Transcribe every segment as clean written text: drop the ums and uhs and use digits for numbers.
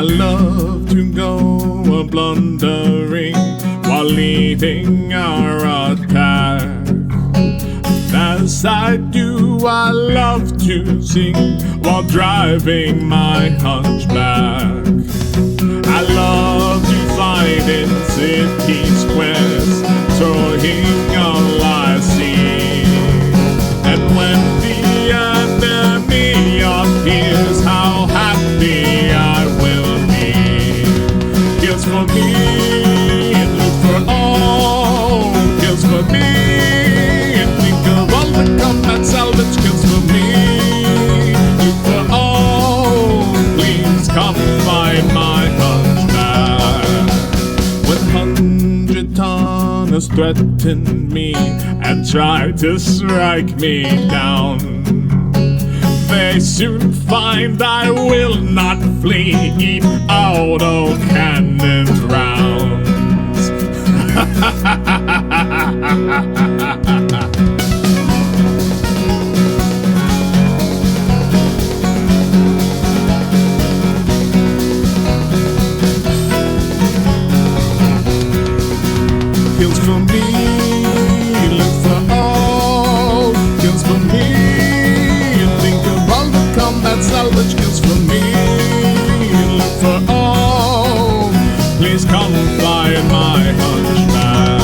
love to go blundering while leading our attack. As I do, I love to sing while driving my hunchback. I love to fight in city squares, towing all I see. And when the enemy appears, how happy I will be. Kills for me, look for all, kills for me, and think of all the combat salvage kills for me. Look for all, please come find my hunchback. When 100 tonners threaten me and try to strike me down, they soon find I will not flee out of cannon rounds. Kills for me, look for all, kills for me, and think of all the combat salvage kills for me, look for all, please come find my hunchback.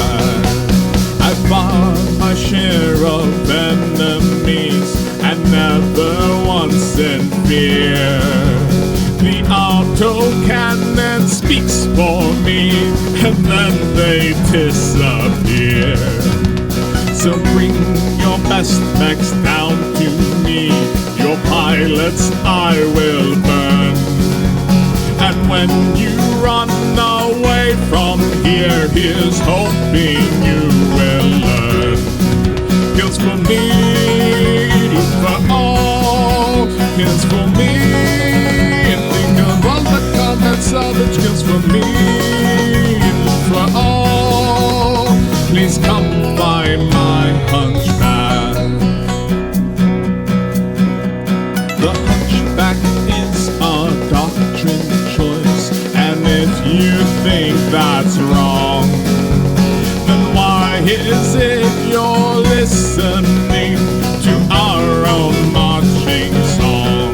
I fought my share of enemies and never once in fear. The autocannon speaks for me, and then they disappear. So bring your best mechs down to me, your pilots I will burn. And when you run away from here, here's hoping you will learn. Kills for me, look for all, kills for me. Salvage kills for me, for all. Please come find my hunchback. The hunchback is a doctrine choice, and if you think that's wrong, then why is it you're listening to our own marching song?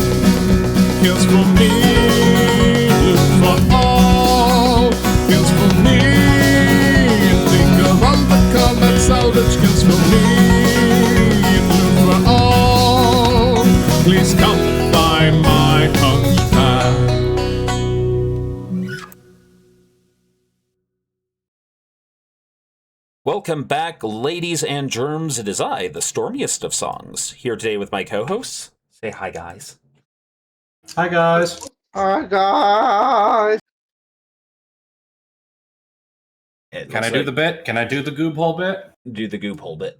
Kills for me. For all, kills for me. Think of all the combat salvage kills for me. Look for all, please come find my hunchback. Welcome back, ladies and germs. It is I, the stormiest of songs, here today with my co-hosts. Say hi, guys. Hi, guys. Alright, guys. Can I do the bit? Can I do the goob hole bit? Do the goop hole bit.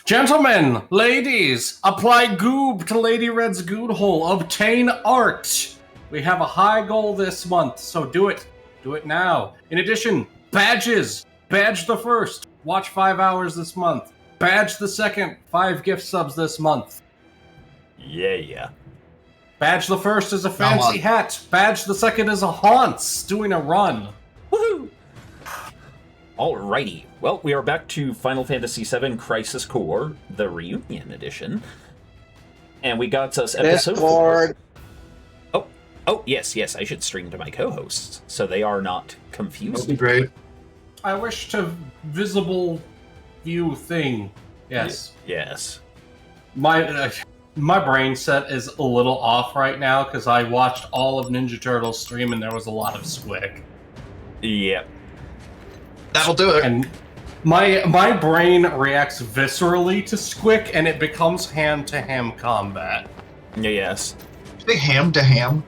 Gentlemen, ladies, apply goob to Lady Red's good hole. Obtain art. We have a high goal this month, so do it. Do it now. In addition, badges. Badge the first. Watch 5 hours this month. Badge the second. 5 gift subs this month. Yeah. Badge the first is a fancy hat. Badge the second is a haunts doing a run. Woohoo! Alrighty. Well, we are back to Final Fantasy VII Crisis Core, the Reunion Edition. And we got us episode Discord. 4. Oh, yes, I should stream to my co-hosts, so they are not confused. That'd be great. I wish to visible view thing. Yes. Yes. My brain set is a little off right now because I watched all of Ninja Turtles stream and there was a lot of squick. Yep. That'll do it. And my brain reacts viscerally to squick and it becomes ham-to-ham combat. Yes. Say ham to ham.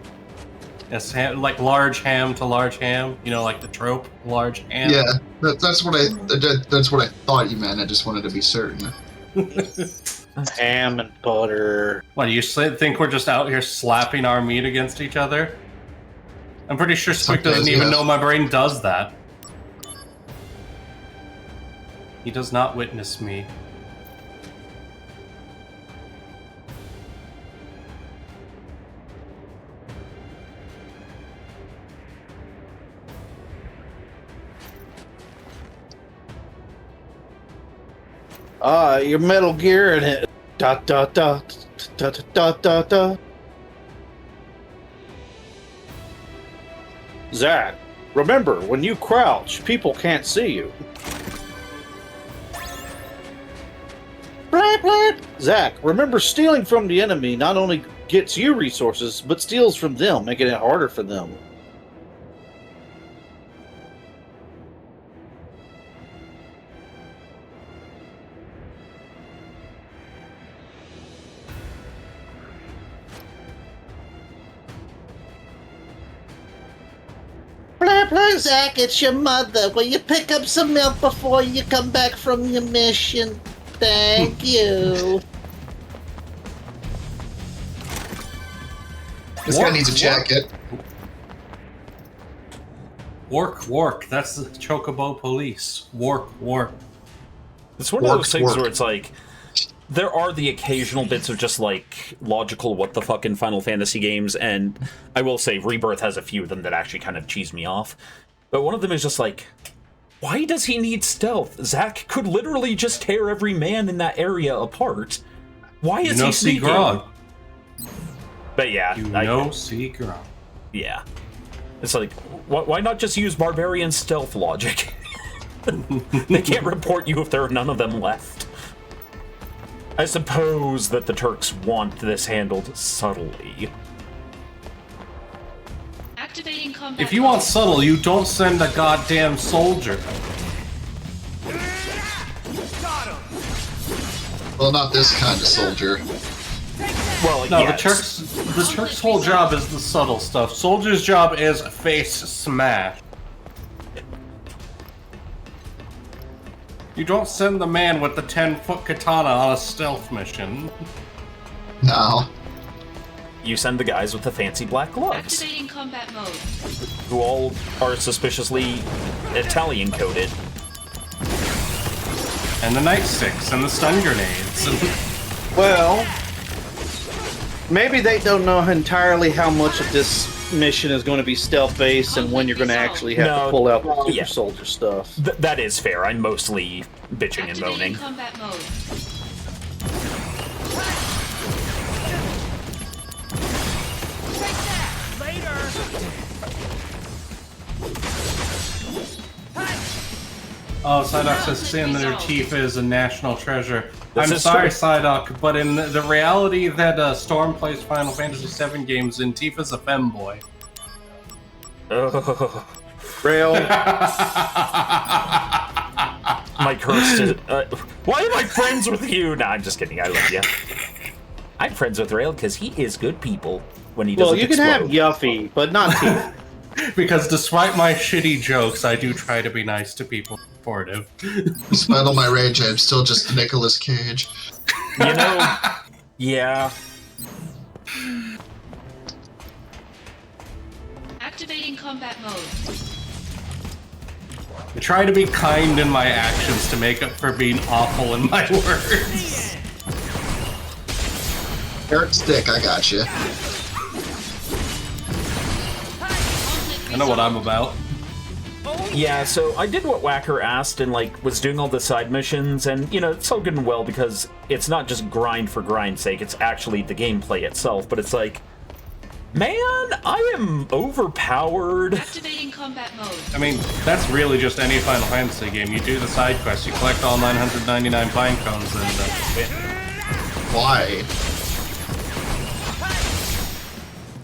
Yes, like large ham to large ham. You know, like the trope, large ham. Yeah, that's what I thought you meant. I just wanted to be certain. Ham and butter. What, do you think we're just out here slapping our meat against each other? I'm pretty sure Squick doesn't even know my brain does that. He does not witness me. Your Metal Gear and it. Dot dot dot dot dot dot dot. Zach, remember when you crouch, people can't see you. Blah, blah. Zach, remember stealing from the enemy not only gets you resources, but steals from them, making it harder for them. Blah, blah, Zach, it's your mother. Will you pick up some milk before you come back from your mission? Thank you. This guy needs a jacket. Work. That's the Chocobo Police. Work. It's one of those things Work. where it's like, there are the occasional bits of just like logical what the fuck in Final Fantasy games, and I will say Rebirth has a few of them that actually kind of cheese me off. But one of them is just like, why does he need stealth? Zack could literally just tear every man in that area apart. Why is he sneaking? Grog. But yeah, See Grog. Yeah, it's like, why not just use barbarian stealth logic? They can't report you if there are none of them left. I suppose that the Turks want this handled subtly. Activating combat. If you want subtle, you don't send a goddamn soldier. Well, not this kind of soldier. Well, No, yes. the Turks' whole job is the subtle stuff. Soldier's job is face smash. You don't send the man with the 10-foot katana on a stealth mission. No. You send the guys with the fancy black gloves, Activating combat mode. who all are suspiciously Italian-coded. And the nightsticks and the stun grenades. Well, maybe they don't know entirely how much of this mission is going to be stealth-based and when you're going to actually have No, to pull out the super yeah. soldier stuff. That is fair. I'm mostly bitching and Activating moaning. combat mode. Oh, Psyduck says saying that her Tifa is a national treasure. This I'm is sorry, true. Psyduck, but in the reality that Storm plays Final Fantasy VII games, and Tifa's a femboy. Ugh. Rail, My curse is... why am I friends with you? Nah, I'm just kidding. I love you. I'm friends with Rail because he is good people when he doesn't well, you can have explode. Yuffie, but not Tifa. Because despite my shitty jokes, I do try to be nice to people. Supportive. Despite all my rage, I'm still just Nicolas Cage. You know, yeah. Activating combat mode. I try to be kind in my actions to make up for being awful in my words. Eric Stick, I got you. I know what I'm about. Yeah, so I did what Whacker asked and, like, was doing all the side missions, and, you know, it's all good and well because it's not just grind for grind's sake, it's actually the gameplay itself, but it's like, man, I am overpowered. Activating combat mode. I mean, that's really just any Final Fantasy game. You do the side quests, you collect all 999 pine cones, and win. Why?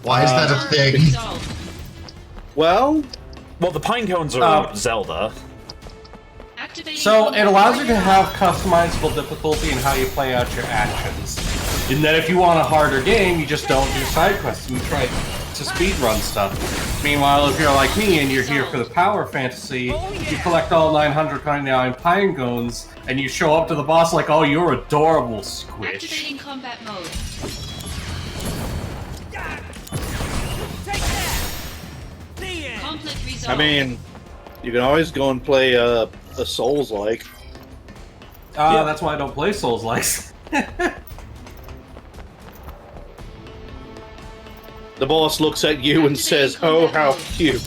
Why is that a Conflict thing? resolved. Well, Well, the pine cones are Zelda. Activating So combat it allows you mode. to have customizable difficulty in how you play out your actions. In that if you want a harder game, you just don't do side quests and you try to speedrun stuff. Meanwhile, if you're like me and you're here for the power fantasy, you collect all 999 pine cones and you show up to the boss like, oh, you're adorable, Squish. Activating combat mode. Conflict resolved. I mean, you can always go and play a Souls-like. Ah, that's why I don't play Souls-likes. The boss looks at you and says, "Oh, how cute."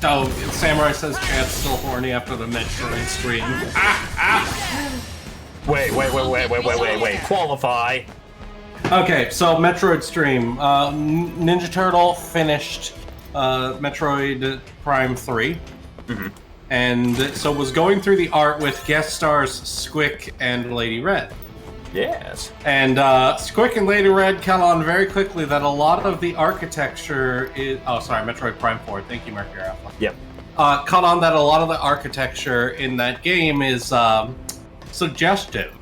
Oh, Samurai says Chad's still horny after the Metroid stream. Wait. Qualify. Okay, so Metroid stream. Ninja Turtle finished Metroid Prime 3. And so was going through the art with guest stars Squick and Lady Red. Yes. And Squick and Lady Red caught on very quickly that a lot of the architecture is... Oh, sorry, Metroid Prime 4. Thank you, Mercury Alpha. Yep. Caught on that a lot of the architecture in that game is suggestive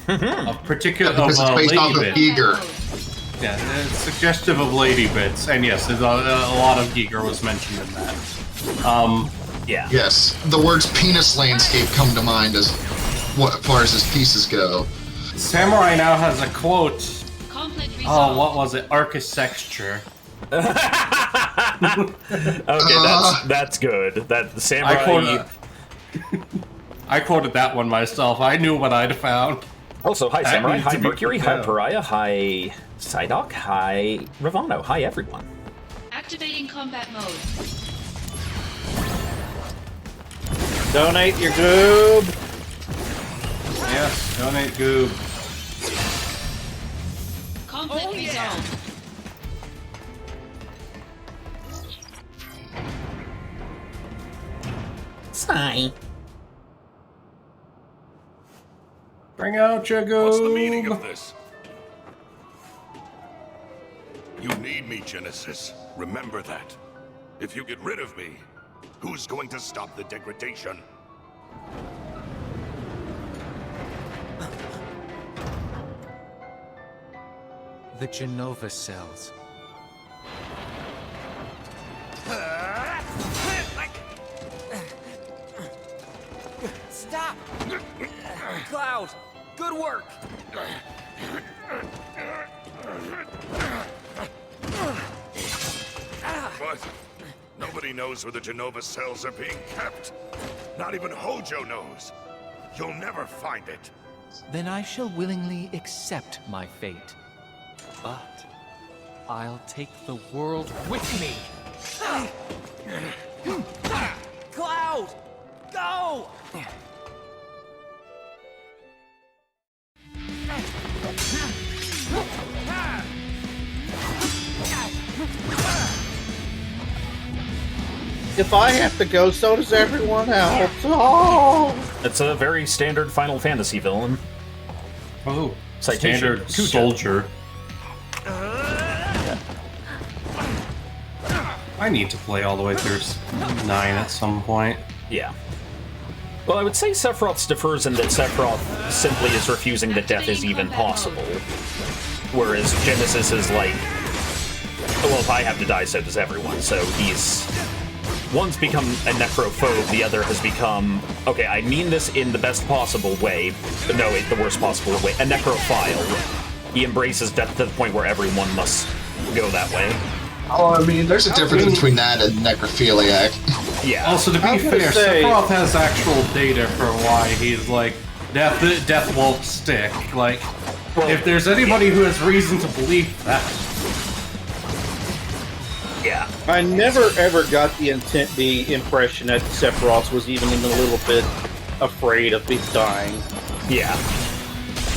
of particular Because it's based off of Lady Bits. Giger. Yeah, it's suggestive of Lady Bits, and yes, there's a lot of Giger was mentioned in that. Yeah. Yes, the words penis landscape come to mind as far as his pieces go. Samurai now has a quote. Conflict Oh, resolved. what was it? Architecture. Okay, that's good. That the samurai. I quoted that one myself. I knew what I'd found. Also, hi Samurai, needs hi to be Mercury, put hi down. Pariah, hi Psyduck, hi Ravano, hi everyone. Activating combat mode. Donate your goob. Yes, donate goob. Conflict resolved. Sigh. Bring out your goob. What's the meaning of this? You need me, Genesis. Remember that. If you get rid of me, who's going to stop the degradation? The Genova cells. Stop! Cloud, good work! What? Nobody knows where the Genova cells are being kept. Not even Hojo knows. You'll never find it. Then I shall willingly accept my fate. But I'll take the world with me. Cloud, go! If I have to go, so does everyone else. Oh! It's a very standard Final Fantasy villain. Oh, Citation. standard Kuja. soldier. I need to play all the way through 9 at some point. Yeah. Well, I would say Sephiroth differs in that Sephiroth simply is refusing that death is even possible. Whereas Genesis is like, well, if I have to die, so does everyone. So he's... One's become a necrophobe, the other has become, okay, I mean this in the best possible way, but no, the worst possible way, a necrophile. He embraces death to the point where everyone must go that way. Oh, I mean, there's a difference between that and necrophiliac. Yeah. Also, to be I'm gonna fair, say- Sephiroth has actual data for why he's like, death won't stick. Like, Well, if there's anybody who has reason to believe that. Yeah. I never ever got the impression that Sephiroth was even a little bit afraid of dying. Yeah.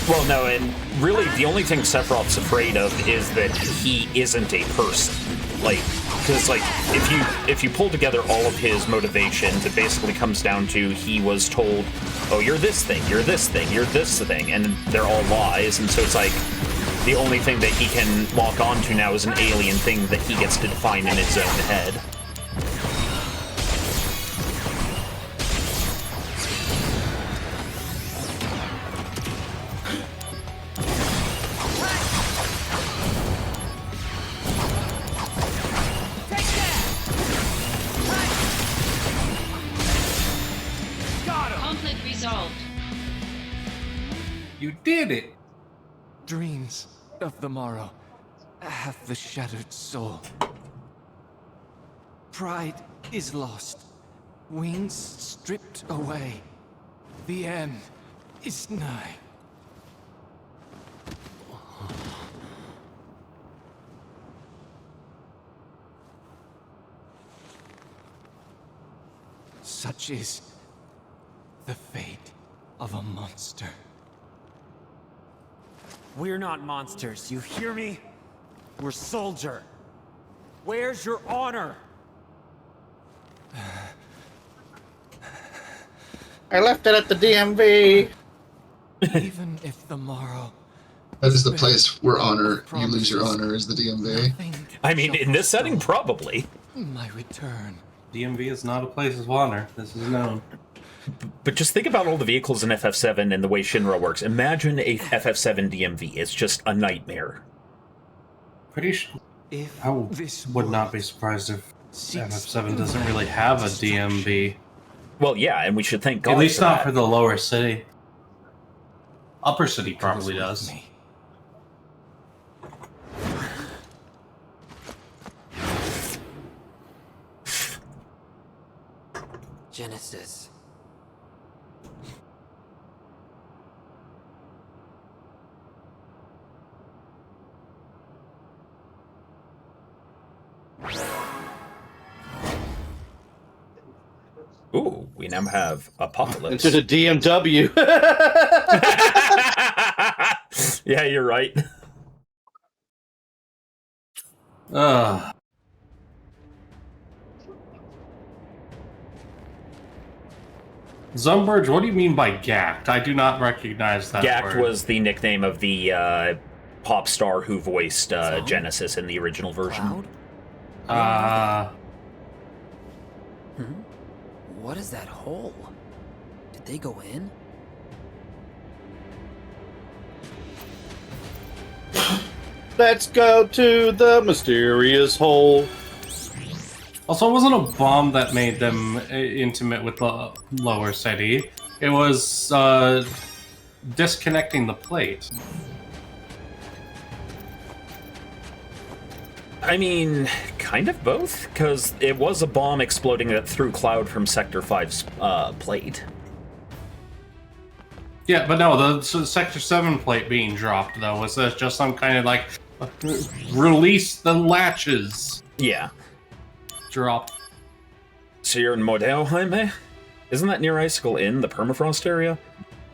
Well, no, and really the only thing Sephiroth's afraid of is that he isn't a person. Like, because, like, if you pull together all of his motivations, it basically comes down to he was told, oh, you're this thing, you're this thing, you're this thing, and they're all lies, and so it's like, the only thing that he can lock onto now is an alien thing that he gets to define in his own head. Conflict resolved. You did it! Dreams of the morrow have the shattered soul. Pride is lost. Wings stripped away. The end is nigh. which is the fate of a monster. We're not monsters, you hear me? We're soldier. Where's your honor? I left it at the DMV. Even if the morrow... That is the place where you lose your honor, is the DMV. I mean, in this setting, probably. My return. DMV is not a place of honor. This is known. But just think about all the vehicles in FF7 and the way Shinra works. Imagine a FF7 DMV. It's just a nightmare. Pretty sure. I would not be surprised if FF7 doesn't really have a DMV. Well, yeah, and we should thank God. At least not that. for the lower city. Upper city probably does. Genesis. Ooh, we now have Apocalypse. Into the DMW. Yeah, you're right. Zumberge, what do you mean by gacked? I do not recognize that Gact word. was the nickname of the pop star who voiced Genesis in the original version. What is that hole? Did they go in? Let's go to the mysterious hole. Also, it wasn't a bomb that made them intimate with the lower city. It was disconnecting the plate. I mean, kind of both, because it was a bomb exploding that threw Cloud from Sector 5's plate. Yeah, but no, the Sector 7 plate being dropped, though, was that just some kind of, like, release the latches Yeah. drop. So you're in Modeo, Jaime? Isn't that near Icicle Inn, the permafrost area?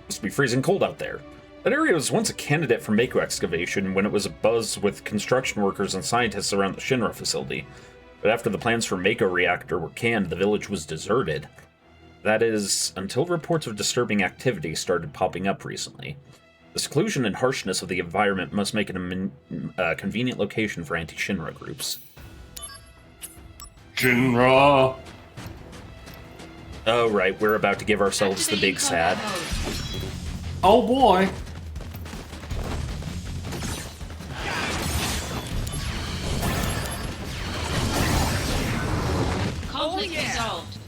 Must be freezing cold out there. That area was once a candidate for Mako excavation when it was abuzz with construction workers and scientists around the Shinra facility. But after the plans for Mako reactor were canned, the village was deserted. That is, until reports of disturbing activity started popping up recently. The seclusion and harshness of the environment must make it a convenient location for anti-Shinra groups. Shinra! Oh right, we're about to give ourselves the big sad. Oh boy! Conflict resolved.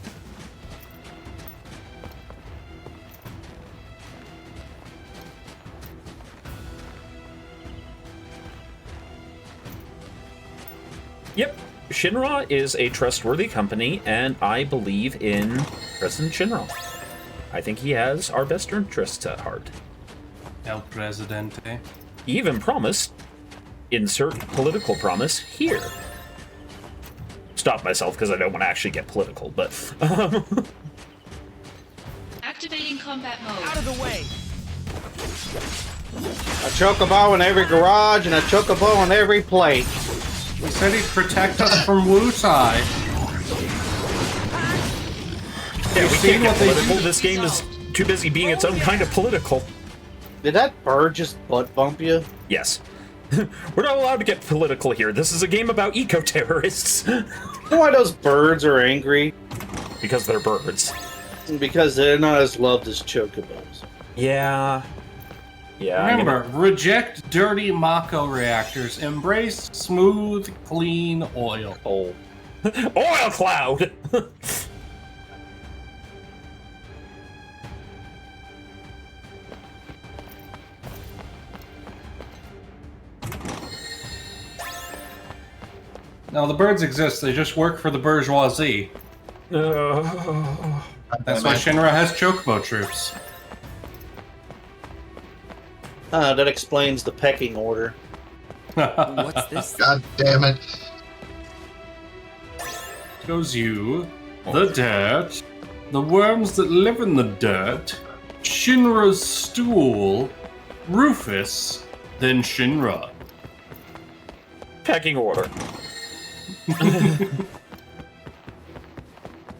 Yep, Shinra is a trustworthy company, and I believe in President Shinra. I think he has our best interests at heart. El Presidente. He even promised, insert political promise here. Stop myself because I don't want to actually get political, but... Activating combat mode. Out of the way! A chocobo in every garage and a chocobo on every plate. He said he'd protect us from Wutai. Yeah, we seen can't get what they political. do? This game is too busy being its own kind of political. Did that bird just butt bump you? Yes. We're not allowed to get political here. This is a game about eco-terrorists. You know why those birds are angry? Because they're birds. Because they're not as loved as chocobos. Yeah. Yeah. Remember, reject dirty Mako reactors. Embrace smooth, clean oil. Oh. Oil cloud! Now, the birds exist, they just work for the bourgeoisie. That's why Shinra has chocobo troops. That explains the pecking order. What's this? God damn it. Goes you, the dirt, the worms that live in the dirt, Shinra's stool, Rufus, then Shinra. Pecking order.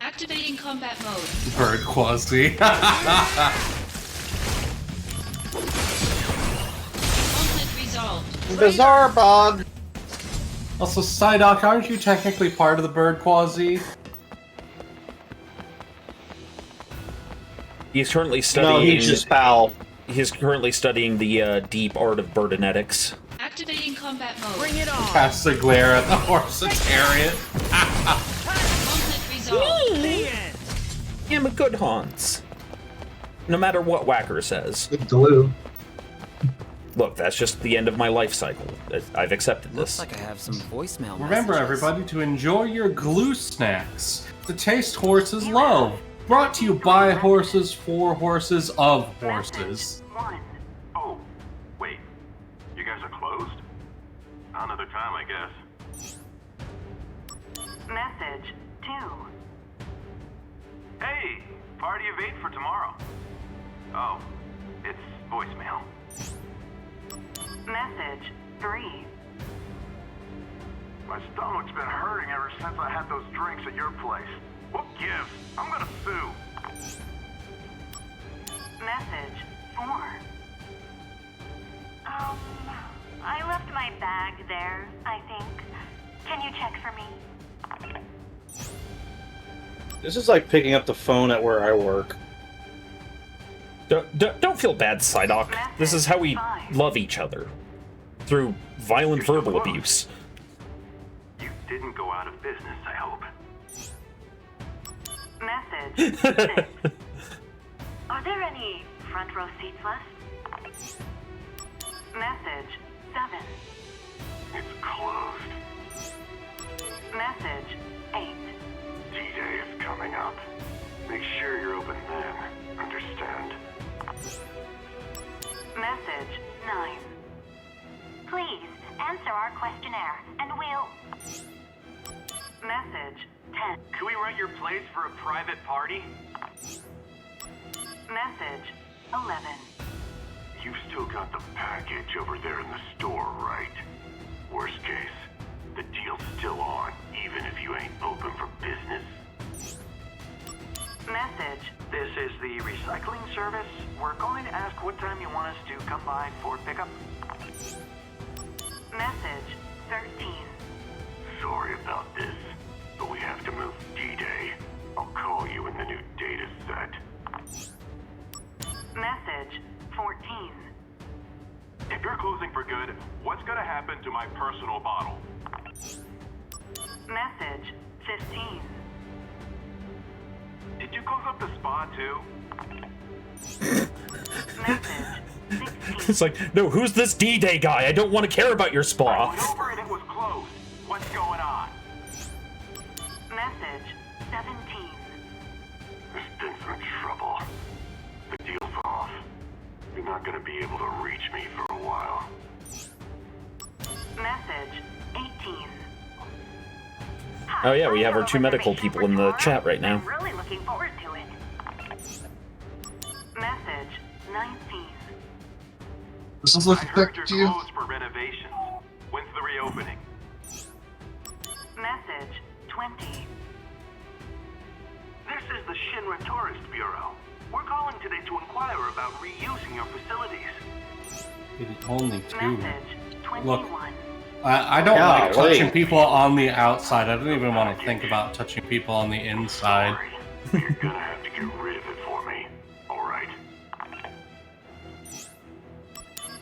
Activating combat mode. Bird Quasi. Conflict resolved. Bizarre Bog. Also, Psyduck, aren't you technically part of the Bird Quasi? He's currently studying. No, he's just foul. He's currently studying the deep art of birdonetics. Activating combat mode. Bring it on! Cast a glare at the Horsitarian. Conflict resolved. The end! I'm a good Hans. No matter what Whacker says. Good glue. Look, that's just the end of my life cycle. I've accepted this. Looks like I have some voicemail Remember, messages. everybody, to enjoy your glue snacks. The taste horses love. Brought to you by horses, for horses, of horses. Oh, wait. You guys are closed? Another time, I guess. Message 2. Hey, party of 8 for tomorrow. Oh, it's voicemail. Message 3. My stomach's been hurting ever since I had those drinks at your place. What gives? I'm gonna sue. Message 4. I left my bag there, I think. Can you check for me? This is like picking up the phone at where I work. Don't feel bad, Psyduck. This is how we love each other. Through violent verbal abuse. You didn't go out of business, I hope. Message 6. Are there any front row seats left? Message 7. It's closed. Message 8. D-Day is coming up. Make sure you're open then. Understand? Message 9. Please, answer our questionnaire, and we'll... Message 10. Can we rent your place for a private party? Message 11. You've still got the package over there in the store, right? Worst case, the deal's still on, even if you ain't open for business. Message. This is the recycling service. We're going to ask what time you want us to come by for pickup. Message 13. Sorry about this, but we have to move D-Day. I'll call you in the new data set. Message 14. If you're closing for good, what's gonna happen to my personal bottle? Message 15. Did you close up the spa too? Message 16. It's like, no, who's this D-Day guy? I don't want to care about your spa. I went over and it was closed. What's going on? Message 17. There's been some trouble. The deal's off. You're not gonna be able to reach me for a while. Message 18. Oh yeah, we have our two medical people in the chat right now. I'm really looking forward to it. Message 19. Does this look I heard affect you're you? closed for renovations. When's the reopening? Message 20. This is the Shinra Tourist Bureau. We're calling today to inquire about reusing your facilities. It's only two. Message 21. Look, I don't like Golly. touching people on the outside. I don't even want to think about touching people on the inside. Sorry. You're gonna have to get rid of it for me. Alright.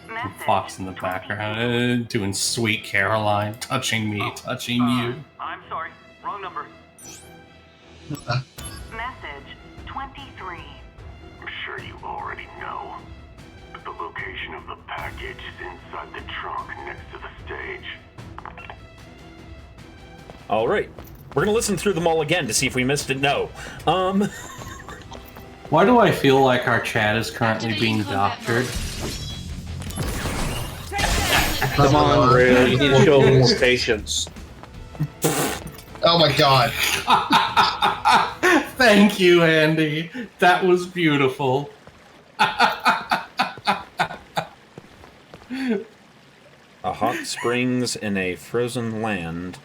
Message Fox in the background, doing Sweet Caroline, touching me, touching you. I'm sorry. Wrong number. Message 23. I'm sure you already know. But the location of the package is inside the trunk next to the stage. All right, we're gonna listen through them all again to see if we missed it. No. Why do I feel like our chat is currently being doctored? Come on, Rue. You need to show more patience. Oh my god. Thank you, Andy. That was beautiful. A hot springs in a frozen land,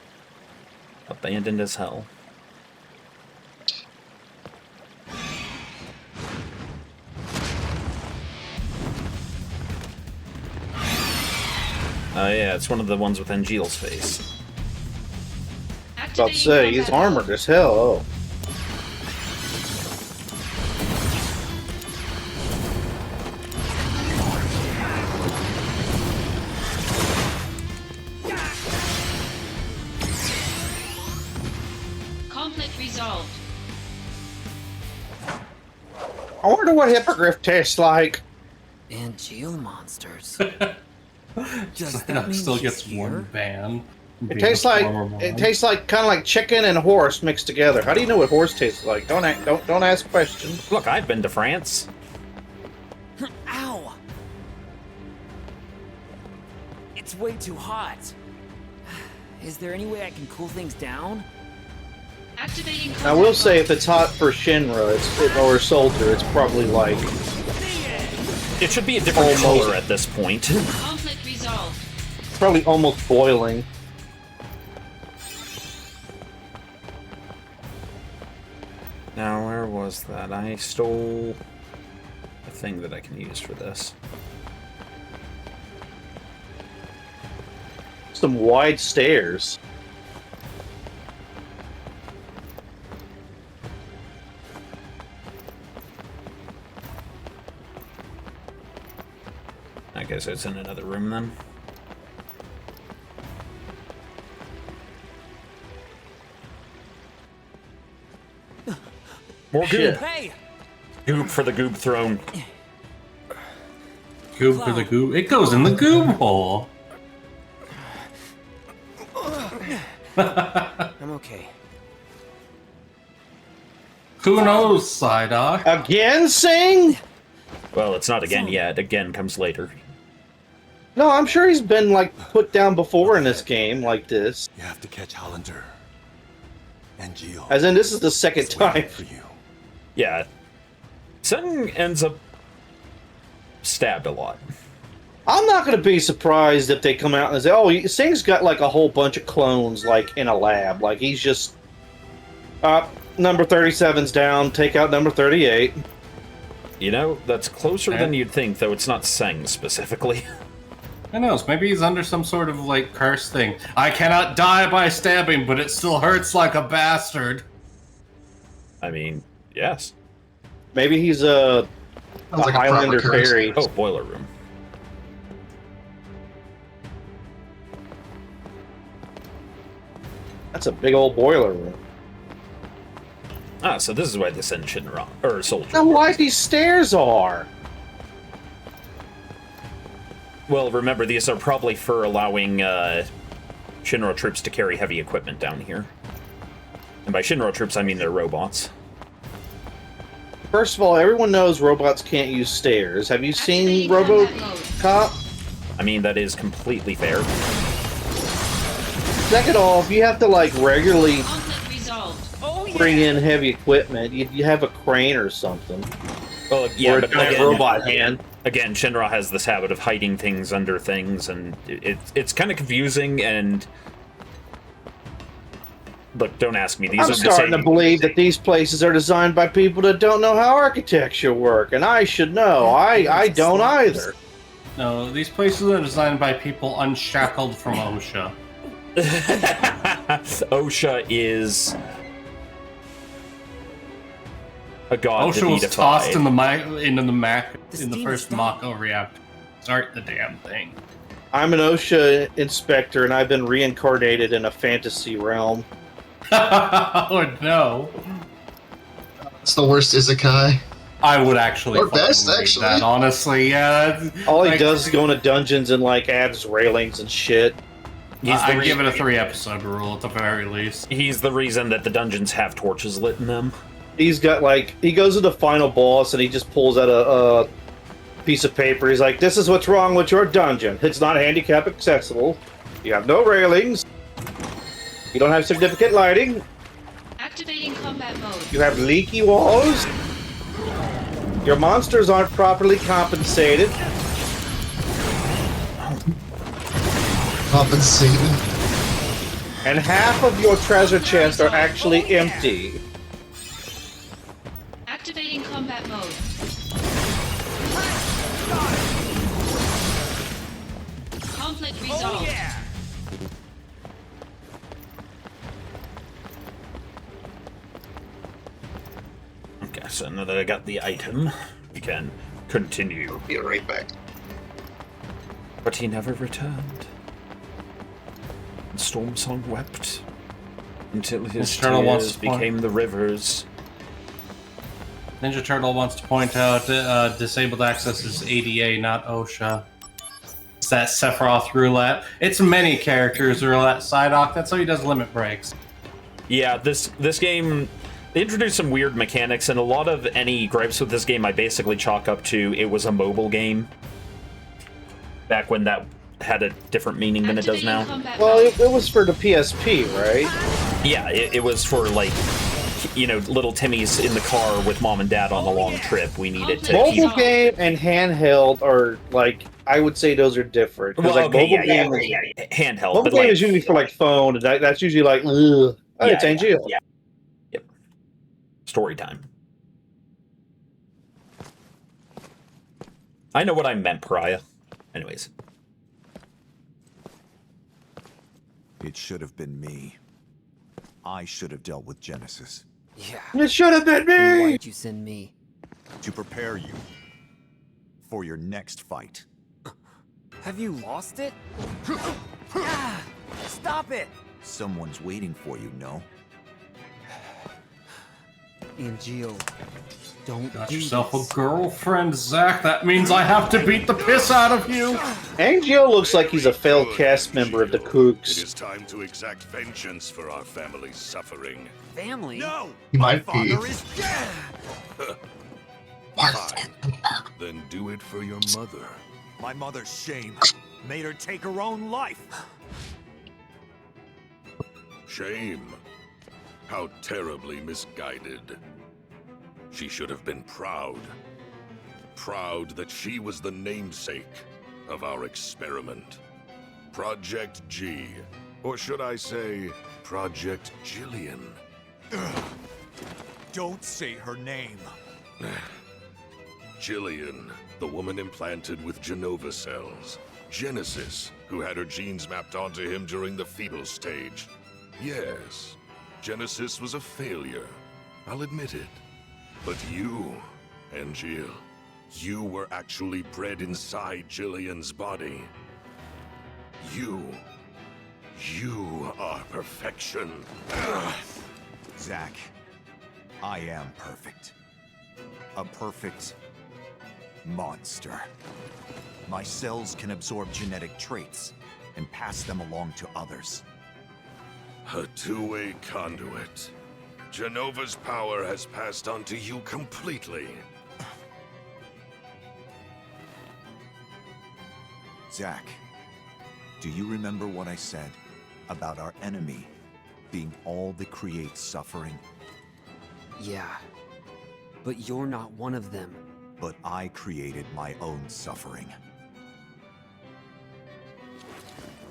abandoned as hell. Oh yeah, it's one of the ones with Angeal's face. I was about to say, he's armored as hell. Oh. Conflict resolved. I wonder what Hippogriff tastes like. Angeal monsters. That still gets one ban. It tastes like kind of like chicken and horse mixed together. How do you know what horse tastes like? Don't ask questions. Look, I've been to France. Ow! It's way too hot. Is there any way I can cool things down? Activating. I will say, if it's hot for Shinra or Soldier, it's probably like. It should be a different color at this point. Conflict resolved. Probably almost boiling. Now, where was that? I stole a thing that I can use for this. Some wide stairs. I guess it's in another room then. More goop. Hey! Goop for the goop throne. Goop for the goop. It goes in the goop hole. I'm okay. Who knows, Psyduck? Again, Sing? Well, it's not again yet. Again comes later. No, I'm sure he's been like put down before in this game like this. You have to catch Hollander. Angeal. As in, this is the second time. For you. Yeah. Sung ends up stabbed a lot. I'm not going to be surprised if they come out and say, oh, Sing's got like a whole bunch of clones like in a lab. Like he's just, number 37's down, take out number 38. You know, that's closer than you'd think, though it's not Seng specifically. Who knows? Maybe he's under some sort of like curse thing. I cannot die by stabbing, but it still hurts like a bastard. I mean, yes. Maybe he's a like a Highlander proper curse. fairy. Oh, boiler room. That's a big old boiler room. Ah, so this is why they send Shinra, or Soldier. How wide these stairs are. Well, remember, these are probably for allowing Shinra troops to carry heavy equipment down here. And by Shinra troops, I mean they're robots. First of all, everyone knows robots can't use stairs. Have you seen RoboCop? I mean, that is completely fair. Second off, you have to like regularly Conflict resolved. bring in heavy equipment. You have a crane or something. Well, yeah, Or a but giant again, robot hand. Again, Shinra has this habit of hiding things under things, and it's kind of confusing, and... Look, don't ask me. These I'm are starting to believe that these places are designed by people that don't know how architecture work, and I should know. I don't either. No, these places are designed by people unshackled from OSHA. OSHA is a god to OSHA be was defied. tossed in the first Mako reactor. Start the damn thing. I'm an OSHA inspector, and I've been reincarnated in a fantasy realm. Oh no! It's the worst isekai. I would actually. Or best, read actually. That, honestly, yeah. All he does is go into dungeons and like adds railings and shit. I'd give it a 3-episode rule at the very least. He's the reason that the dungeons have torches lit in them. He's got like he goes to the final boss and he just pulls out a piece of paper. He's like, "This is what's wrong with your dungeon. It's not handicap accessible. You have no railings. You don't have significant lighting. Activating combat mode. You have leaky walls. Your monsters aren't properly compensated. Compensated? And half of your treasure chests are actually empty. Activating combat mode. Conflict resolved. Oh yeah! Okay, so now that I got the item, we can continue. Be right back. But he never returned. And Stormsong wept until his Ninja Turtle wants tears to point- became the rivers. Ninja Turtle wants to point out disabled access is ADA, not OSHA. It's that Sephiroth roulette. It's many characters roulette. Psyduck, that's how he does limit breaks. Yeah, this game, they introduced some weird mechanics, and a lot of any gripes with this game I basically chalk up to it was a mobile game. Back when that had a different meaning than it does now. Well, it was for the PSP, right? Yeah, it was for, like, you know, little Timmy's in the car with mom and dad on a long trip. We needed to Mobile game and handheld are, like, I would say those are different. 'Cause, Well, like, okay, mobile game is, handheld. mobile but game like, is usually for, like, phone, and that's usually like, ugh. Oh, it's Angel. Yeah. Yep. Story time. I know what I meant, Pariah. Anyways. It should have been me. I should have dealt with Genesis. Yeah. It should have been me! Why'd you send me? To prepare you for your next fight. Have you lost it? Ah, stop it! Someone's waiting for you, no? Angel, don't Got do yourself this. a girlfriend, Zach. That means I have to beat the piss out of you. Angel looks like he's a failed cast member of the It Kooks. is time to exact vengeance for our family's suffering. Family? No! He My might be. father is dead! Fine. Then do it for your mother. My mother's shame made her take her own life. Shame. How terribly misguided. She should have been proud. Proud that she was the namesake of our experiment. Project G. Or should I say, Project Jillian. Don't say her name. Jillian, the woman implanted with Genova cells. Genesis, who had her genes mapped onto him during the fetal stage. Yes, Genesis was a failure. I'll admit it. But you, Angel, you were actually bred inside Jillian's body. You are perfection. Zack, I am perfect. A perfect monster. My cells can absorb genetic traits and pass them along to others. A two-way conduit. Genova's power has passed on to you completely. Zack, do you remember what I said about our enemy being all that creates suffering? Yeah. But you're not one of them. But I created my own suffering.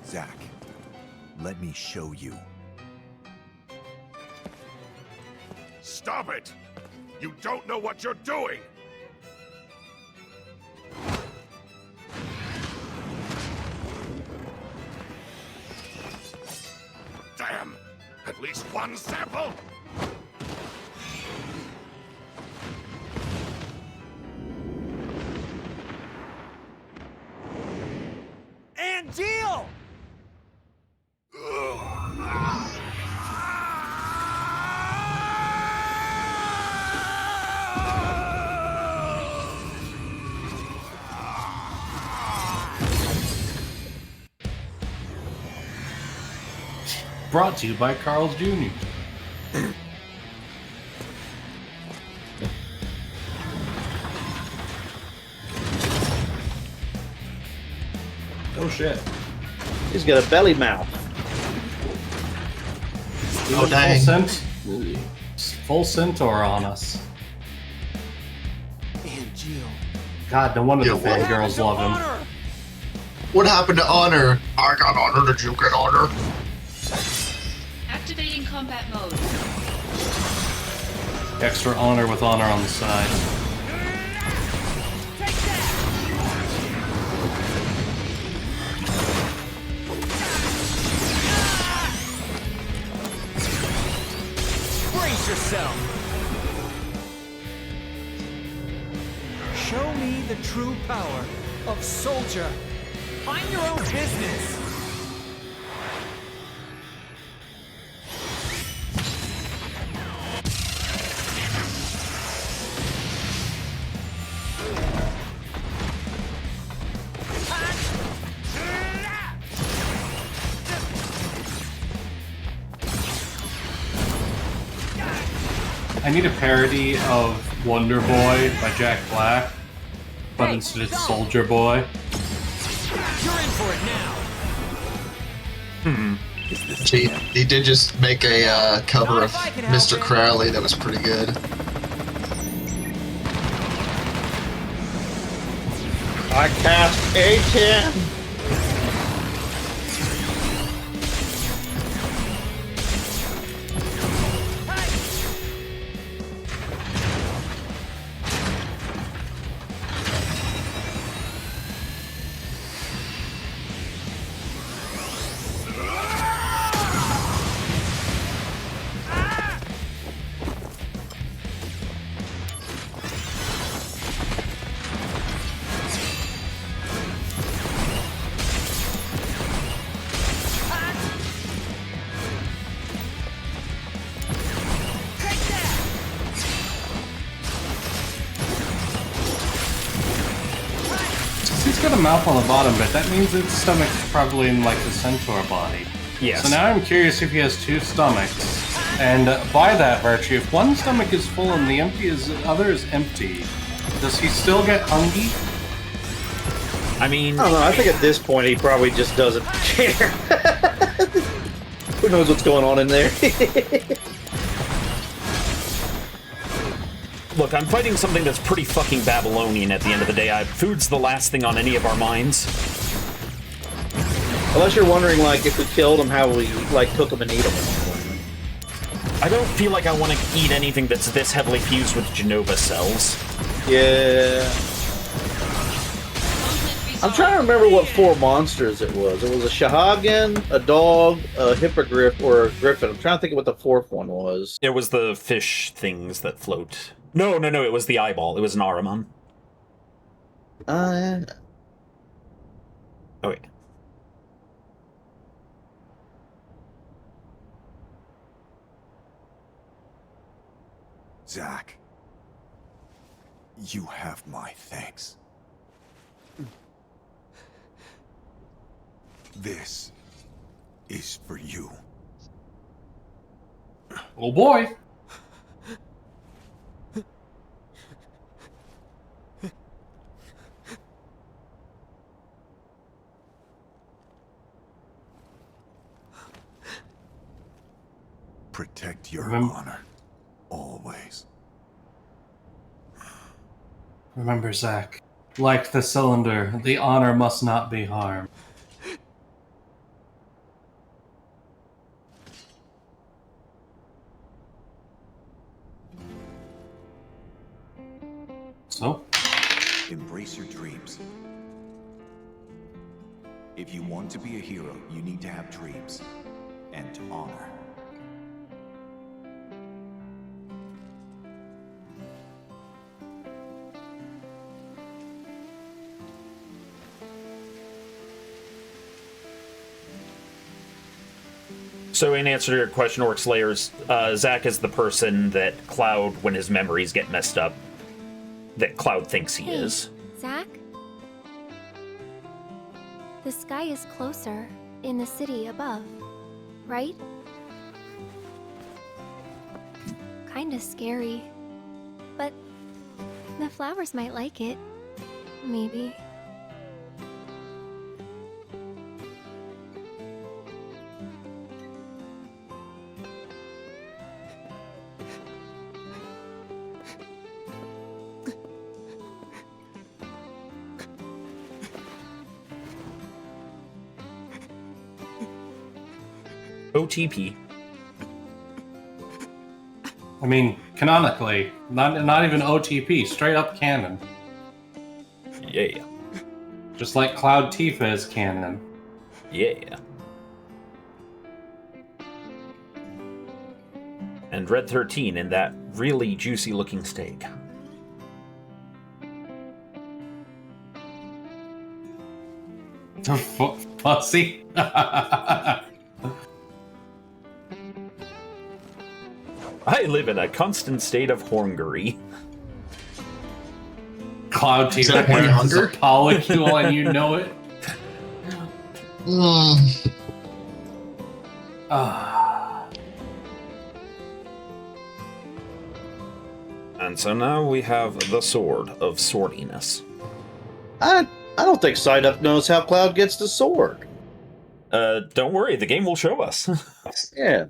Zack, let me show you. Stop it! You don't know what you're doing! Damn! At least one sample? Angel! Brought to you by Carl's Jr. Oh shit. He's got a belly mouth. Oh dang. Full Centaur on us. And Jill. God, no wonder Yeah, the what? fangirls love him. What happened to honor? I got honor. Did you get honor? Activating combat mode. Extra honor with honor on the side. Brace yourself! Show me the true power of Soldier. Mind your own business! I need a parody of Wonder Boy by Jack Black, but instead it's Soldier Boy. You're in for it now! He did just make a cover of Mr. Crowley that was pretty good. I cast A10. He's got a mouth on the bottom, but that means its stomach's probably in like the centaur body. Yes. So now I'm curious if he has two stomachs. And by that virtue, if one stomach is full and the other is empty, does he still get hungry? I mean, I don't know. I think at this point he probably just doesn't care. Who knows what's going on in there? look, I'm fighting something that's pretty fucking Babylonian at the end of the day. Food's the last thing on any of our minds. Unless you're wondering, like, if we killed him, how we, like, cook him and eat him. I don't feel like I want to eat anything that's this heavily fused with Genova cells. Yeah. I'm trying to remember what 4 monsters it was. It was a Shahagan, a dog, a hippogriff, or a griffin. I'm trying to think of what the 4th one was. It was the fish things that float. No, it was the eyeball. It was an Ahriman. Yeah. Oh, wait. Zack, you have my thanks. This is for you. Oh boy. Protect your honor. Always. Remember, Zack, like the cylinder, the honor must not be harmed. So? Embrace your dreams. If you want to be a hero, you need to have dreams and honor. So in answer to your question, Orc Slayers, Zack is the person that Cloud, when his memories get messed up, that Cloud thinks he is. Zack? The sky is closer in the city above, right? Kinda scary. But the flowers might like it. Maybe. OTP. I mean, canonically, not even OTP, straight up canon. Yeah. Just like Cloud Tifa is canon. Yeah. And Red 13 in that really juicy looking steak. Fussy. I live in a constant state of horngery. Cloud Tifa is a polycule and you know it. And so now we have the Sword of Swordiness. I don't think Psyduck knows how Cloud gets the sword. Don't worry, the game will show us. Yeah.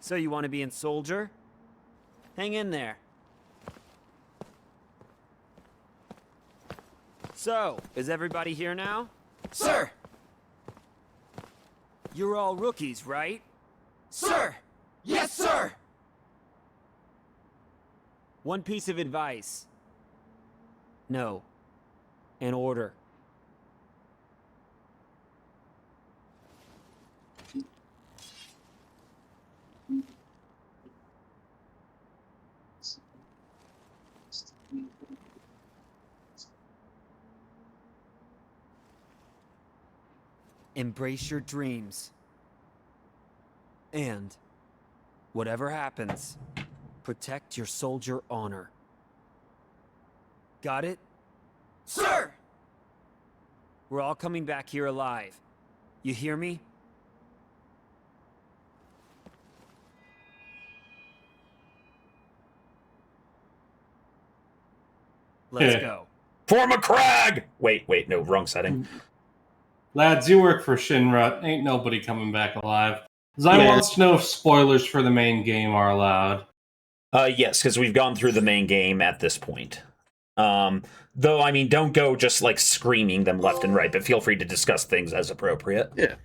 So you want to be in Soldier? Hang in there. So, is everybody here now? Sir! You're all rookies, right? Sir! Yes, sir! One piece of advice. No. An order. Embrace your dreams. And, whatever happens, protect your soldier honor. Got it? Sir! We're all coming back here alive. You hear me? Let's go. Form a crag! Wait, no, wrong setting. Lads, you work for Shinra. Ain't nobody coming back alive. Zai wants to know if spoilers for the main game are allowed. Yes, because we've gone through the main game at this point. Though, I mean, don't go just, like, screaming them left and right, but feel free to discuss things as appropriate. Yeah.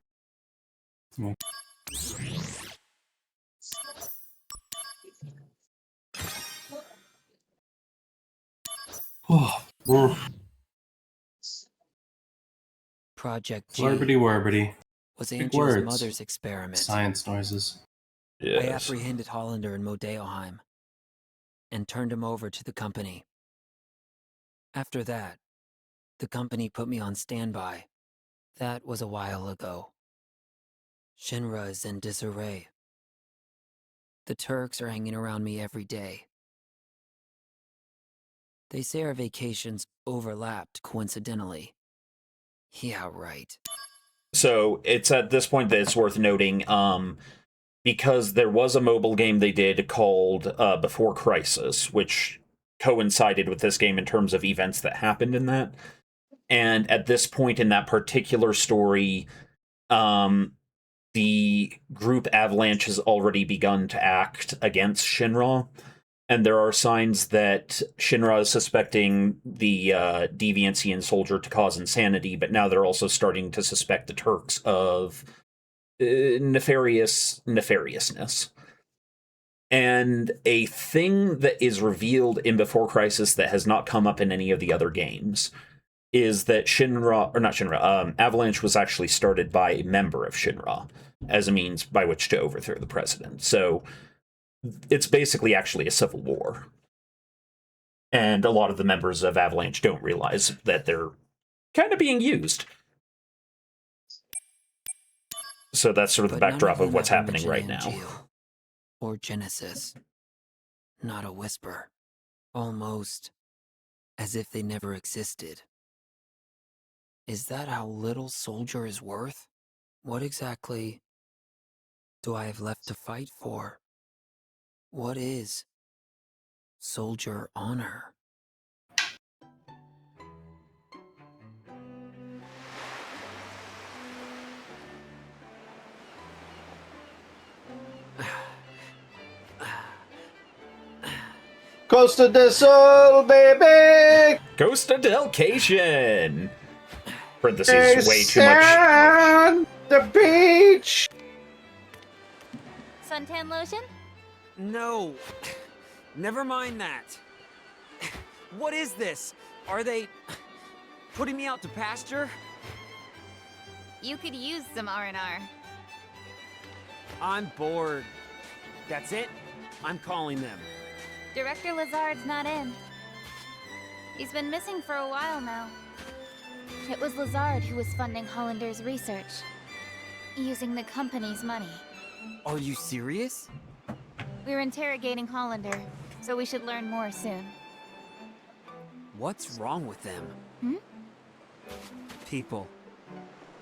Project G Warbity warbity. was Big Angela's words. mother's experiment. Science noises. I apprehended Hollander in Modeoheim and turned him over to the company. After that, the company put me on standby. That was a while ago. Shinra is in disarray. The Turks are hanging around me every day. They say our vacations overlapped coincidentally. Yeah, right. So it's at this point that it's worth noting, because there was a mobile game they did called Before Crisis, which coincided with this game in terms of events that happened in that. And at this point in that particular story, the group Avalanche has already begun to act against Shinra. And there are signs that Shinra is suspecting the Deviancy Soldier to cause insanity, but now they're also starting to suspect the Turks of nefariousness. And a thing that is revealed in Before Crisis that has not come up in any of the other games is that Avalanche was actually started by a member of Shinra as a means by which to overthrow the president. So it's basically actually a civil war. And a lot of the members of Avalanche don't realize that they're kind of being used. So that's sort of the backdrop of what's happening right now. Or Genesis. Not a whisper. Almost as if they never existed. Is that how little Soldier is worth? What exactly do I have left to fight for? What is soldier honor? Costa del Sol, baby! Costa del Cation! Parentheses, way too much. On the beach! Suntan lotion? No. Never mind that. What is this? Are they putting me out to pasture? You could use some R&R. I'm bored. That's it? I'm calling them. Director Lazard's not in. He's been missing for a while now. It was Lazard who was funding Hollander's research, using the company's money. Are you serious? We're interrogating Hollander, so we should learn more soon. What's wrong with them? Hmm? People.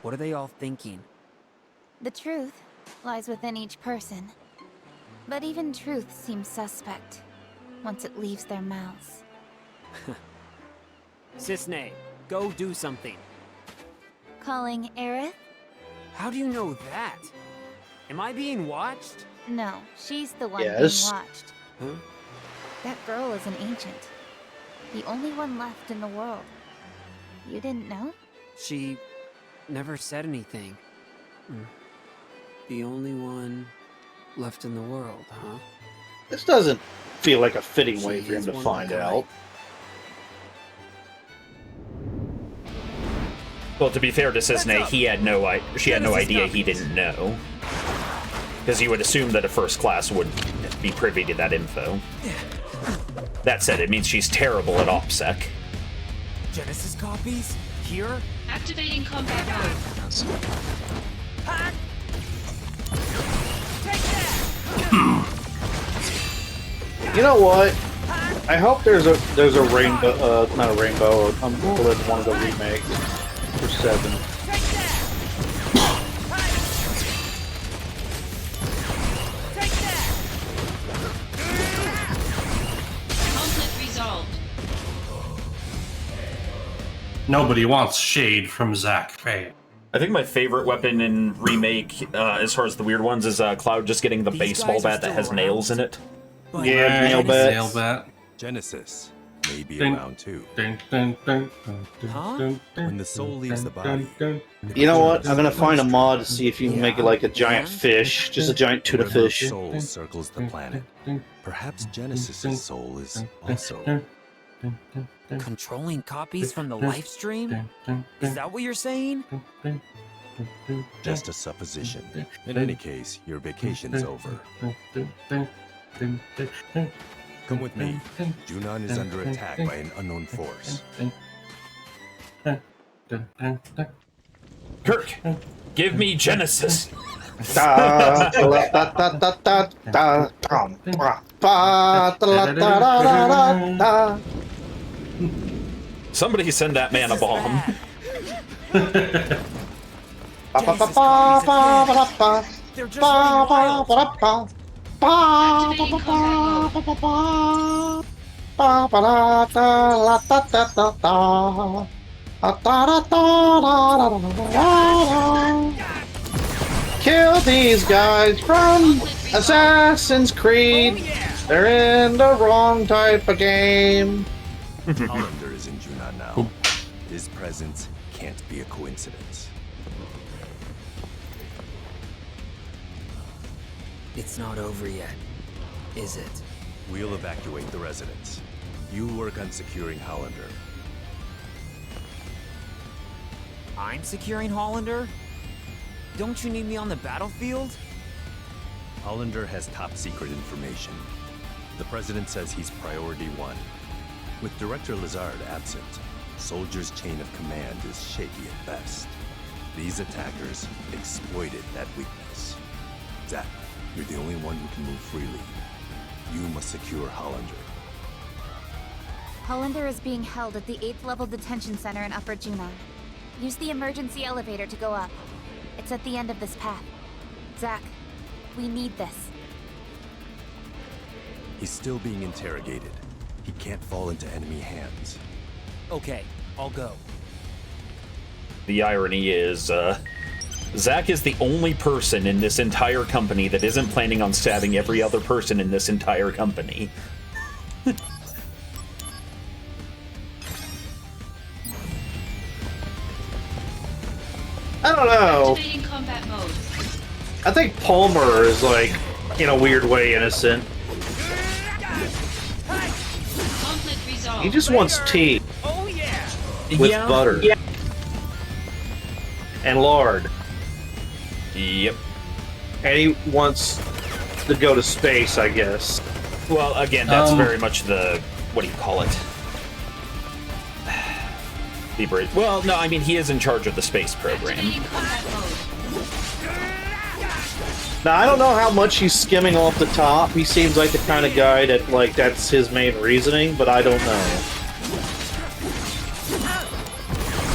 What are they all thinking? The truth lies within each person. But even truth seems suspect once it leaves their mouths. Cisne, go do something. Calling Aerith? How do you know that? Am I being watched? No, she's the one Yes. being watched. Huh? That girl is an ancient. The only one left in the world. You didn't know? She never said anything. The only one left in the world, huh? This doesn't feel like a fitting way She for him is to one find guy. out. Well, to be fair to Cisne, she had no idea he didn't know. Because you would assume that a first class would be privy to that info. That said, it means she's terrible at OPSEC. Genesis copies? Here? Activating combat mode. You know what? I hope there's a rainbow, not a rainbow, a bullet in one of the remakes for 7. Conflict resolved. Nobody wants shade from Zach Faye. I think my favorite weapon in Remake, as far as the weird ones, is Cloud just getting the baseball bat that has nails in it. Yeah, nail bat. Nail bat. Genesis may be Dun, around too. Dun, dun, dun, dun, Huh? dun, dun, When the soul leaves the dun, body, dun, You know what? I'm gonna find a mod to see if you can make it like a giant fish, just a giant tuna where the fish. soul circles the planet. Perhaps Genesis's soul is also. Controlling copies from the live stream? Is that what you're saying? Just a supposition. In any case, your vacation's over. Come with me. Junon is under attack by an unknown force. Kirk, give me Genesis. Da, da, da, da, da, da, da, dum, da, ba, da, da, da, da, da, da. Somebody send that man a bomb. Ba, ba, ba, ba, ba, ba, ba. They're just Ba, running ba, wild. ba, ba. Ba, ba, ba, ba, ba, ba, ba. Ba, ba, da, da, la, da, da, da, da. Da, da, da, da, da, da, da, da. Kill these guys from Assassin's Creed. They're in the wrong type of game. Hollander is in Junon now. His presence can't be a coincidence. It's not over yet, is it? We'll evacuate the residence. You work on securing Hollander. I'm securing Hollander? Don't you need me on the battlefield? Hollander has top secret information. The president says he's priority 1. With Director Lazard absent, Soldier's chain of command is shaky at best. These attackers exploited that weakness. Zack, you're the only one who can move freely. You must secure Hollander. Hollander is being held at the 8th level detention center in Upper Junon. Use the emergency elevator to go up. It's at the end of this path. Zack, we need this. He's still being interrogated. He can't fall into enemy hands. Okay, I'll go. The irony is, Zack is the only person in this entire company that isn't planning on stabbing every other person in this entire company. don't know. Activating combat mode. I think Palmer is like, in a weird way, innocent. Conflict resolved. He just wants tea. With butter. And lard. Yep. And he wants to go to space, I guess. Well, again, that's very much the... What do you call it? Well, no, I mean, he is in charge of the space program. Now, I don't know how much he's skimming off the top. He seems like the kind of guy that, like, that's his main reasoning, but I don't know.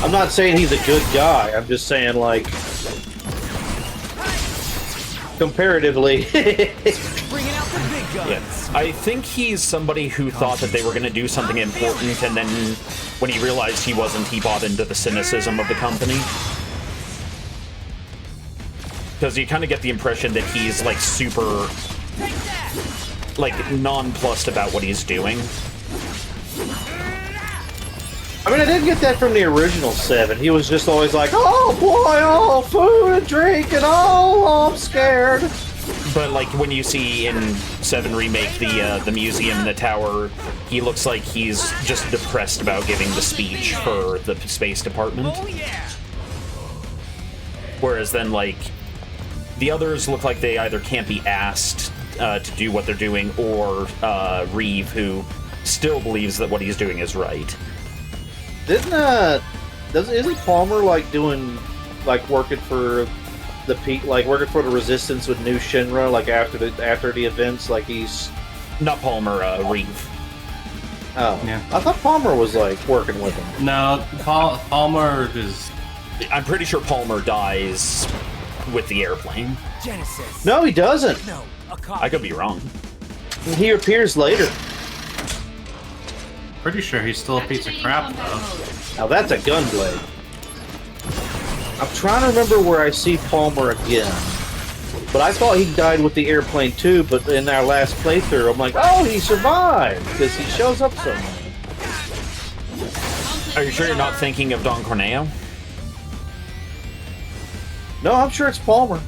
I'm not saying he's a good guy. I'm just saying, like, comparatively. Bringing out the big guns. Yeah. I think he's somebody who thought that they were going to do something important, and then when he realized he wasn't, he bought into the cynicism of the company. Because you kind of get the impression that he's, like, super, like, nonplussed about what he's doing. I mean, I didn't get that from the original 7. He was just always like, oh boy, oh, food and drink, and oh, I'm scared. But, like, when you see in 7 Remake the museum in the tower, he looks like he's just depressed about giving the speech for the space department. Oh, yeah. Whereas then, like, the others look like they either can't be asked to do what they're doing, or Reeve, who still believes that what he's doing is right. Isn't Palmer like doing, like, working for working for the Resistance with New Shinra, like after the events, like he's not Palmer, Reeve. Oh, yeah. I thought Palmer was like working with him. No, Palmer is. I'm pretty sure Palmer dies with the airplane. Genesis. No, he doesn't. No, I could be wrong. He appears later. Pretty sure he's still a piece of crap, though. Now that's a gunblade. I'm trying to remember where I see Palmer again. But I thought he died with the airplane too, but in our last playthrough, I'm like, oh, he survived! Because he shows up somewhere. Are you sure you're not thinking of Don Corneo? No, I'm sure it's Palmer.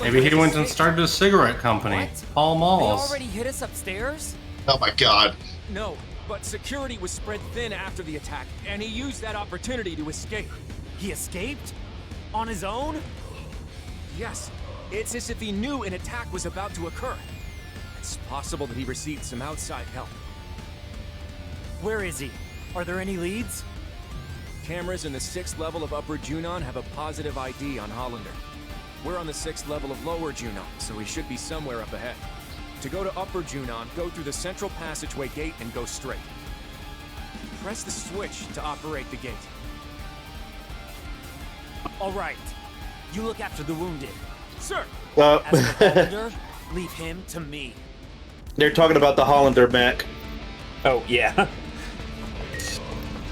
Maybe he went and started a cigarette company. Paul They Malls. already hit us upstairs? Oh my god. No, but security was spread thin after the attack, and he used that opportunity to escape. He escaped? On his own? Yes, it's as if he knew an attack was about to occur. It's possible that he received some outside help. Where is he? Are there any leads? Cameras in the 6th level of Upper Junon have a positive ID on Hollander. We're on the 6th level of Lower Junon, so he should be somewhere up ahead. To go to Upper Junon, go through the central passageway gate and go straight. Press the switch to operate the gate. All right. You look after the wounded. Sir! As for Hollander, leave him to me. They're talking about the Hollander mech. Oh, yeah.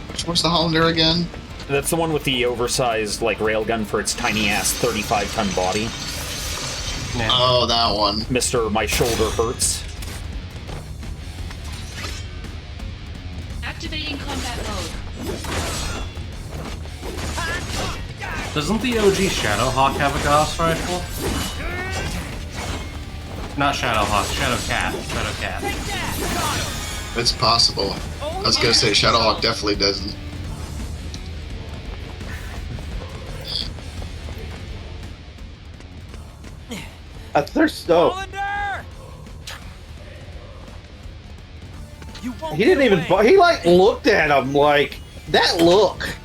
Which one's the Hollander again? That's the one with the oversized, like, railgun for its tiny-ass 35-ton body. Yeah. Oh, that one. Mr. My Shoulder Hurts. Activating combat mode. Doesn't the OG Shadowhawk have a Gauss rifle? Not Shadowhawk, Shadowcat. Shadowcat. It's possible. I was gonna say Shadowhawk definitely doesn't. He didn't even. He like looked at him like that look.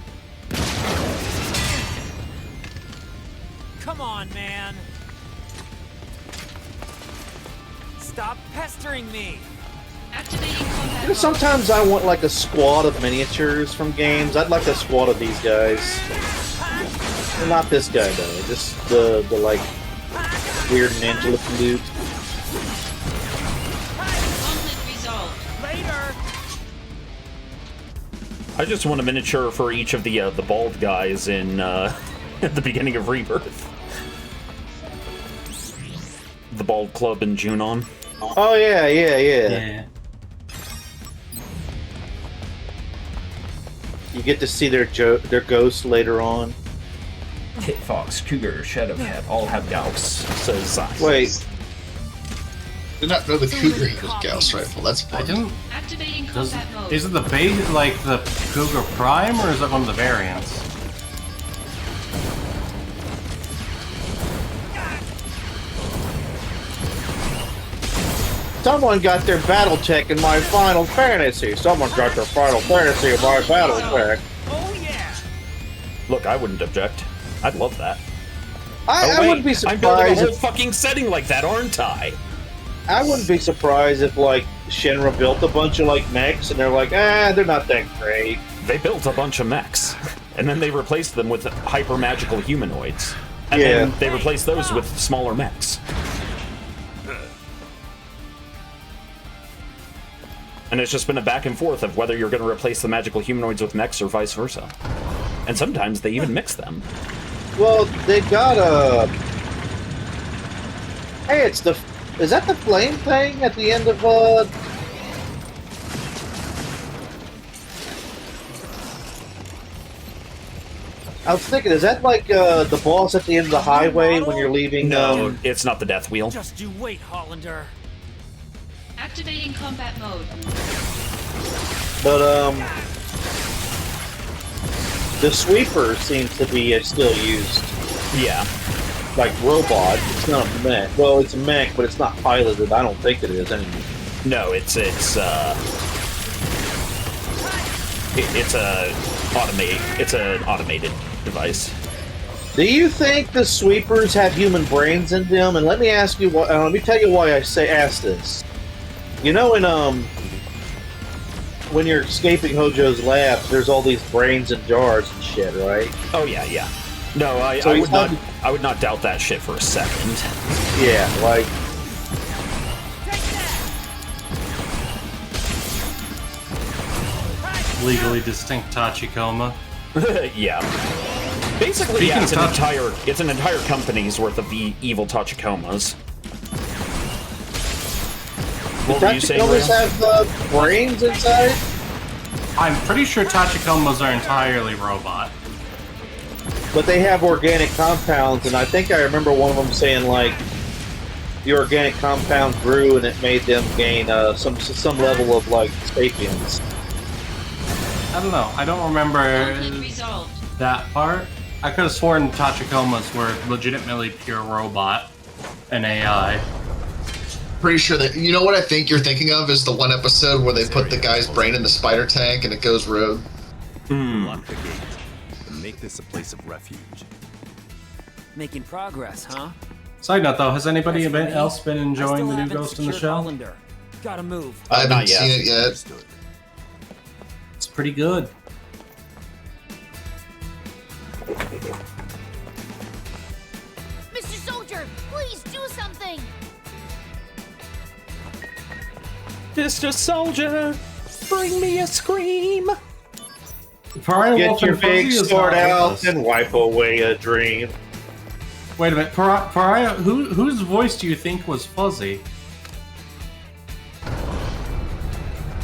Come on, man. Stop pestering me. Activating combat You know, sometimes I want like a squad of miniatures from games. I'd like a squad of these guys. Well, not this guy though. Just the like weird ninja looking dude. Conflict resolved. Later. I just want a miniature for each of the bald guys in at the beginning of Rebirth. The Bald Club in Junon. Oh yeah. You get to see their ghosts later on. Kit Fox, Cougar, Shadowcat all have Gauss, says Zai. Wait. Did not know the Cougar has Gauss rifle. That's I fun. didn't. Activating combat mode. Is it the base, like the Cougar Prime, or is it one of the variants? Someone got their battle tech in my Final Fantasy. Someone got their Final Fantasy in my battle tech. Look, I wouldn't object. I'd love that. I wouldn't be I'm building a surprised whole if fucking setting like that, aren't I? I wouldn't be surprised if like Shinra built a bunch of like mechs and they're like, they're not that great. They built a bunch of mechs, and then they replaced them with hyper magical humanoids, and Yeah. then they replaced those with smaller mechs. And it's just been a back and forth of whether you're going to replace the magical humanoids with mechs or vice versa. And sometimes they even mix them. Well, they got a. Hey, it's the. Is that the flame thing at the end of I was thinking, is that like the boss at the end of the highway when you're leaving? No, it's not the Death Wheel. Just you wait, Hollander. Activating combat mode. But the sweeper seems to be still used. Yeah. Like robot. It's not a mech. Well, it's a mech, but it's not piloted. I don't think it is anymore. No, it's an automated device. Do you think the sweepers have human brains in them? And let me ask you what. Let me tell you why I ask this. You know, when you're escaping Hojo's lab, there's all these brains in jars and shit, right? Oh yeah, yeah. No, I would not doubt that shit for a second. Yeah, like. Legally distinct Tachikoma. Yeah. Basically, yeah, it's an entire company's worth of evil Tachikomas. What were you saying, Tachikomas Ram? have brains inside? I'm pretty sure Tachikomas are entirely robot. But they have organic compounds, and I think I remember one of them saying, like, the organic compound grew and it made them gain some level of, like, sapiens. I don't know. I don't remember that part. I could have sworn Tachikomas were legitimately pure robot and AI. Pretty sure that you know what I think you're thinking of is the one episode where they put the guy's brain in the spider tank and it goes rogue. Lock the gate and make this a place of refuge. Making progress, huh? Side note though, has anybody As for me, else been I enjoying still the new haven't Ghost in the secured Shell? Hollander. Gotta move. I haven't Not yet. seen it yet. It's pretty good. Mr. Soldier, please do something! Mr. Soldier, bring me a scream. Pariah Get Wolf your and Fuzzy big is sword not with out us. and wipe away a dream. Wait a minute, Pariah, whose voice do you think was Fuzzy?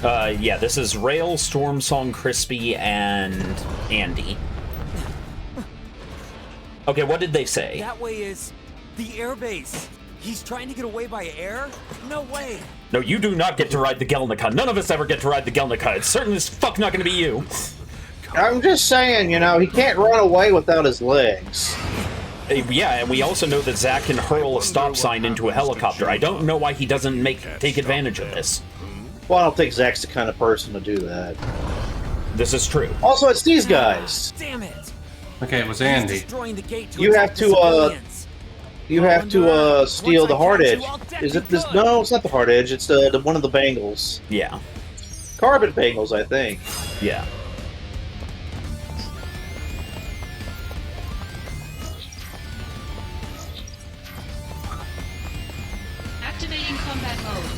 Yeah, this is Rail, Storm Song, Crispy, and Andy. Okay, what did they say? That way is the airbase. He's trying to get away by air? No way. No, you do not get to ride the Gelnica. None of us ever get to ride the Gelnica. It's certainly as fuck not gonna be you. I'm just saying, you know, he can't run away without his legs. Yeah, and we also know that Zack can hurl a stop sign into a helicopter. I don't know why he doesn't take advantage of this. Well, I don't think Zack's the kind of person to do that. This is true. Also, it's these guys. Damn it. Okay, it was Andy. Destroying the gate to You have attack the to, civilians. You have to steal the hard edge. Is it this? No, it's not the hard edge. It's the one of the bangles. Yeah. Carbon bangles, I think. Yeah. Activating combat mode.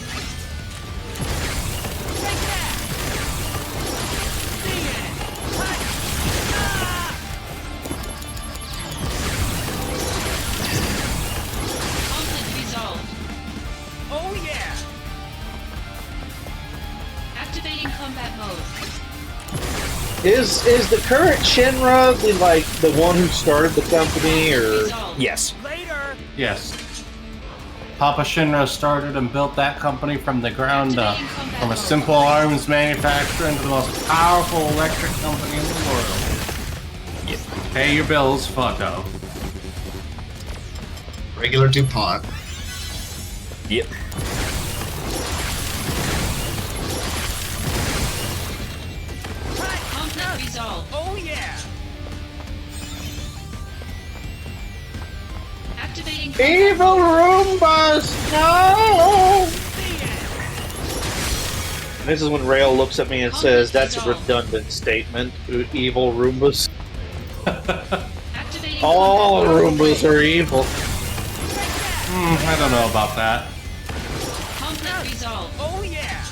Conflict resolved. Oh yeah! Activating combat mode. Is the current Shinra the one who started the company, or yes? Yes. Papa Shinra started and built that company from the ground up, from a simple arms manufacturer into the most powerful electric company in the world. Yep. Pay your bills, fucko. Regular DuPont. Yep. Conflict resolved. Oh yeah! Activating Evil Roombas, no! This is when Rail looks at me and says, "That's a redundant statement. Evil Roombas." All Roombas are evil. I don't know about that. Conflict resolved. Oh yeah!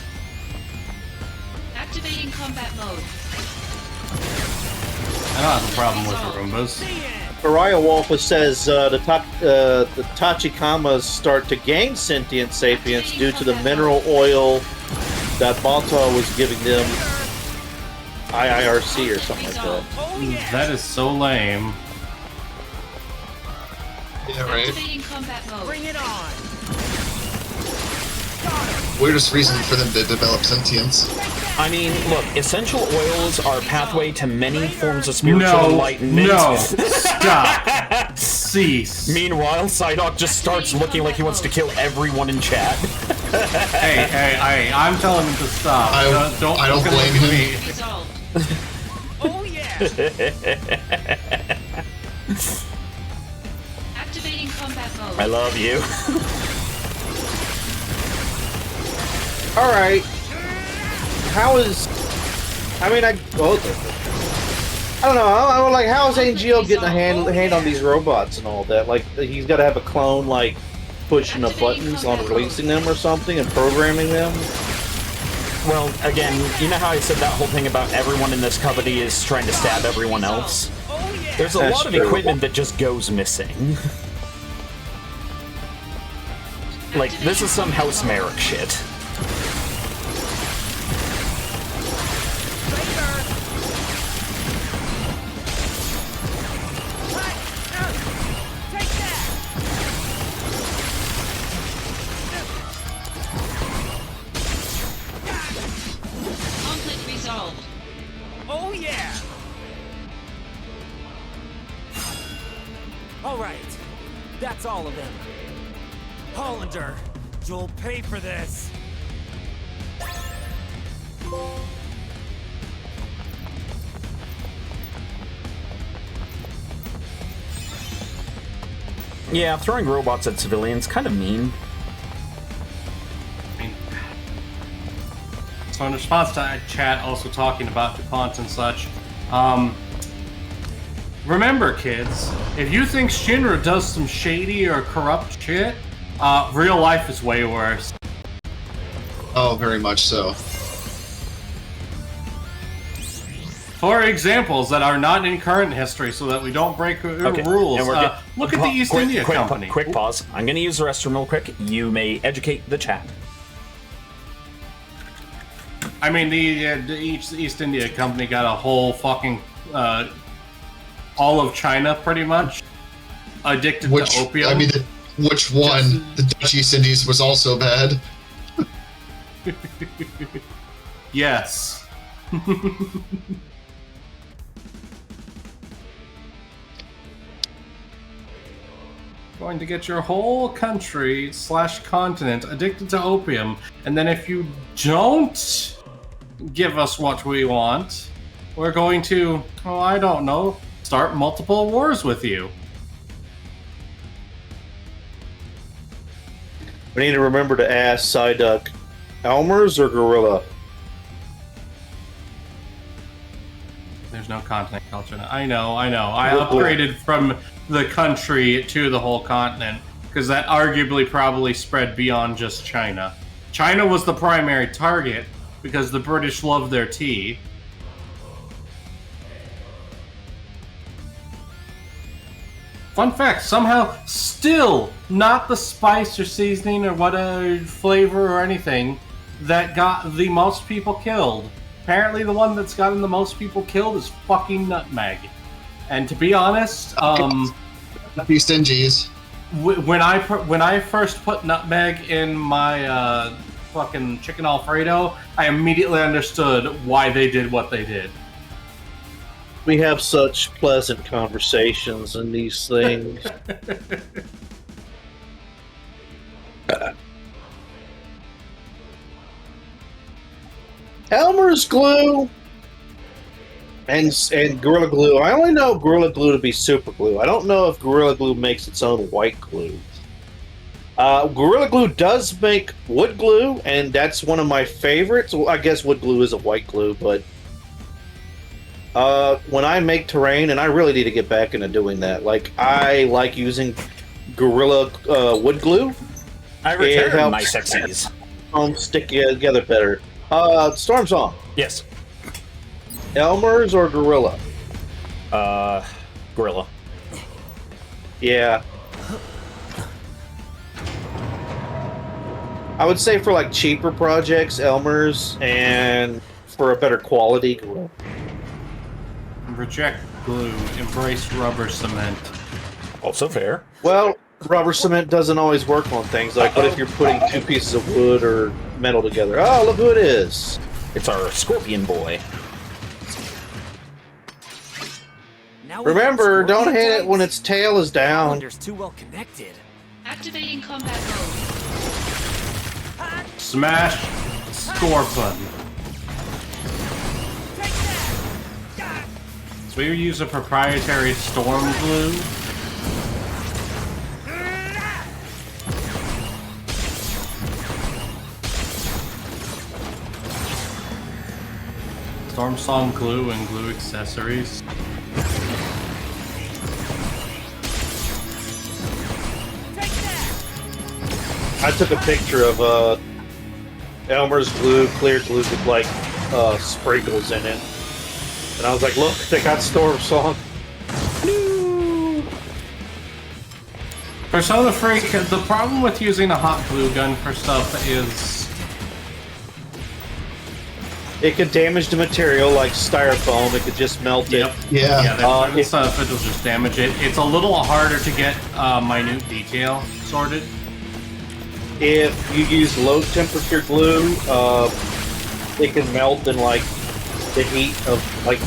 Activating combat mode. I don't have a problem with the Roombas. Pariah Wolfa says the Tachikamas start to gain sentient sapience due to the mineral oil that Balta was giving them, IIRC or something like that. That is so lame. Yeah, right. Activating combat mode. Bring it on! Weirdest reason for them to develop sentience. I mean, look, essential oils are pathway to many forms of spiritual enlightenment. No, stop. Cease. Meanwhile, Psyduck just starts looking like he wants to kill everyone in chat. Hey, I'm telling him to stop. I don't blame him. Resolved. Oh yeah! Activating combat mode. I love you. Alright. How is... I mean, I don't know. I'm like, how is Angel getting a hand on these robots and all that? Like, he's got to have a clone, like, pushing the buttons on releasing them or something and programming them? Well, again, you know how I said that whole thing about everyone in this company is trying to stab everyone else? There's a lot of equipment that just goes missing. Like, this is some House Merrick shit. Conflict resolved. Oh yeah! Alright, that's all of them. Hollander, you'll pay for this! Yeah, throwing robots at civilians, kind of mean. So in response to chat also talking about DuPont and such, remember kids, if you think Shinra does some shady or corrupt shit, real life is way worse. Oh, very much so. For examples that are not in current history so that we don't break rules, and we're look at the East India Company. Quick pause. I'm going to use the restroom real quick. You may educate the chat. I mean, the East India Company got a whole fucking all of China pretty much addicted to opium. I mean, which one? The Dutch East Indies was also bad. Yes. Going to get your whole country / continent addicted to opium, and then if you don't give us what we want, we're going to, oh, I don't know, start multiple wars with you. We need to remember to ask Psyduck, Elmer's or Gorilla? There's no continent culture now. I know. I upgraded from the country to the whole continent, because that arguably probably spread beyond just China. China was the primary target, because the British love their tea. Fun fact, somehow still not the spice or seasoning or what flavor or anything that got the most people killed. apparently the one that's gotten the most people killed is fucking Nutmeg. And to be honest, be stingies. When I first put Nutmeg in my fucking chicken Alfredo, I immediately understood why they did what they did. We have such pleasant conversations in these things. Elmer's glue and Gorilla Glue. I only know Gorilla Glue to be super glue. I don't know if Gorilla Glue makes its own white glue. Gorilla Glue does make wood glue, and that's one of my favorites. Well, I guess wood glue is a white glue, but when I make terrain, and I really need to get back into doing that. Like, I like using Gorilla wood glue. I return my sexies. Stick together better. Storm Song. Yes. Elmer's or Gorilla? Gorilla. Yeah. I would say for like cheaper projects, Elmer's, and for a better quality, Gorilla. Reject glue, embrace rubber cement. Also fair. Well, rubber cement doesn't always work on things. Like, what if you're putting two pieces of wood or metal together? Oh, look who it is. It's our scorpion boy. Remember, don't hit it when its tail is down. Holinder's too well connected. Activating combat mode. Smash score button. So we use a proprietary storm glue. Storm Song glue and glue accessories. I took a picture of Elmer's glue, clear glue with like sprinkles in it. And I was like, look, they got Storm Song. Persona Freak, the problem with using a hot glue gun for stuff is it could damage the material like styrofoam. It could just melt it. Yeah, that stuff, it'll just damage it. It's a little harder to get minute detail sorted. If you use low temperature glue, it can melt in like the heat of like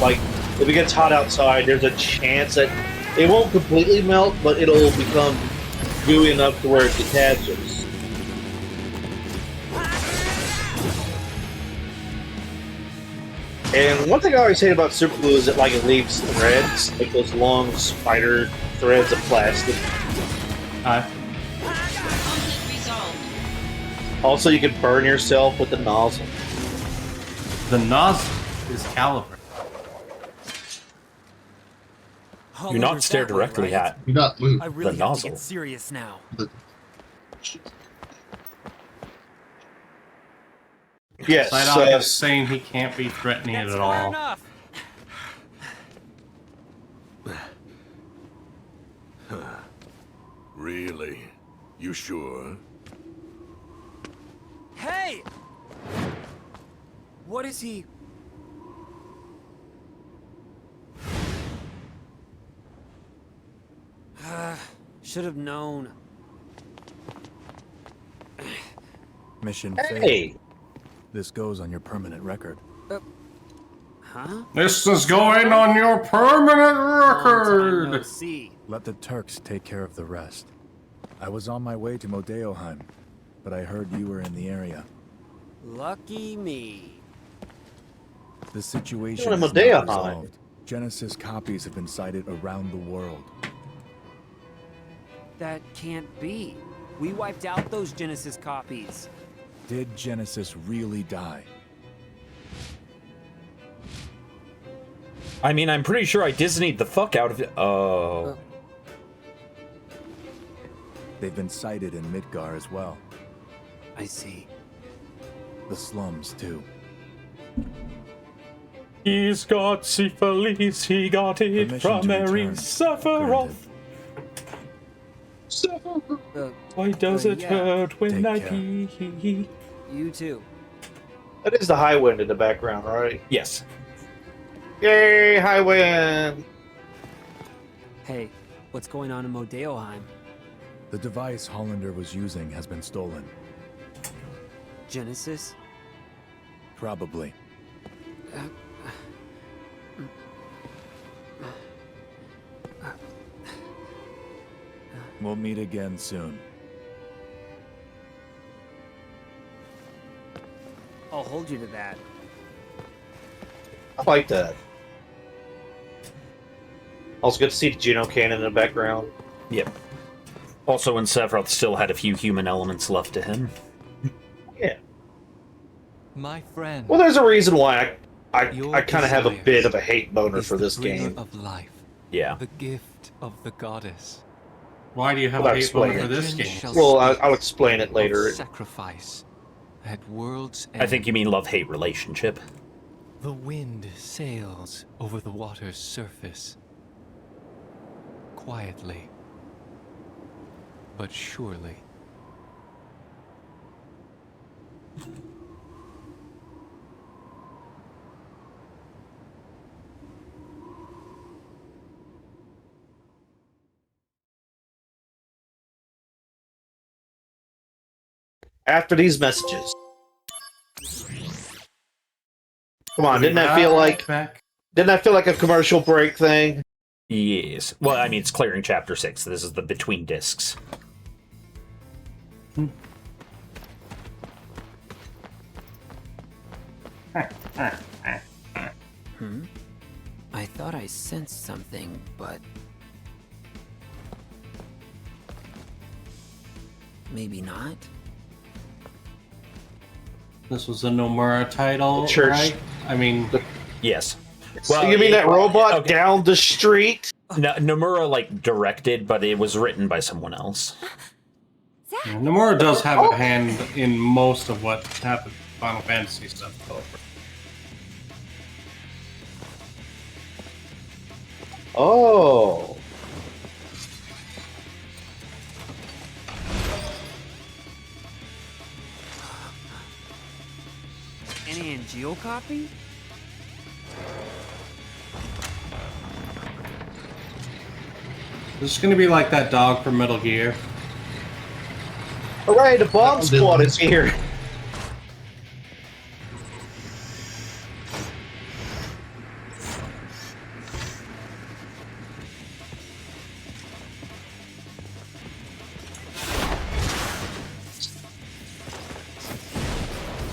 if it gets hot outside, there's a chance that it won't completely melt, but it'll become gooey enough to where it detaches. And one thing I always hate about super glue is that like it leaves threads, like those long spider threads of plastic. Also, you can burn yourself with the nozzle. The nozzle is caliber. Do not stare directly at Do not move. I really the have nozzle. to get serious now. Yes, Psyduck is saying he can't be threatening it at all. Enough. Really? You sure? Hey! What is he? Should have known. Mission Hey! failed. This goes on your permanent record. Huh? This is going on your permanent record! No see. Let the Turks take care of the rest. I was on my way to Modeoheim, but I heard you were in the area. Lucky me. The situation You're in is Modeoheim. not resolved. Genesis copies have been sighted around the world. That can't be. We wiped out those Genesis copies. Did Genesis really die? I mean, I'm pretty sure I Disney'd the fuck out of it. Oh. They've been sighted in Midgar as well. I see. The slums, too. He's got syphilis, he got it Permission from to Mary return. Sephiroth. Why does it yeah. hurt when Take I care. pee? You too. That is the high wind in the background, right? Yes. Yay, high wind! Hey, what's going on in Modeoheim? The device Hollander was using has been stolen. Genesis? Probably. We'll meet again soon. I'll hold you to that. I like that. Also good to see the Juno cannon in the background. Yep. Also, when Sephiroth still had a few human elements left to him. Yeah. My friend. Well, there's a reason why I Your kind of have a desire bit of a hate boner is for the this bringer game. of life, Yeah. the gift of the goddess. Why do you have Well, a hate explain boner for it. this Legend game? shall Well, speak I'll explain it later. of sacrifice at world's end. I think you mean love-hate relationship. The wind sails over the water's surface. Quietly. But surely. After these messages. Come on, didn't that feel like a commercial break thing? Yes. Well, I mean, it's clearing Chapter 6. This is the between discs. I thought I sensed something, but... maybe not? This was a Nomura title, Church. right? I mean... Yes. Well, you mean that robot down the street? No, Nomura, like, directed, but it was written by someone else. Yeah, Nomura does have a hand in most of what happened in Final Fantasy stuff, though. Oh. Any Angeal copy? This is gonna be like that dog from Metal Gear. Hooray, the bomb squad is here.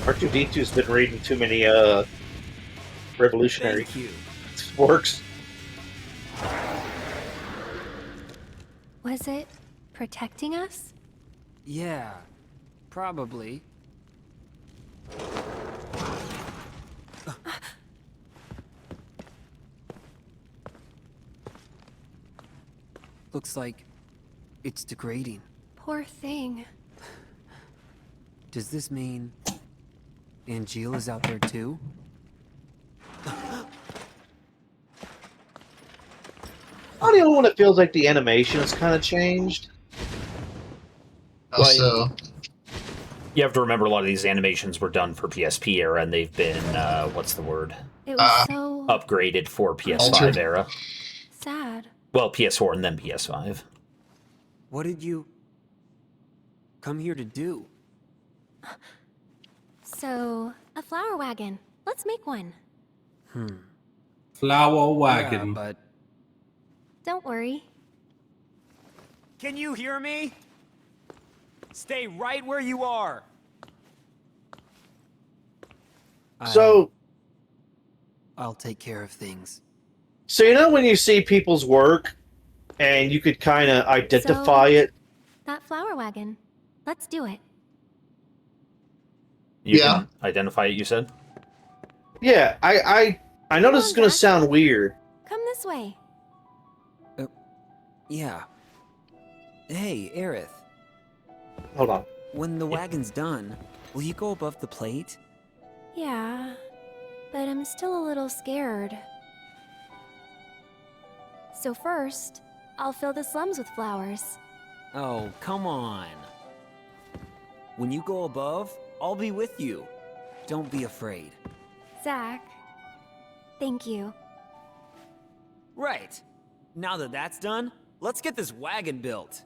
R2-D2's been reading too many revolutionary works. Was it protecting us? Yeah, probably. Looks like it's degrading. Poor thing. Does this mean Angeal is out there too? I'm the only one that feels like the animation has kind of changed. Also, you have to remember a lot of these animations were done for PSP era, and they've been, what's the word? It was so Upgraded for PS5 altered. era. sad. Well, PS4 and then PS5. What did you come here to do? So, a flower wagon. Let's make one. Flower wagon. Yeah, but Don't worry. can you hear me? Stay right where you are. So, I'll take care of things. so you know when you see people's work, and you could kind of identify it. That flower wagon. Let's do it. You Yeah. can identify it, you said? Yeah, I know this is gonna sound weird. Come this way. Yeah. Hey, Aerith. Hold on. When the wagon's done, will you go above the plate? Yeah, but I'm still a little scared. So first, I'll fill the slums with flowers. Oh, come on. When you go above, I'll be with you. Don't be afraid. Zach, thank you. Right. Now that that's done, let's get this wagon built.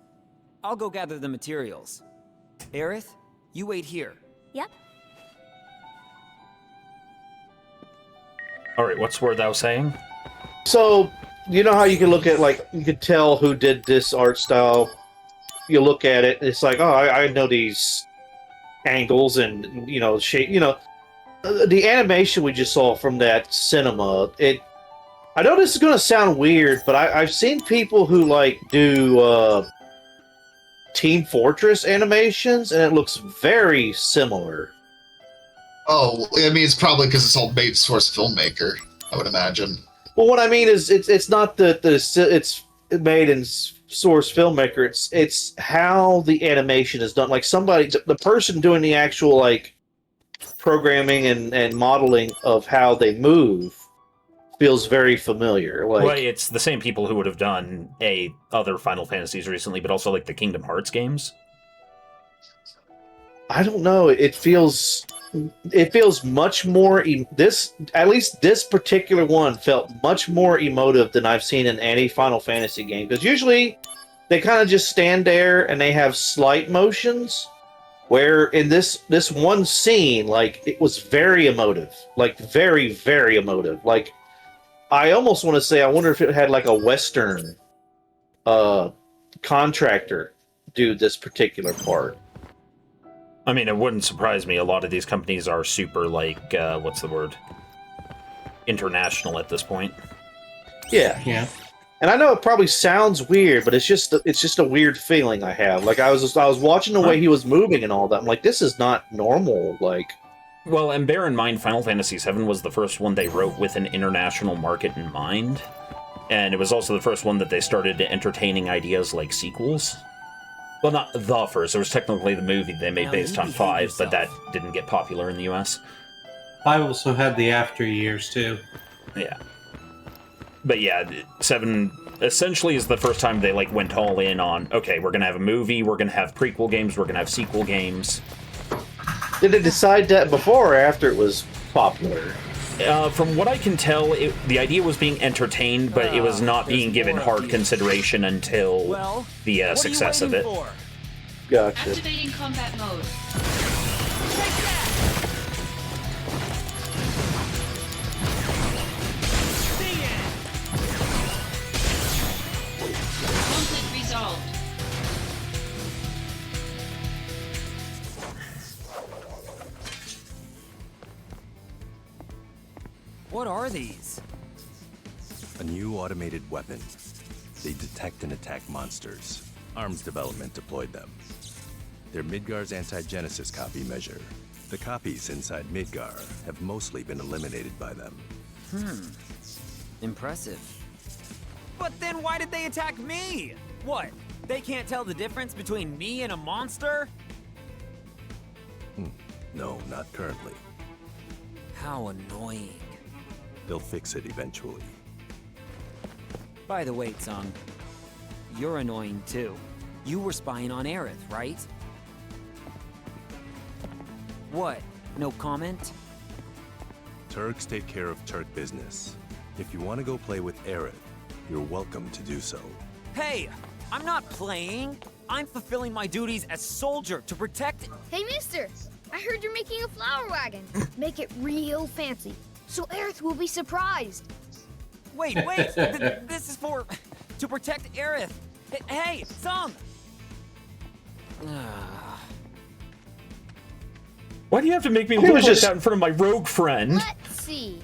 I'll go gather the materials. Aerith, you wait here. Yep. All right, what's word thou saying? So, you know how you can look at, like, you can tell who did this art style. You look at it, and it's like, oh, I know these angles and, you know, shape, you know. The animation we just saw from that cinema, I know this is going to sound weird, but I've seen people who, like, do Team Fortress animations, and it looks very similar. Oh, I mean, it's probably because it's all made source filmmaker, I would imagine. Well, what I mean is, it's not that it's made in source filmmaker. It's how the animation is done. Like the person doing the actual like programming and modeling of how they move feels very familiar. Like, well, it's the same people who would have done other Final Fantasies recently, but also like the Kingdom Hearts games. I don't know. It feels much more at least this particular one felt much more emotive than I've seen in any Final Fantasy game, because usually they kind of just stand there and they have slight motions, where in this one scene, like, it was very emotive, like very, very emotive. Like, I almost want to say, I wonder if it had like a Western contractor do this particular part. I mean, it wouldn't surprise me. A lot of these companies are super, like, what's the word? International at this point. Yeah. And I know it probably sounds weird, but it's just a weird feeling I have. Like, I was watching the way he was moving and all that. I'm like, this is not normal. Like, well, and bear in mind, Final Fantasy VII was the first one they wrote with an international market in mind, and it was also the first one that they started entertaining ideas like sequels. Well, not the first. It was technically the movie they made based on 5, but that didn't get popular in the US. 5 also had the after years, too. Yeah. But yeah, 7 essentially is the first time they, like, went all in on, okay, we're gonna have a movie, we're gonna have prequel games, we're gonna have sequel games. Did they decide that before or after it was popular? From what I can tell, the idea was being entertained, but it was not being given hard consideration until the success of it. Gotcha. Activating combat mode. Conflict resolved. What are these? A new automated weapon. They detect and attack monsters. Arms development deployed them. They're Midgar's anti-Genesis copy measure. The copies inside Midgar have mostly been eliminated by them. Impressive. But then why did they attack me? What? They can't tell the difference between me and a monster? No, not currently. How annoying. They'll fix it eventually. By the way, Tsung, you're annoying too. You were spying on Aerith, right? What? No comment? Turks take care of Turk business. If you want to go play with Aerith, you're welcome to do so. Hey! I'm not playing! I'm fulfilling my duties as soldier to protect— Hey, mister! I heard you're making a flower wagon. Make it real fancy, so Aerith will be surprised. Wait! This is to protect Aerith! Hey, Tsung! Why do you have to make me look like that in front of my rogue friend? Let's see.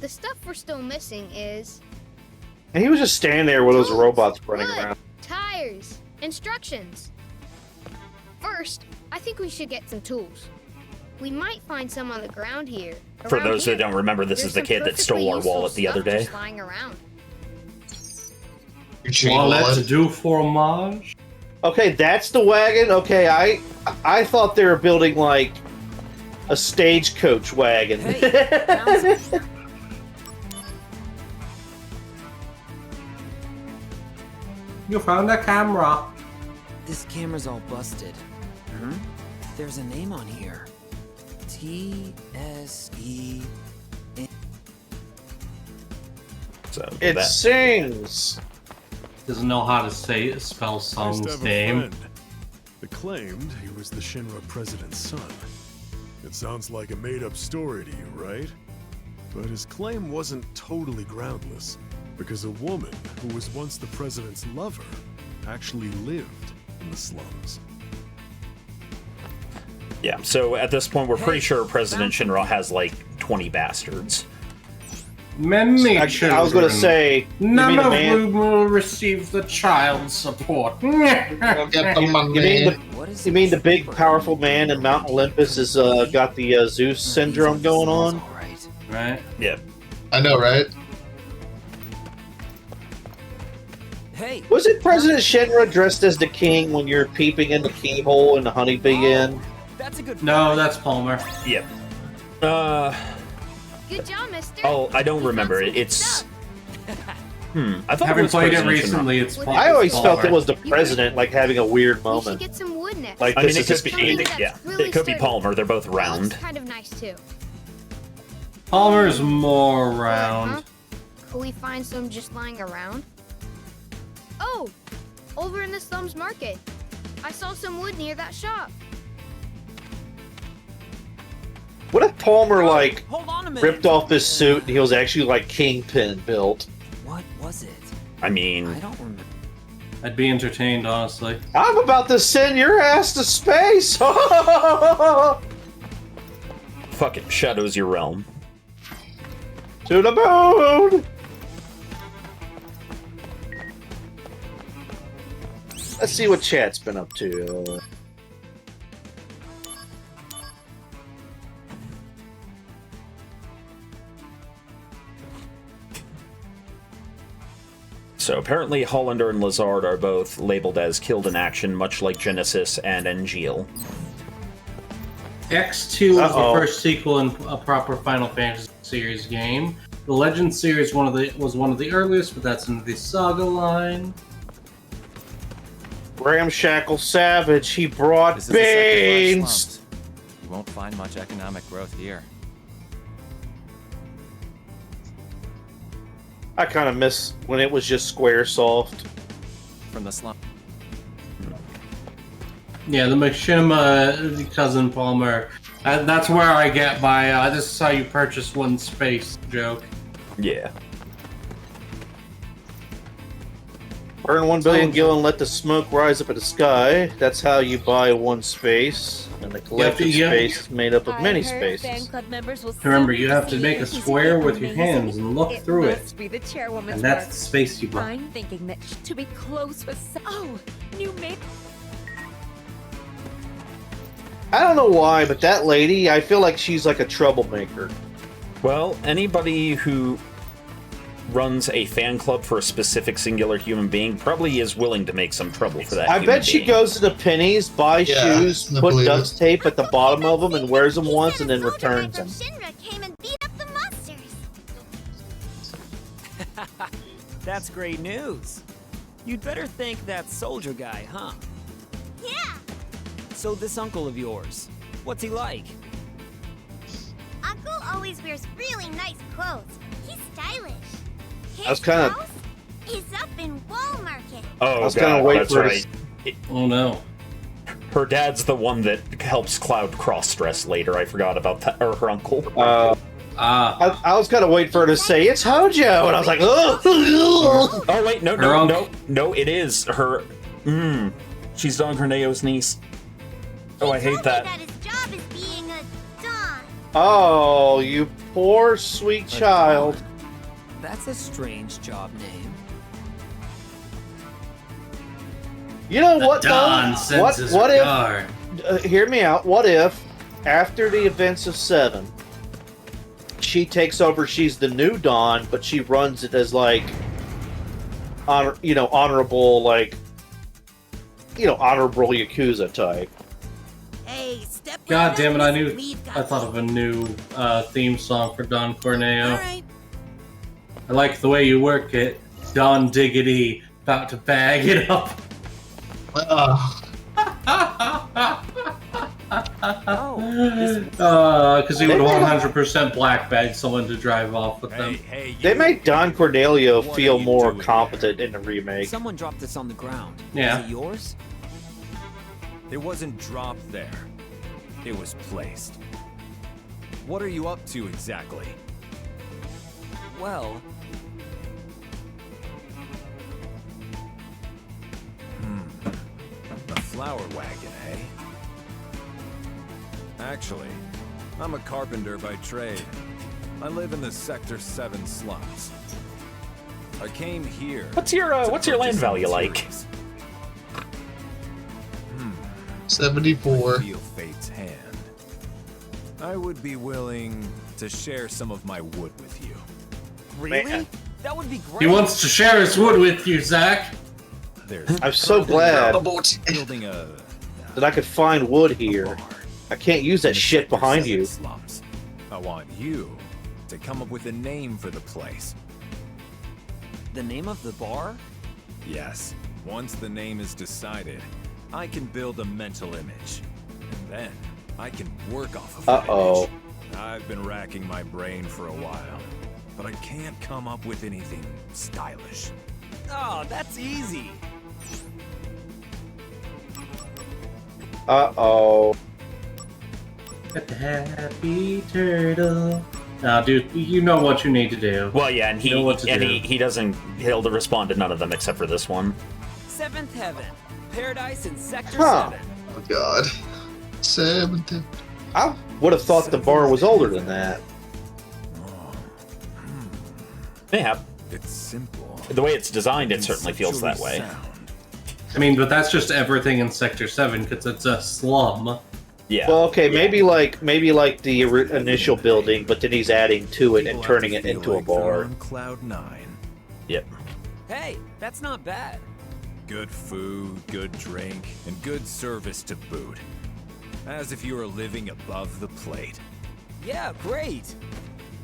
The stuff we're still missing is... And he was just standing there with those robots running around. Tires. Instructions. First, I think we should get some tools. We might find some on the ground here. For those that don't remember, this is the kid that stole our wallet the other day. Lying around. Wallet du fromage? Okay, that's the wagon? Okay, I thought they were building, like, a stagecoach wagon. Hey, You found a camera. This camera's all busted. There's a name on here. T-S-E... So It that- sings. Doesn't know how to spell Nice to Song's have a name. friend. It claimed he was the Shinra president's son. It sounds like a made-up story to you, right? But his claim wasn't totally groundless, because a woman who was once the president's lover actually lived in the slums. Yeah, so at this point, we're pretty sure President Shinra has like 20 bastards. Many I was going to say, you none mean of the man- whom will receive the child support. Get the money. You mean the big, powerful man in Mount Olympus has got the Zeus syndrome going on? Right? Yeah. I know, right? Hey, Was it President Shinra dressed as the king when you're peeping in the keyhole in the honeybee inn? That's a good. No, that's Palmer. Yep. Good job, mister. Oh, I don't remember it. It's. I thought Having it was played it President Shinra. recently, it's I always felt Palmer. it was the president, like having a weird We should moment. get some wood next. Like I mean, this it is could his be. king. Yeah, really it could be sturdy. Palmer. They're both That looks round. kind of nice too. Palmer's more round. Huh? Could we find some just lying around? Oh, over in the slums market. I saw some wood near that shop. What if Palmer, like, Hold on a minute. ripped off his suit and he was actually, like, Kingpin built? What was it? I mean, I don't remember. I'd be entertained, honestly. I'm about to send your ass to space! fuck it. Shadow's your realm. To the moon! Let's see what chat's been up to. So apparently, Hollander and Lazard are both labeled as killed in action, much like Genesis and Angeal. X2 was Uh-oh. the first sequel in a proper Final Fantasy series game. The Legend series was one of the earliest, but that's in the Saga line. Ramshackle Savage, he brought This is the second of our beans! slums. You won't find much economic growth here. I kind of miss when it was just Squaresoft. From the slum. Yeah, the Machinima cousin Palmer. That's where I get my this is how you purchase one space joke. Yeah. Burn 1 billion gil and let the smoke rise up in the sky. That's how you buy one space. And the collective space is made up of many spaces. Remember, you have to make a square with your hands and look through it. Must be the chairwoman's And that's work. the space you buy. I'm thinking that to be close with. Oh, new make. I don't know why, but that lady, I feel like she's like a troublemaker. Well, anybody who runs a fan club for a specific singular human being probably is willing to make some trouble for that. I human bet she being. goes to the pennies, buys Yeah, shoes, I put believe duct tape at the bottom of them, and wears them once and then returns them. Shinra came and beat up the monsters. That's great news. You'd better thank that soldier guy, huh? Yeah, So this uncle of yours, what's he like? Uncle always wears really nice clothes. He's stylish. His I was kinda- house is up in Wall Market. Oh, I was kinda God, waiting that's for her right. to- Oh no. Her dad's the one that helps Cloud cross-dress later. I forgot about that. Or her uncle. I was kind of waiting for her to say, it's Hojo! And I was like, ugh! Oh, wait, no, Her no, uncle- no, it is her. She's Don Corneo's niece. Oh, I hate that. That his job is being a Don. Oh, you poor sweet child. That's a strange job name. You know what, Don though? sends his What regard. if... hear me out. What if, after the events of 7, she takes over, she's the new Dawn, but she runs it as, like, honorable, like, honorable Yakuza type. Hey, step God damn it! I thought of a new theme song for Don Corneo. right. I like the way you work it, Don Diggity. About to bag it up. Because he would 100% black bag someone to drive off with them. They make Don Cornelio feel more competent in the remake. Someone dropped this on the ground. Yeah. Is it yours? It wasn't dropped there. It was placed. What are you up to exactly? Well, A flower wagon, eh? Actually, I'm a carpenter by trade. I live in the Sector 7 slums. I came here. What's your land value like? 74. Feel fate's hand. I would be willing to share some of my wood with you. really? That would be great. He wants to share his wood with you, Zach. I'm so glad building a that I could find wood here. I can't use that shit behind you. slums. I want you to come up with a name for the place. The name of the bar? Yes. Once the name is decided, I can build a mental image. And then I can work off of that Uh-oh. image. I've been racking my brain for a while, but I can't come up with anything stylish. Oh, that's easy. Uh-oh. Got the happy turtle. Now, dude, you know what you need to do. Well, yeah, and You know what to do. he doesn't. He'll respond to none of them except for this one. Seventh Heaven. Paradise in Sector Huh. 7. Oh god. 7. I would have thought the bar was older than that. Yeah. It's simple. The way it's designed, it certainly feels that way. I mean, but that's just everything in Sector 7 because it's a slum. Yeah. Well, okay, maybe like the initial building, but then he's adding to it and turning it into a bar. On Cloud 9. Yep. Hey, that's not bad. Good food, good drink, and good service to boot. As if you were living above the plate. Yeah, great.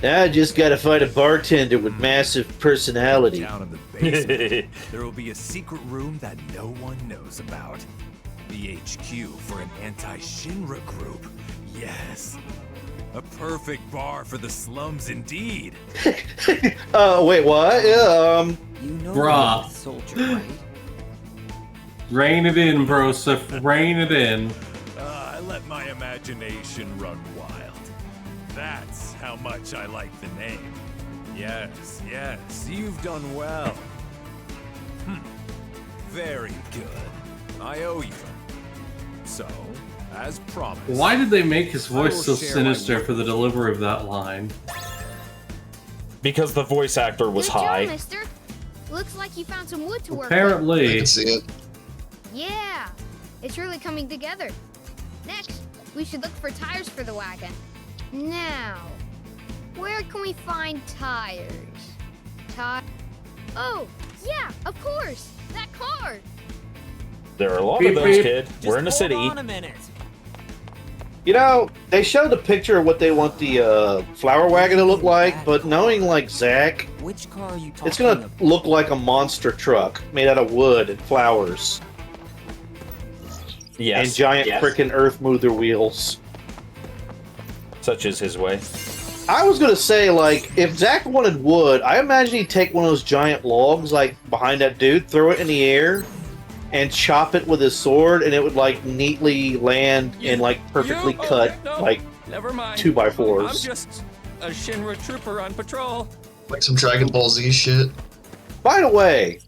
I just gotta find a bartender with massive personality. Down in the basement, there will be a secret room that no one knows about. The HQ for an anti-Shinra group. Yes. A perfect bar for the slums indeed. Wait, what? You know Bruh. you're a soldier, right? Rein it in, Broseph. Rein it in. I let my imagination run wild. That's how much I like the name. Yes, yes, you've done well. Very good. I owe you. So, as promised. Why did they make his voice will so share sinister my for the delivery of that line? Because the voice actor was Good job, high. mister. Looks like you found some wood to work with. Apparently. I can see it. Yeah, it's really coming together. Next, we should look for tires for the wagon. Now, where can we find tires? Oh, yeah, of course, that car. There are a lot Beep, of those, beep. kid. We're in a city. Hold on a minute. You know, they showed a picture of what they want the flower wagon to look like, but knowing like Zach, Which car are you talking it's gonna about? look like a monster truck made out of wood and flowers Yes. and giant yes. frickin' earth mover wheels. Such is his way. I was gonna say, like, if Zach wanted wood, I imagine he'd take one of those giant logs, like, behind that dude, throw it in the air, and chop it with his sword, and it would, like, neatly land and, like, perfectly cut, like, Never mind. 2x4s. I'm just a Shinra trooper on patrol. Like some Dragon Ball Z shit. By the way,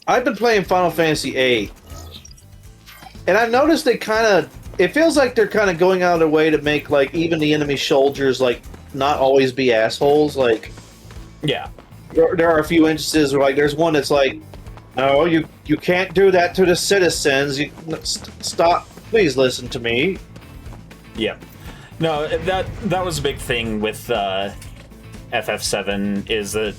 I've been playing Final Fantasy VIII, and I've noticed they kind of, it feels like they're kind of going out of their way to make, like, even the enemy soldiers, like, not always be assholes. Like, Yeah. there are a few instances where, like, there's one that's like, no, you can't do that to the citizens. You stop. Please listen to me. Yeah. No, that was a big thing with FF7 is that,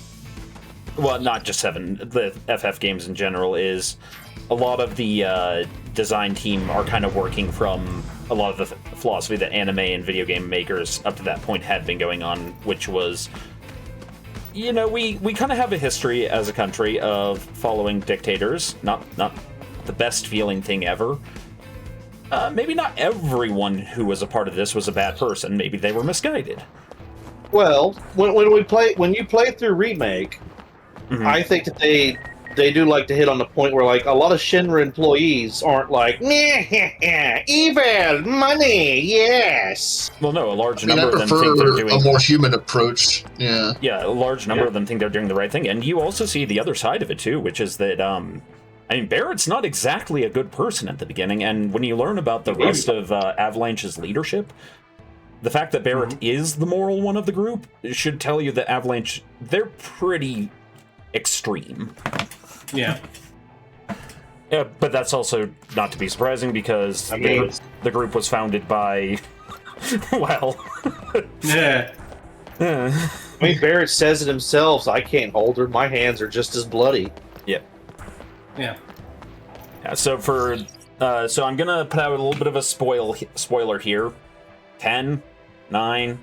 well, not just 7, the FF games in general, is a lot of the design team are kind of working from a lot of the philosophy that anime and video game makers up to that point had been going on, which was, you know, we kind of have a history as a country of following dictators. Not the best feeling thing ever. maybe not everyone who was a part of this was a bad person. Maybe they were misguided. Well, when you play through Remake, I think that they do like to hit on the point where like a lot of Shinra employees aren't like evil money, yes. Well, no, a large I mean, number I of them think they're prefer doing a more human approach. Yeah. Yeah, a large number of them think they're doing the right thing, and you also see the other side of it too, which is that I mean, Barrett's not exactly a good person at the beginning, and when you learn about the rest of Avalanche's leadership, the fact that Barrett is the moral one of the group should tell you that Avalanche, they're pretty extreme. Yeah. Yeah, but that's also not to be surprising because the group was founded by, well... Yeah. I mean, Barrett says it himself, I can't hold her, my hands are just as bloody. Yep. Yeah. So for so I'm gonna put out a little bit of a spoiler here. 10, 9,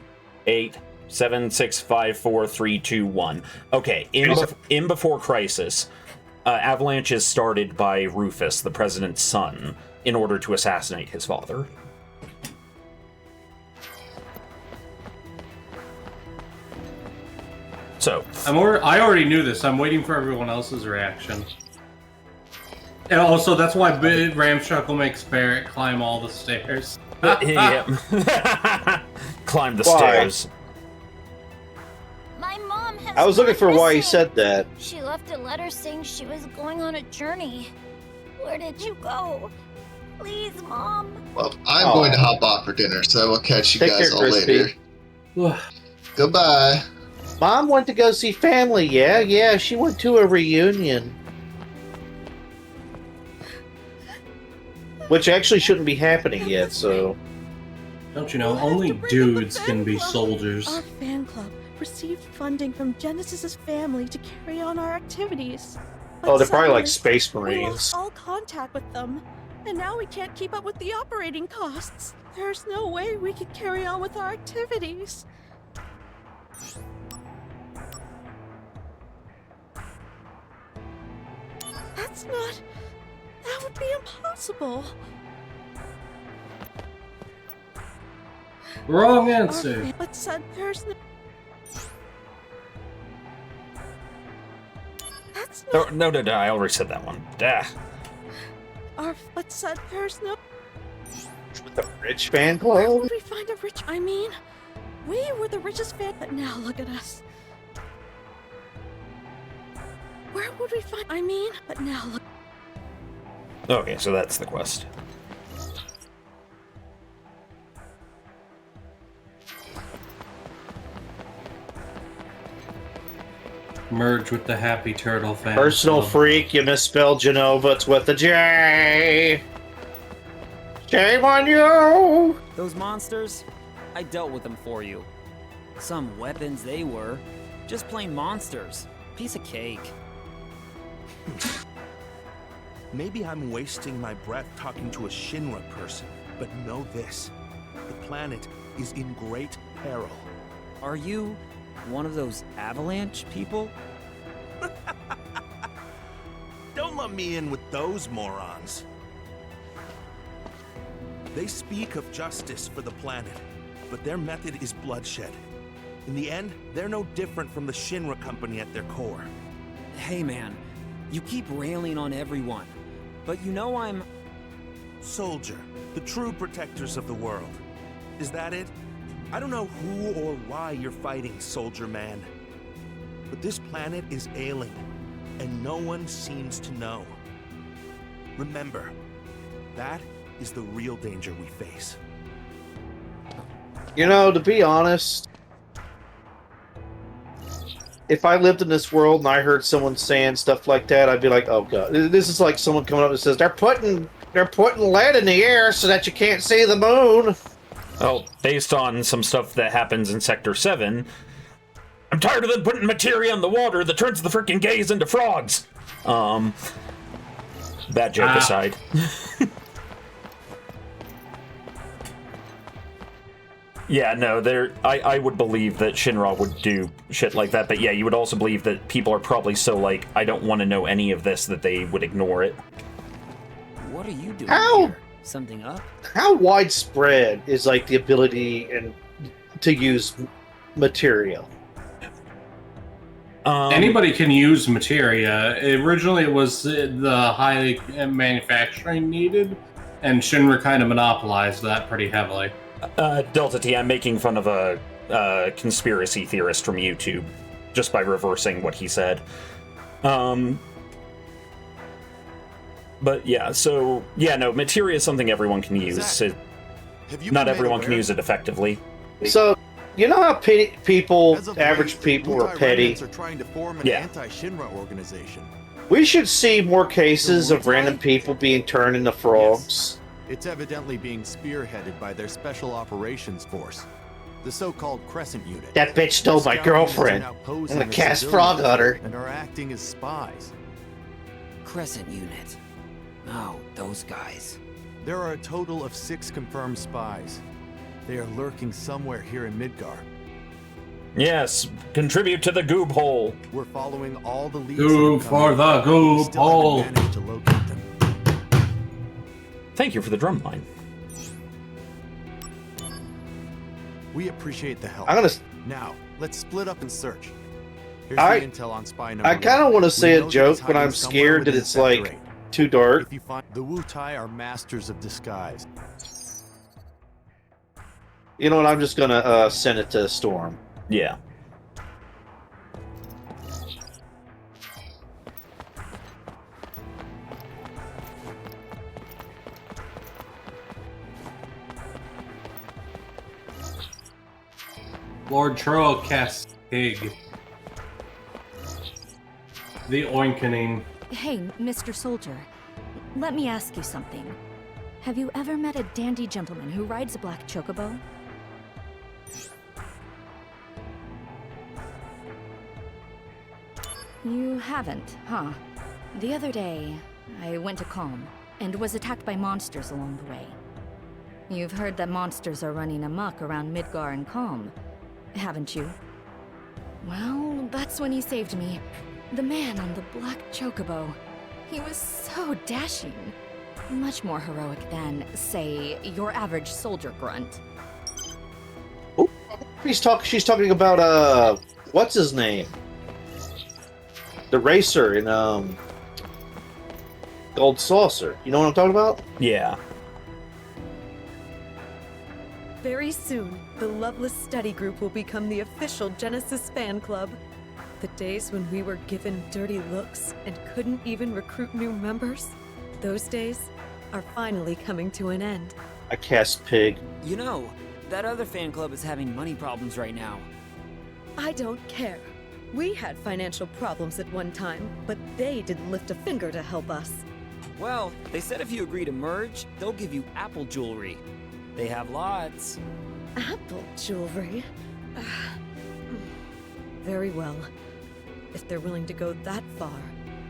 8, 7, 6, 5, 4, 3, 2, 1. Okay, in Before Crisis, Avalanche is started by Rufus, the president's son, in order to assassinate his father. So I already knew this. I'm waiting for everyone else's reaction. And also, that's why Ramshackle makes Barrett climb all the stairs. Climb the stairs. My mom has I was looking for why he missing. said that. She left a letter saying she was going on a journey. Where did you go? Please, Mom. Well, I'm going to hop off for dinner, so we'll catch you Take guys care, all later. Goodbye. Mom went to go see family, yeah, she went to a reunion. Which actually shouldn't be happening yet, so... Don't you know, only dudes can be soldiers. Our fan club received funding from Genesis's family to carry on our activities. Oh, they're probably like suddenly, Space we Marines. lost all contact with them, and now we can't keep up with the operating costs. There's no way we can carry on with our activities. That's not... That would be impossible. Wrong answer. But said there's no... That's not... No, I already said that one. But said there's no... The rich fan Where club? would we find a rich... I mean, we were the richest fan, but now look at us. Where would we find... I mean, but now look... Okay, so that's the quest. Merge with the Happy Turtle fan. Personal freak, you misspelled Genova, it's with a J. Shame on you! Those monsters, I dealt with them for you. Some weapons they were. Just plain monsters. Piece of cake. Maybe I'm wasting my breath talking to a Shinra person, but know this. The planet is in great peril. Are you one of those Avalanche people? Don't let me in with those morons. They speak of justice for the planet, but their method is bloodshed. In the end, they're no different from the Shinra Company at their core. Hey man, you keep railing on everyone, but you know I'm... Soldier, the true protectors of the world. Is that it? I don't know who or why you're fighting, Soldier Man. But this planet is ailing, and no one seems to know. Remember, that is the real danger we face. You know, to be honest, if I lived in this world and I heard someone saying stuff like that, I'd be like, oh god. This is like someone coming up and says, they're putting lead in the air so that you can't see the moon. Well, based on some stuff that happens in Sector 7, I'm tired of them putting materia in the water that turns the freaking gays into frogs. Bad joke aside. Yeah, no, I would believe that Shinra would do shit like that, but yeah, you would also believe that people are probably so I don't want to know any of this that they would ignore it. What are you doing How here? Something up? How widespread is like the ability and to use materia? Anybody can use materia. Originally, it was the high manufacturing needed, and Shinra kind of monopolized that pretty heavily. Delta T, I'm making fun of a conspiracy theorist from YouTube just by reversing what he said. But yeah, so yeah, no, materia is something everyone can use. Not everyone can use it effectively. So, you know how people, average people, are petty? Are trying to form an Yeah. anti-Shinra organization. We should see more cases of random people being turned into frogs. It's evidently being spearheaded by their Special Operations Force, the so-called Crescent Unit. That bitch stole my Scout girlfriend. units are now I'm posing gonna as cast civilians frog on her. and are acting as spies. Crescent Unit. Oh, those guys. There are a total of 6 confirmed spies. They are lurking somewhere here in Midgar. Yes, contribute to the goob hole. We're following all the leads. Goob for the goob hole. Managed to locate them. Thank you for the drum line. We appreciate the help. I'm gonna. Now, let's split up and search. Here's I- the intel on spy number I kind of 1. want to We say know a that joke, he's but I'm hiding somewhere scared that within it's Sector like 8. too dark. If you find the Wu Tai are masters of disguise. You know what? I'm just gonna send it to Storm. Yeah. Lord Troll casts Pig. The Oinkening. Hey, Mr. Soldier. Let me ask you something. Have you ever met a dandy gentleman who rides a black chocobo? You haven't, huh? The other day, I went to Calm and was attacked by monsters along the way. You've heard that monsters are running amok around Midgar and Calm, haven't you? Well, that's when he saved me. The man on the black chocobo. He was so dashing. Much more heroic than, say, your average soldier grunt. She's talking about what's his name? The racer in Gold Saucer. You know what I'm talking about? Yeah. Very soon, the Loveless Study Group will become the official Genesis fan club. The days when we were given dirty looks and couldn't even recruit new members, those days are finally coming to an end. I cast Pig. You know, that other fan club is having money problems right now. I don't care. We had financial problems at one time, but they didn't lift a finger to help us. Well, they said if you agree to merge, they'll give you Apple jewelry. They have lots. Apple jewelry? Very well. If they're willing to go that far,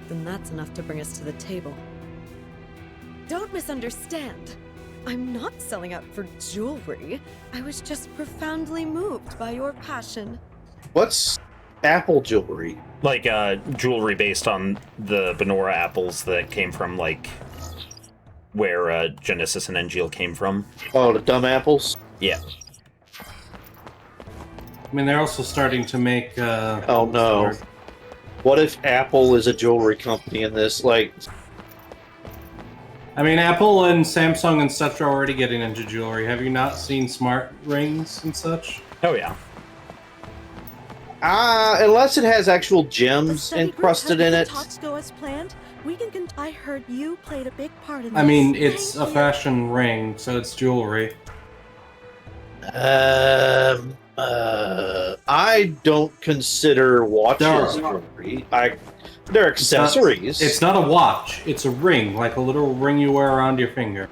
then that's enough to bring us to the table. Don't misunderstand. I'm not selling out for jewelry. I was just profoundly moved by your passion. What's apple jewelry? Like jewelry based on the Benora apples that came from like where Genesis and Engeal came from. Oh, the dumb apples? Yeah. I mean, they're also starting to make. Oh no! What if Apple is a jewelry company in this? Like, I mean, Apple and Samsung and such are already getting into jewelry. Have you not seen smart rings and such? Oh yeah. Unless it has actual gems Study group encrusted had in the it. Talks go as planned. We can. I heard you played a big part in this. I mean, it's a Thank you. fashion ring, so it's jewelry. I don't consider watches jewelry. They're accessories. It's not a watch. It's a ring, like a little ring you wear around your finger.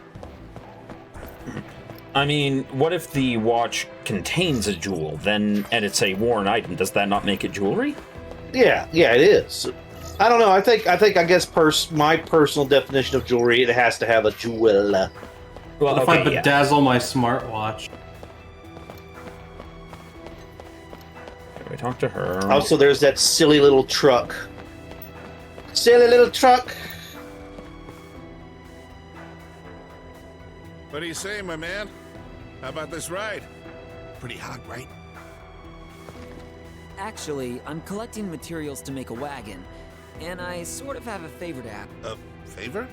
I mean, what if the watch contains a jewel, then, and it's a worn item? Does that not make it jewelry? Yeah, it is. I don't know. I guess my personal definition of jewelry, it has to have a jewel. Well, What if I bedazzle my smartwatch? Can we talk to her? Also, there's that silly little truck. Silly little truck. What do you say, my man? How about this ride? Pretty hot, right? Actually, I'm collecting materials to make a wagon, and I sort of have a favor to ask. A favor?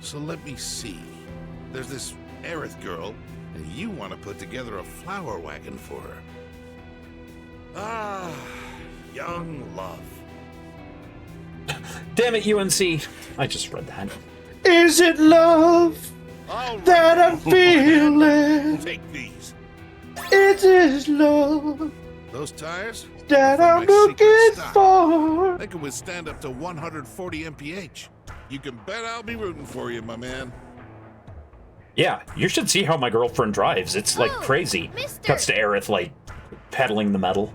So let me see. There's this Aerith girl, and you want to put together a flower wagon for her. Ah, young love. Damn it, UNC. I just read that. Is it love that I'm feeling? Take these. It is love Those tires? that From I'm my secret looking stock. for. They can withstand up to 140 mph. You can bet I'll be rooting for you, my man. Yeah, you should see how my girlfriend drives. It's like crazy. mister. Cuts to Aerith, like, pedaling the metal.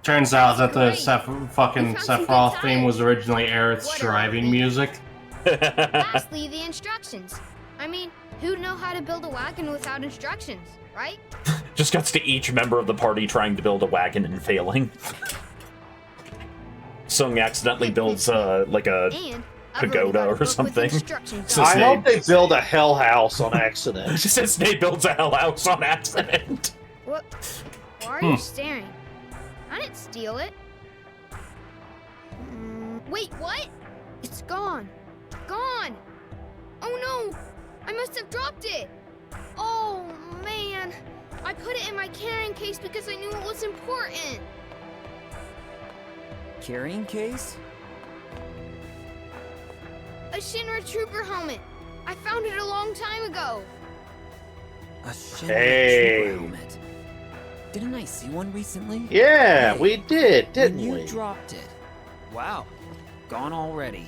Turns out that the Sephiroth theme was originally Aerith's driving music. Lastly, the instructions. I mean, who'd know how to build a wagon without instructions, right? Just cuts to each member of the party trying to build a wagon and failing. Sung accidentally builds, like a pagoda or something. I hope they build a hell house on accident. Snape builds a hell house on accident. What? Why are you staring? I didn't steal it. Wait, what? It's gone. Gone! Oh no! I must have dropped it! Oh man! I put it in my carrying case because I knew it was important. Carrying case? A Shinra Trooper helmet. I found it a long time ago. A Shinra Hey. Trooper helmet. Didn't I see one recently? Yeah, Hey, we did, didn't when we? you dropped it. Wow. Gone already.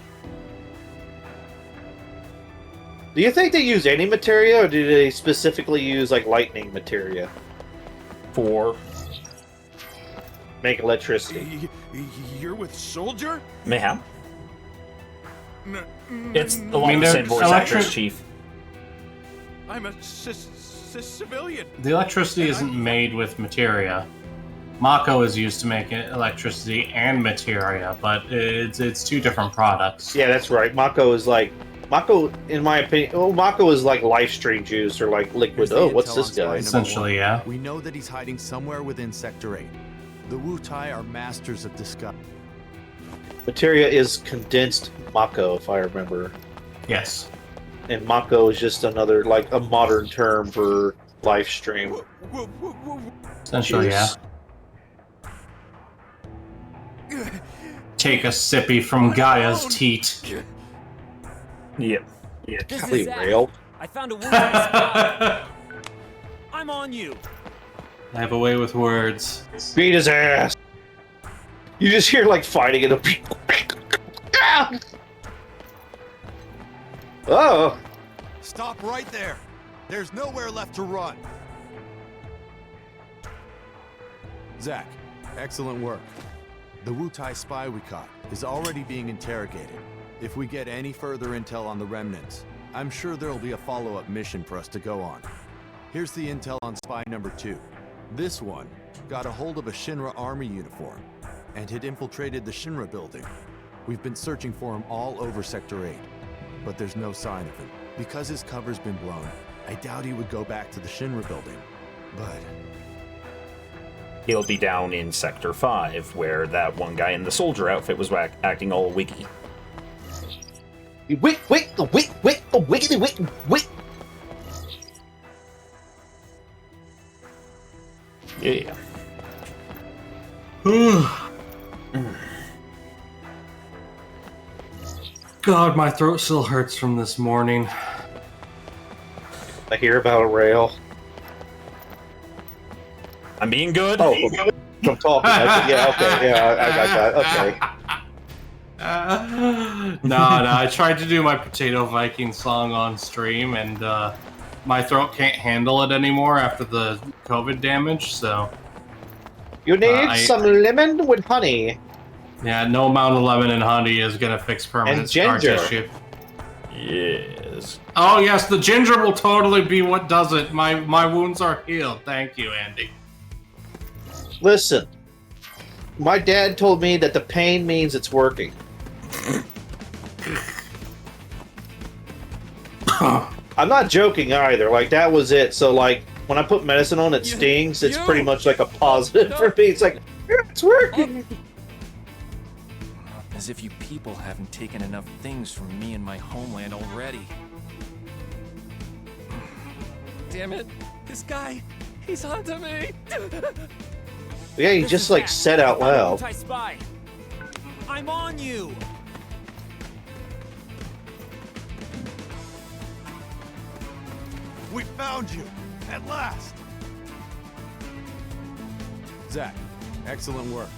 Do you think they use any materia, or do they specifically use like lightning materia? For make electricity. You're with Soldier? Mayhem. It's I along mean, the same they're voice actress, electric- Chief. I'm a civilian. The electricity isn't made with materia. Mako is used to make electricity and materia, but it's two different products. Yeah, that's right. Mako, in my opinion, Mako is like life stream juice or like liquid. Oh, what's this guy? Essentially, yeah. We know that he's hiding somewhere within Sector 8. The Wu Tai are masters of disguise. Materia is condensed Mako, if I remember. Yes. And Mako is just another, like, a modern term for life stream. Essentially, yeah. Take a sippy from Gaia's teat. Yep. Yeah, This golly, is Zack. rail. I found a Wu Tai spy. I'm on you. I have a way with words. Beat his ass. You just hear, like, fighting in a... Oh! Stop right there! There's nowhere left to run! Zack, excellent work. The Wu Tai spy we caught is already being interrogated. If we get any further intel on the remnants, I'm sure there'll be a follow-up mission for us to go on. Here's the intel on spy number 2. This one got a hold of a Shinra army uniform and had infiltrated the Shinra building. We've been searching for him all over Sector 8, but there's no sign of him. Because his cover's been blown, I doubt he would go back to the Shinra building. But He'll be down in Sector 5, where that one guy in the soldier outfit was acting all wiggy. Wiggity. Yeah. God, my throat still hurts from this morning. I hear about a rail. I'm being good. Oh, I'm talking. Yeah, okay. Yeah, I got that. Okay. No, I tried to do my Potato Viking song on stream, and my throat can't handle it anymore after the COVID damage, so... You need some lemon with honey. Yeah, no amount of lemon and honey is gonna fix permanent And scar ginger. tissue. Yes. Oh yes, the ginger will totally be what does it. My wounds are healed. Thank you, Andy. Listen, my dad told me that the pain means it's working. I'm not joking either. Like, that was it. So, like, when I put medicine on, it stings. It's pretty much like a positive for me. It's like, yeah, it's working. As if you people haven't taken enough things from me and my homeland already. Damn it! This guy, he's onto me! Yeah, he just, like, said out loud. Spy. I'm on you! We found you! At last! Zack, excellent work.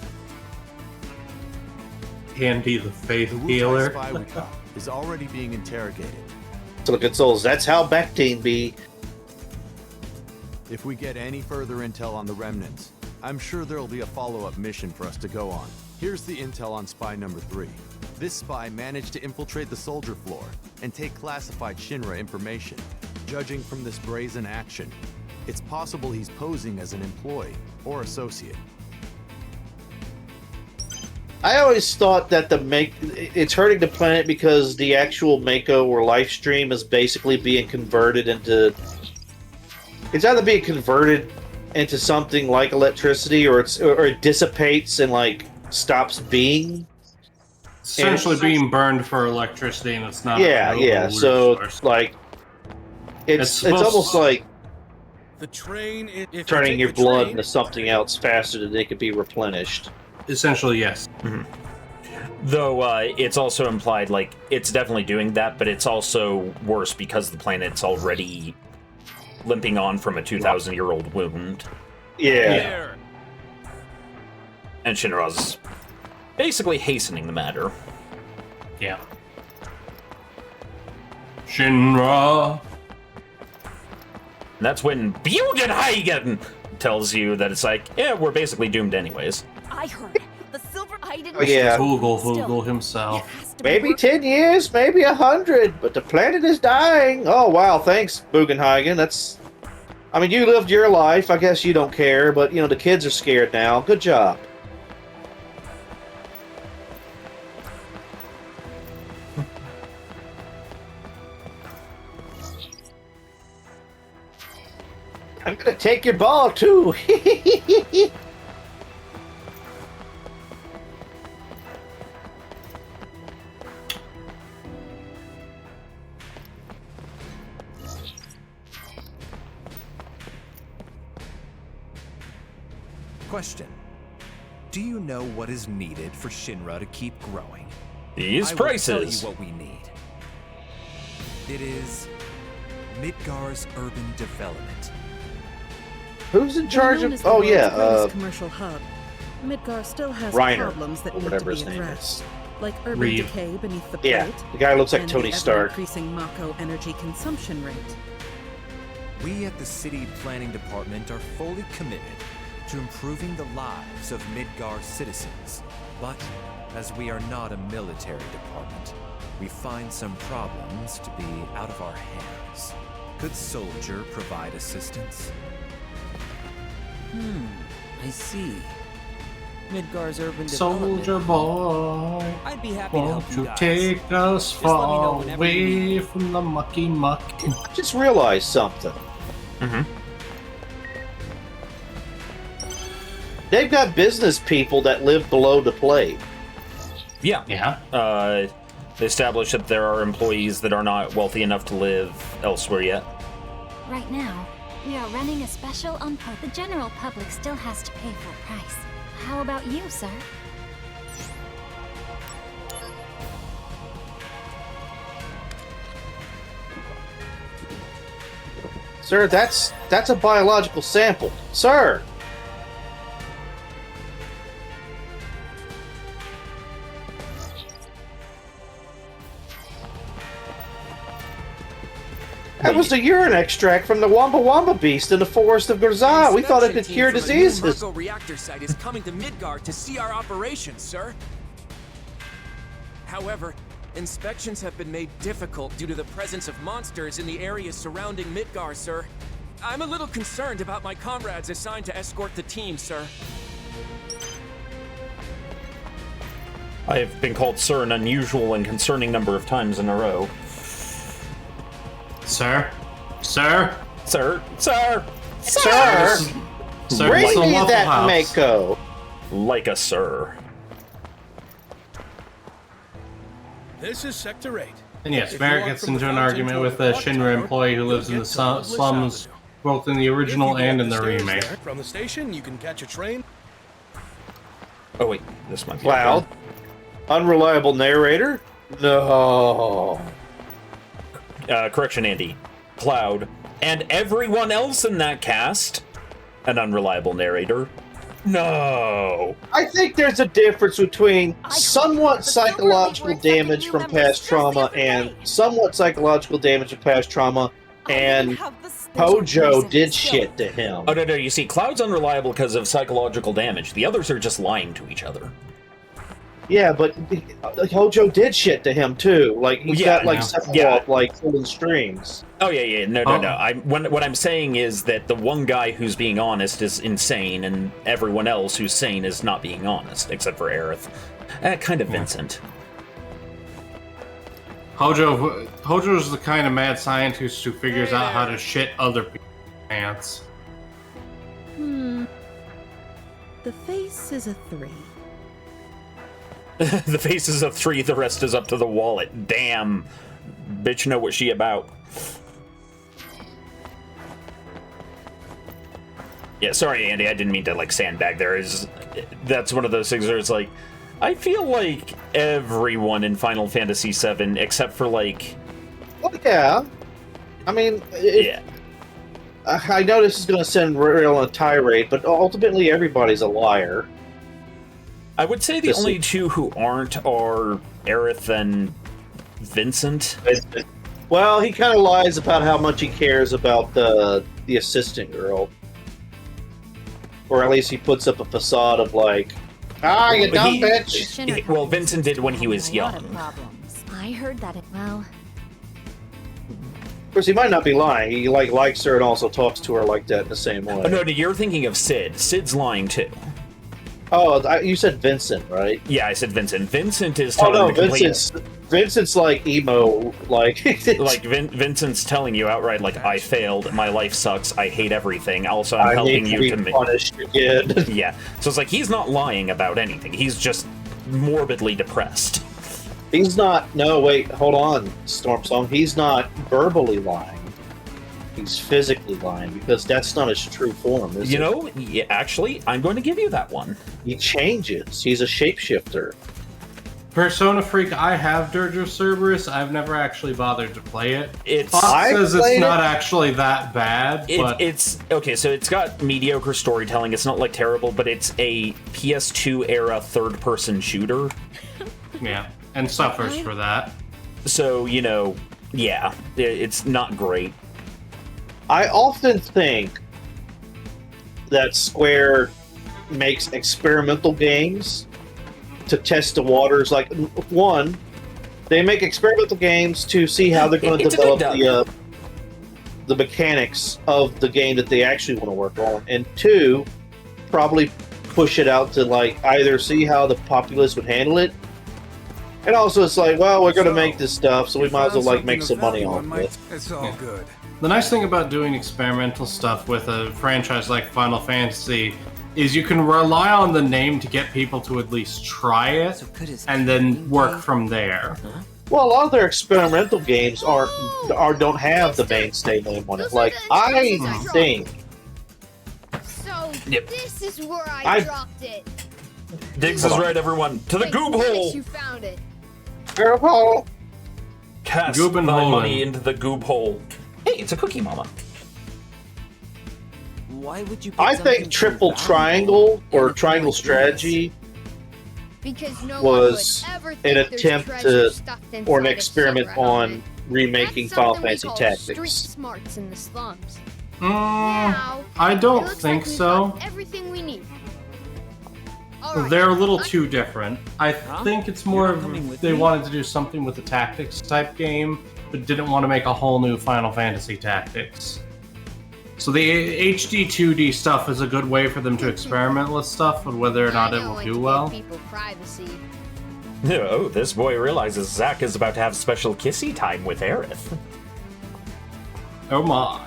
Andy the Faith The Healer. spy we caught is already being interrogated. Silicon Souls, that's how Bactine be. If we get any further intel on the remnants, I'm sure there'll be a follow-up mission for us to go on. Here's the intel on spy number 3. This spy managed to infiltrate the soldier floor and take classified Shinra information. Judging from this brazen action, it's possible he's posing as an employee or associate. I always thought that it's hurting the planet because the actual Mako or life stream is basically being converted into... It's either being converted into something like electricity, or it dissipates and, like, stops being. Essentially being burned for electricity, and it's not. Yeah. So, like, it's almost like the train. If turning your blood into something else faster than it could be replenished. Essentially, yes. Mm-hmm. Though it's also implied, like, it's definitely doing that, but it's also worse because the planet's already limping on from a 2,000-year-old wound. Yeah. And Shinra's basically hastening the matter. Yeah. Shinra. And that's when Bugenhagen tells you that it's like, yeah, we're basically doomed anyways. I heard the silver. I didn't. Oh, yeah. Vogel himself. Maybe 10 years, maybe 100, but the planet is dying. Oh, wow, thanks, Bugenhagen. That's... I mean, you lived your life. I guess you don't care, but, you know, the kids are scared now. Good job. I'm gonna take your ball, too. Question. Do you know what is needed for Shinra to keep growing? These I prices. will tell you what we need. It is Midgar's urban development. Who's in charge of... Oh, commercial hub. Midgar still has Reiner, problems that or need to whatever be his name addressed, is. like urban Reed. decay beneath the plate. Yeah, the guy looks like and Tony the Stark. Increasing Mako energy consumption rate. We at the City Planning Department are fully committed to improving the lives of Midgar citizens. But, as we are not a military department, we find some problems to be out of our hands. Could Soldier provide assistance? I see. Midgar's urban Soldier development. boy, I'd be happy to won't help you you guys. take us Just let me know far whenever you need away from the mucky muck? I just realized something. Mm-hmm. They've got business people that live below the plate. Yeah. Yeah. They established that there are employees that are not wealthy enough to live elsewhere yet. Right now, we are running a special on the general public still has to pay full price. How about you, sir? Sir, that's a biological sample. Sir! That was the urine extract from the Wamba Wamba beast in the forest of Grzaa. We thought it could cure diseases. The Mako reactor site is coming to Midgar to see our operations, sir. However, inspections have been made difficult due to the presence of monsters in the areas surrounding Midgar, sir. I'm a little concerned about my comrades assigned to escort the team, sir. I have been called sir an unusual and concerning number of times in a row. Sir? Sir? Sir? Sir? Sir? Sir, Bring it's a me Waffle that House. Mako. Like a sir. This is Sector 8. And yes, If Merrick you walk gets from into the an fountain argument toward with the a clock Shinra tower, employee who you'll lives in get the to Loveless slums, Avenue. both in the If original you go and up in the stairs remake. there, from the station, you can catch a train. Oh wait, this might be Cloud? Unreliable narrator? No. Correction, Andy. Cloud. And everyone else in that cast, an unreliable narrator. No. I think there's a difference between somewhat psychological damage from past trauma and somewhat psychological damage from past trauma, and Hojo did shit to him. Oh, no, you see, Cloud's unreliable because of psychological damage. The others are just lying to each other. Yeah, but Hojo did shit to him too. Like he's got like Sephiroth like pulling strings. Oh yeah, no. What I'm saying is that the one guy who's being honest is insane, and everyone else who's sane is not being honest, except for Aerith. Kind of Vincent. Hojo's the kind of mad scientist who figures out how to shit other people's pants. The face is a 3. The face is a 3, the rest is up to the wallet. Damn. Bitch know what she about. Yeah, sorry, Andy, I didn't mean to, like, sandbag there. That's one of those things where it's like, I feel like everyone in Final Fantasy VII, except for, like... Well, yeah. I mean, yeah. I know this is going to send Rail on a tirade, but ultimately everybody's a liar. I would say the only two who aren't are Aerith and Vincent. Well, he kind of lies about how much he cares about the assistant girl. Or at least he puts up a facade of like, you dumb bitch! Well, Vincent did when he was young. I heard that Of course, he might not be lying. He likes her and also talks to her like that in the same way. Oh, no, you're thinking of Sid. Sid's lying too. Oh, you said Vincent, right? Yeah, I said Vincent. Vincent is telling the complete... Vincent's like emo, like... Vincent's telling you outright, like, I failed, my life sucks, I hate everything, also I'm helping you to be punished again. Yeah, so it's like, he's not lying about anything, he's just morbidly depressed. He's not... No, wait, hold on, Stormsong. He's not verbally lying. He's physically lying, because that's not his true form, is it? You know, yeah, actually, I'm going to give you that one. He changes. He's a shapeshifter. Persona Freak, I have Dirge of Cerberus. I've never actually bothered to play it. Fox says it's not actually that bad, but... It's... Okay, so it's got mediocre storytelling. It's not, like, terrible, but it's a PS2-era third-person shooter. Yeah, and suffers for that. So, you know, yeah, it's not great. I often think that Square makes experimental games to test the waters. Like, one, they make experimental games to see how they're going to develop the mechanics of the game that they actually want to work on. And two, probably push it out to, like, either see how the populace would handle it. And also it's like, well, we're going to make this stuff, so we might as well, like, make some money off it. It's all good. The nice thing about doing experimental stuff with a franchise like Final Fantasy is you can rely on the name to get people to at least try it, and then work from there. Well, a lot of their experimental games don't have the mainstay name on it. Like, I think... So, this is where I dropped it. Diggs is right, everyone. To the goob hole! You found it. Goob hole! Cast Goob and thy hole. money into the goob hole. Hey, it's a Cookie Mama. Why would you? I think Triple Triangle or Triangle Strategy Because no was one would ever an think there's attempt treasure to, stuffed or an inside a experiment secret on helmet. remaking That's Final something we Fantasy call Tactics. Street smarts in the slums. I It don't looks think like we've so. got everything we need. Alright, They're a little too different. I think it's more of they wanted to do something with the tactics type game, but didn't want to make a whole new Final Fantasy Tactics. So the HD 2D stuff is a good way for them to experiment with stuff, but whether or not it will do well. People privacy. Oh, this boy realizes Zack is about to have special kissy time with Aerith. Oh my.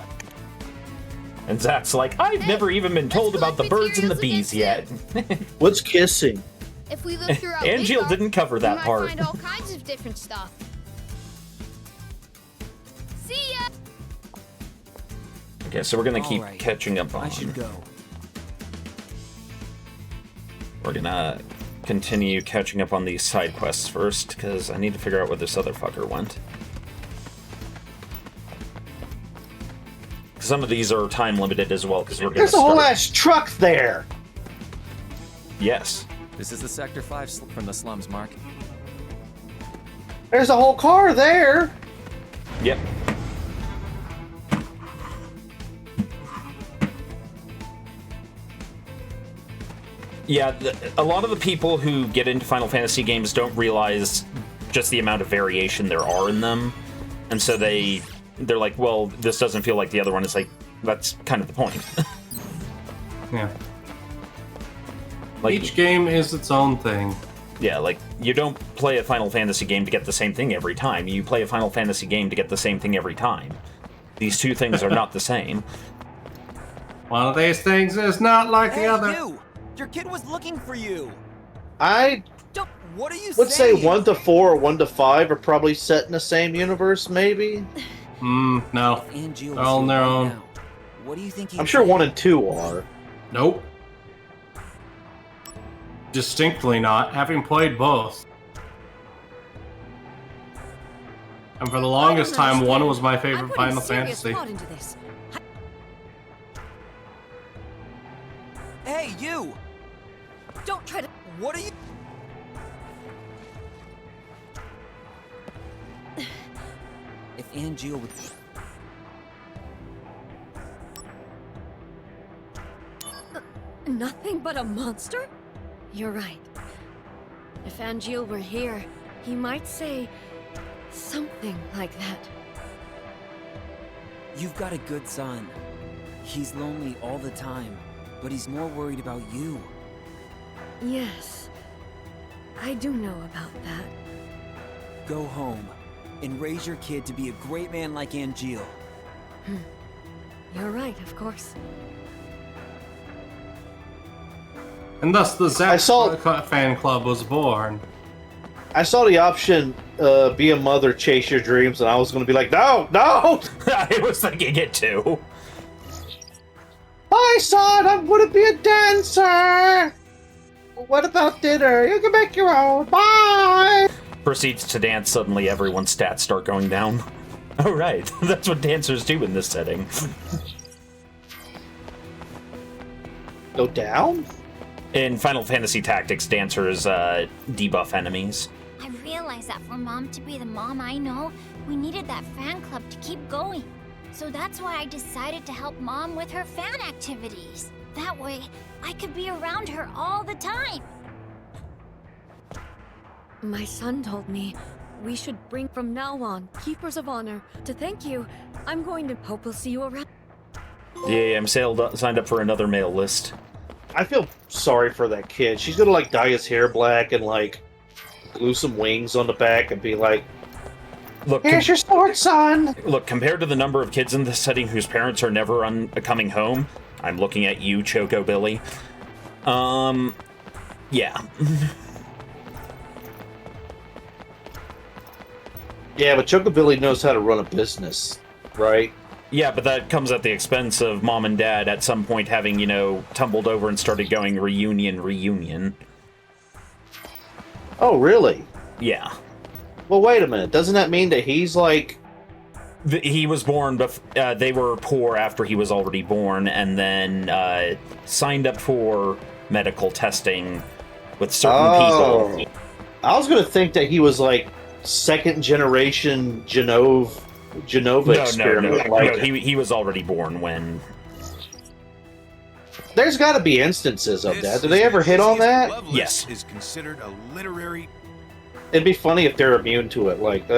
And Zack's like, I've never even been told about the birds and the bees yet. What's kissing? If we look throughout Angeal Midgar, didn't cover that we might part. find all kinds of different stuff. See ya! Okay, so we're gonna keep Alright, catching up on. I should go. We're gonna continue catching up on these side quests first, because I need to figure out where this other fucker went. Some of these are time limited as well, because we're gonna There's a whole start. ass truck there. Yes. This is the Sector 5 from the slums, Mark. There's a whole car there. Yep. Yeah, a lot of the people who get into Final Fantasy games don't realize just the amount of variation there are in them, and so they're like, well, this doesn't feel like the other one. It's like, that's kind of the point. Yeah. Like, each game is its own thing. Yeah, like, you don't play a Final Fantasy game to get the same thing every time. You play a Final Fantasy game to get the same thing every time. These two things are not the same. One of these things is not like the other. You! Your kid was looking for you! I What are you would say saying? 1 to 4 or 1 to 5 are probably set in the same universe, maybe. No. Angeal They're all on their right own. now. What do you think? I'm sure 1 and 2 are. Nope. Distinctly not, having played both. And for the longest time, 1 was my favorite Final Fantasy. Hey, you! Don't try to. What are you? If Angeal would. Nothing but a monster? You're right. If Angeal were here, he might say something like that. You've got a good son. He's lonely all the time, but he's more worried about you. Yes, I do know about that. Go home and raise your kid to be a great man like Angeal. You're right, of course. And thus the Zack fan club was born. I saw the option, be a mother, chase your dreams, and I was going to be like, no, no! I was thinking it too. Bye, son, I'm going to be a dancer! What about dinner? You can make your own. Bye! Proceeds to dance, suddenly everyone's stats start going down. Oh right, that's what dancers do in this setting. Go down? In Final Fantasy Tactics, dancers debuff enemies. I realized that for Mom to be the mom I know, we needed that fan club to keep going. So that's why I decided to help Mom with her fan activities. That way, I could be around her all the time. My son told me we should bring from now on Keepers of Honor. To thank you, I'm going to hope we'll see you around. Yeah, I'm signed up for another mail list. I feel sorry for that kid. She's going to, like, dye his hair black and, like, glue some wings on the back and be like, look, here's your sword, son! Look, compared to the number of kids in this setting whose parents are never coming home, I'm looking at you, Choco Billy. Yeah. Yeah, but Chocobilly knows how to run a business, right? Yeah, but that comes at the expense of Mom and Dad at some point having, you know, tumbled over and started going reunion. Oh, really? Yeah. Well, wait a minute. Doesn't that mean that he's, like... He was born, they were poor after he was already born, and then signed up for medical testing with certain people. I was going to think that he was, like, second-generation Genova experiment. No, he was already born when... There's got to be instances of that. Do they ever hit on that? Yes. Is considered a literary. It'd be funny if they're immune to it. Like,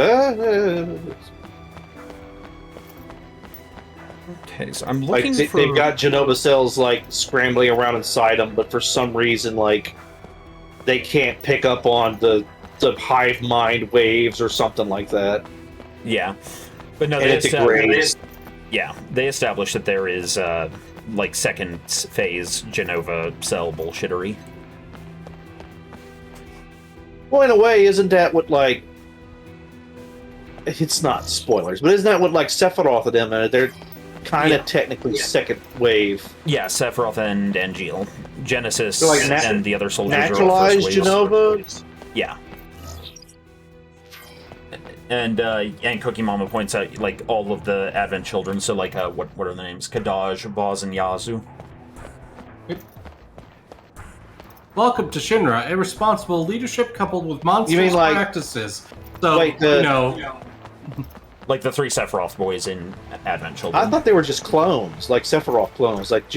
Okay, so I'm looking like for... they've got Genova cells like scrambling around inside them, but for some reason, like, they can't pick up on the the hive mind waves or something like that. Yeah, but no, And it degrades. they established that there is like second phase Genova cell bullshittery. Well, in a way, isn't that what, like... It's not spoilers, but isn't that what, like, Sephiroth and them, they're kind of technically second wave. Yeah, Sephiroth and Angeal. Genesis So, like, and the other soldiers naturalized are first Genova? Yeah. And Cookie Mama points out, like, all of the Advent children, so, like, what are the names? Kadaj, Boz, and Yazoo. Welcome to Shinra, irresponsible leadership coupled with monstrous practices. So, like like the three Sephiroth boys in Advent Children. I thought they were just clones, like Sephiroth clones, like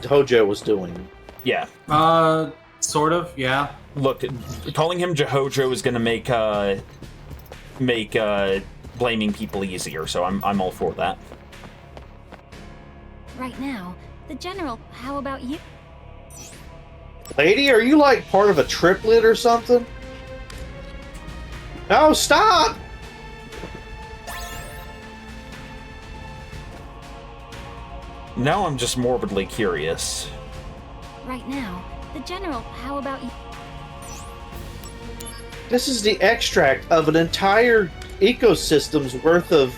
Hojo was doing. Yeah. Sort of, yeah. Look, calling him Jehojo is going to make blaming people easier, so I'm all for that. Right now, the General, how about you? Lady, are you like part of a triplet or something? No, stop! Now I'm just morbidly curious. Right now, the General, how about you? This is the extract of an entire ecosystem's worth of,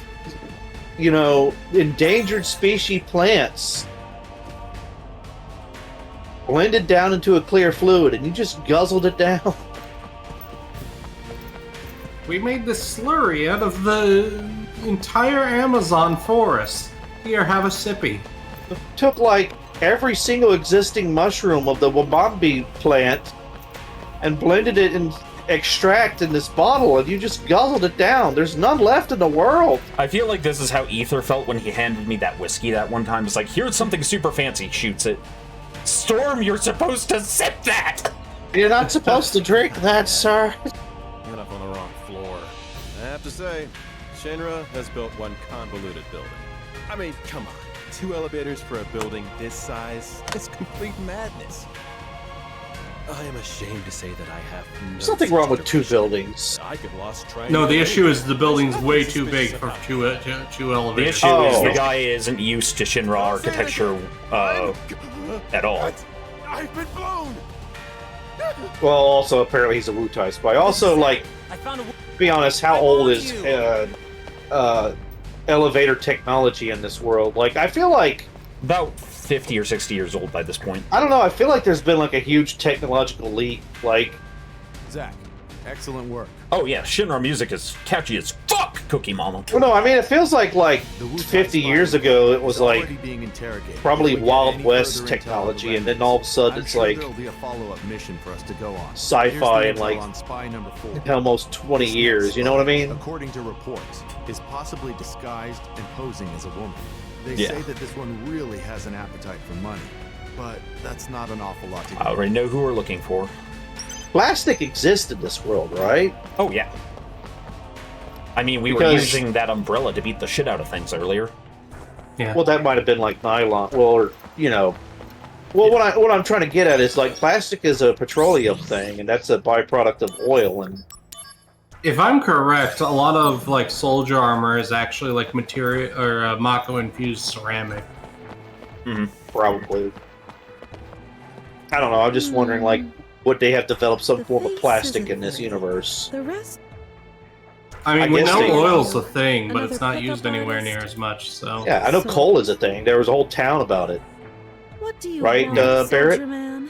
you know, endangered species plants. Blended down into a clear fluid, and you just guzzled it down. We made this slurry out of the entire Amazon forest. Here, have a sippy. Took like every single existing mushroom of the Wabambi plant and blended it in extract in this bottle, and you just guzzled it down. There's none left in the world. I feel like this is how Ether felt when he handed me that whiskey that one time. It's like, here's something super fancy, shoots it. Storm, you're supposed to sip that! You're not supposed to drink that, sir. Went up on the wrong floor. I have to say, Shinra has built one convoluted building. I mean, come on. 2 elevators for a building this size? It's complete madness. I am ashamed to say that I have There's nothing wrong with 2 buildings. I get lost trying No, to the issue is the building's way too big for two The elevators. issue is the guy isn't used to Shinra architecture at all. I've been blown! Well, also, apparently he's a Wutai spy. Also, like, to be honest, how old is elevator technology in this world? Like, I feel like... About 50 or 60 years old by this point. I don't know, I feel like there's been, like, a huge technological leap. Like... Zach, excellent work. Oh yeah, Shinra music is catchy as fuck, Cookie Mama. Well, no, I mean, it feels like 50 years ago, it was like probably Wild West technology, and then all of a sudden it's like there'll be a follow-up mission for us to go on. sci-fi in Here's the like intel on spy number 4. almost 20 years, you know what I mean? According to reports, is possibly disguised and posing as a woman. They Yeah. say that this one really has an appetite for money, but that's not an awful lot to I already know who we're looking for. Plastic exists in this world, right? Oh yeah. I mean, we were using that umbrella to beat the shit out of things earlier. Yeah. Well, that might have been like nylon. Well, or you know, well, what I'm trying to get at is like plastic is a petroleum thing, and that's a byproduct of oil. And If I'm correct, a lot of like soldier armor is actually like material or Mako infused ceramic. Probably. I don't know. I'm just wondering, like, would they have developed some form of plastic in this universe? The rest? I mean, we guess know they- oil's a thing, but Another it's not pickup used anywhere artist? near as much. So Yeah, I know coal is a thing. There was a whole town about it. What do you Right, want, Barrett? soldier man?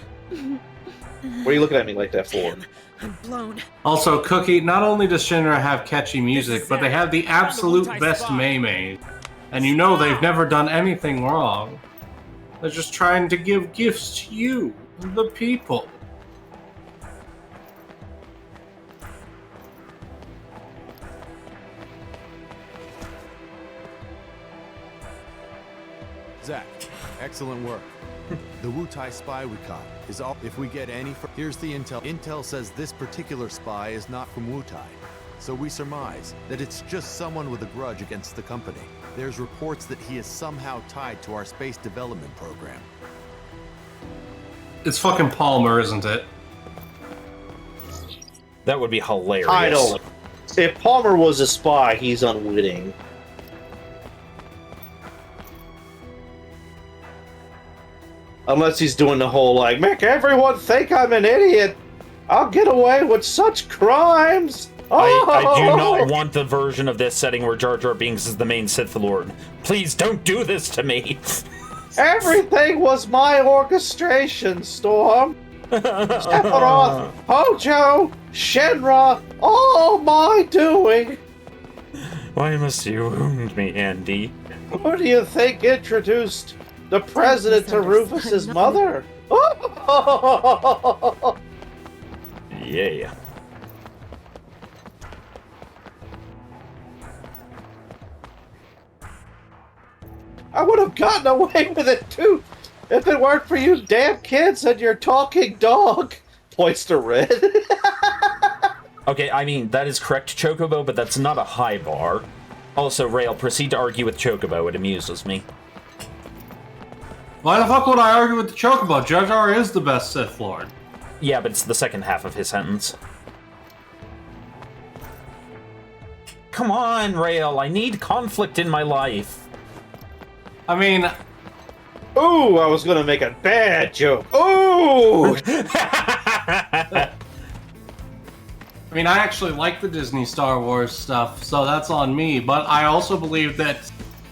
What are you looking at me like that for? I'm blown. Also, Cookie, not only does Shinra have catchy music, but they have the absolute best Mei-Meis. And you know they've never done anything wrong. They're just trying to give gifts to you, the people. Zach, excellent work. The Wutai spy we caught is all. If we get any, here's the intel. Intel says this particular spy is not from Wutai, so we surmise that it's just someone with a grudge against the company. There's reports that he is somehow tied to our space development program. It's fucking Palmer, isn't it? That would be hilarious. I don't. If Palmer was a spy, he's unwitting. Unless he's doing the whole, like, make everyone think I'm an idiot. I'll get away with such crimes. I do not want the version of this setting where Jar Jar Binks is the main Sith Lord. Please don't do this to me. Everything was my orchestration, Storm. Sephiroth, Hojo, Shenra, all my doing. Why must you wound me, Andy? Who do you think introduced the president to Rufus's mother? Yeah. I would have gotten away with it too if it weren't for you damn kids and your talking dog. Points to Red. Okay, I mean, that is correct, Chocobo, but that's not a high bar. Also, Rail, proceed to argue with Chocobo. It amuses me. Why the fuck would I argue with the Chocobo? Jar Jar is the best Sith Lord. Yeah, but it's the second half of his sentence. Come on, Rail, I need conflict in my life. I mean... Ooh, I was gonna make a bad joke. Ooh! I mean, I actually like the Disney Star Wars stuff, so that's on me, but I also believe that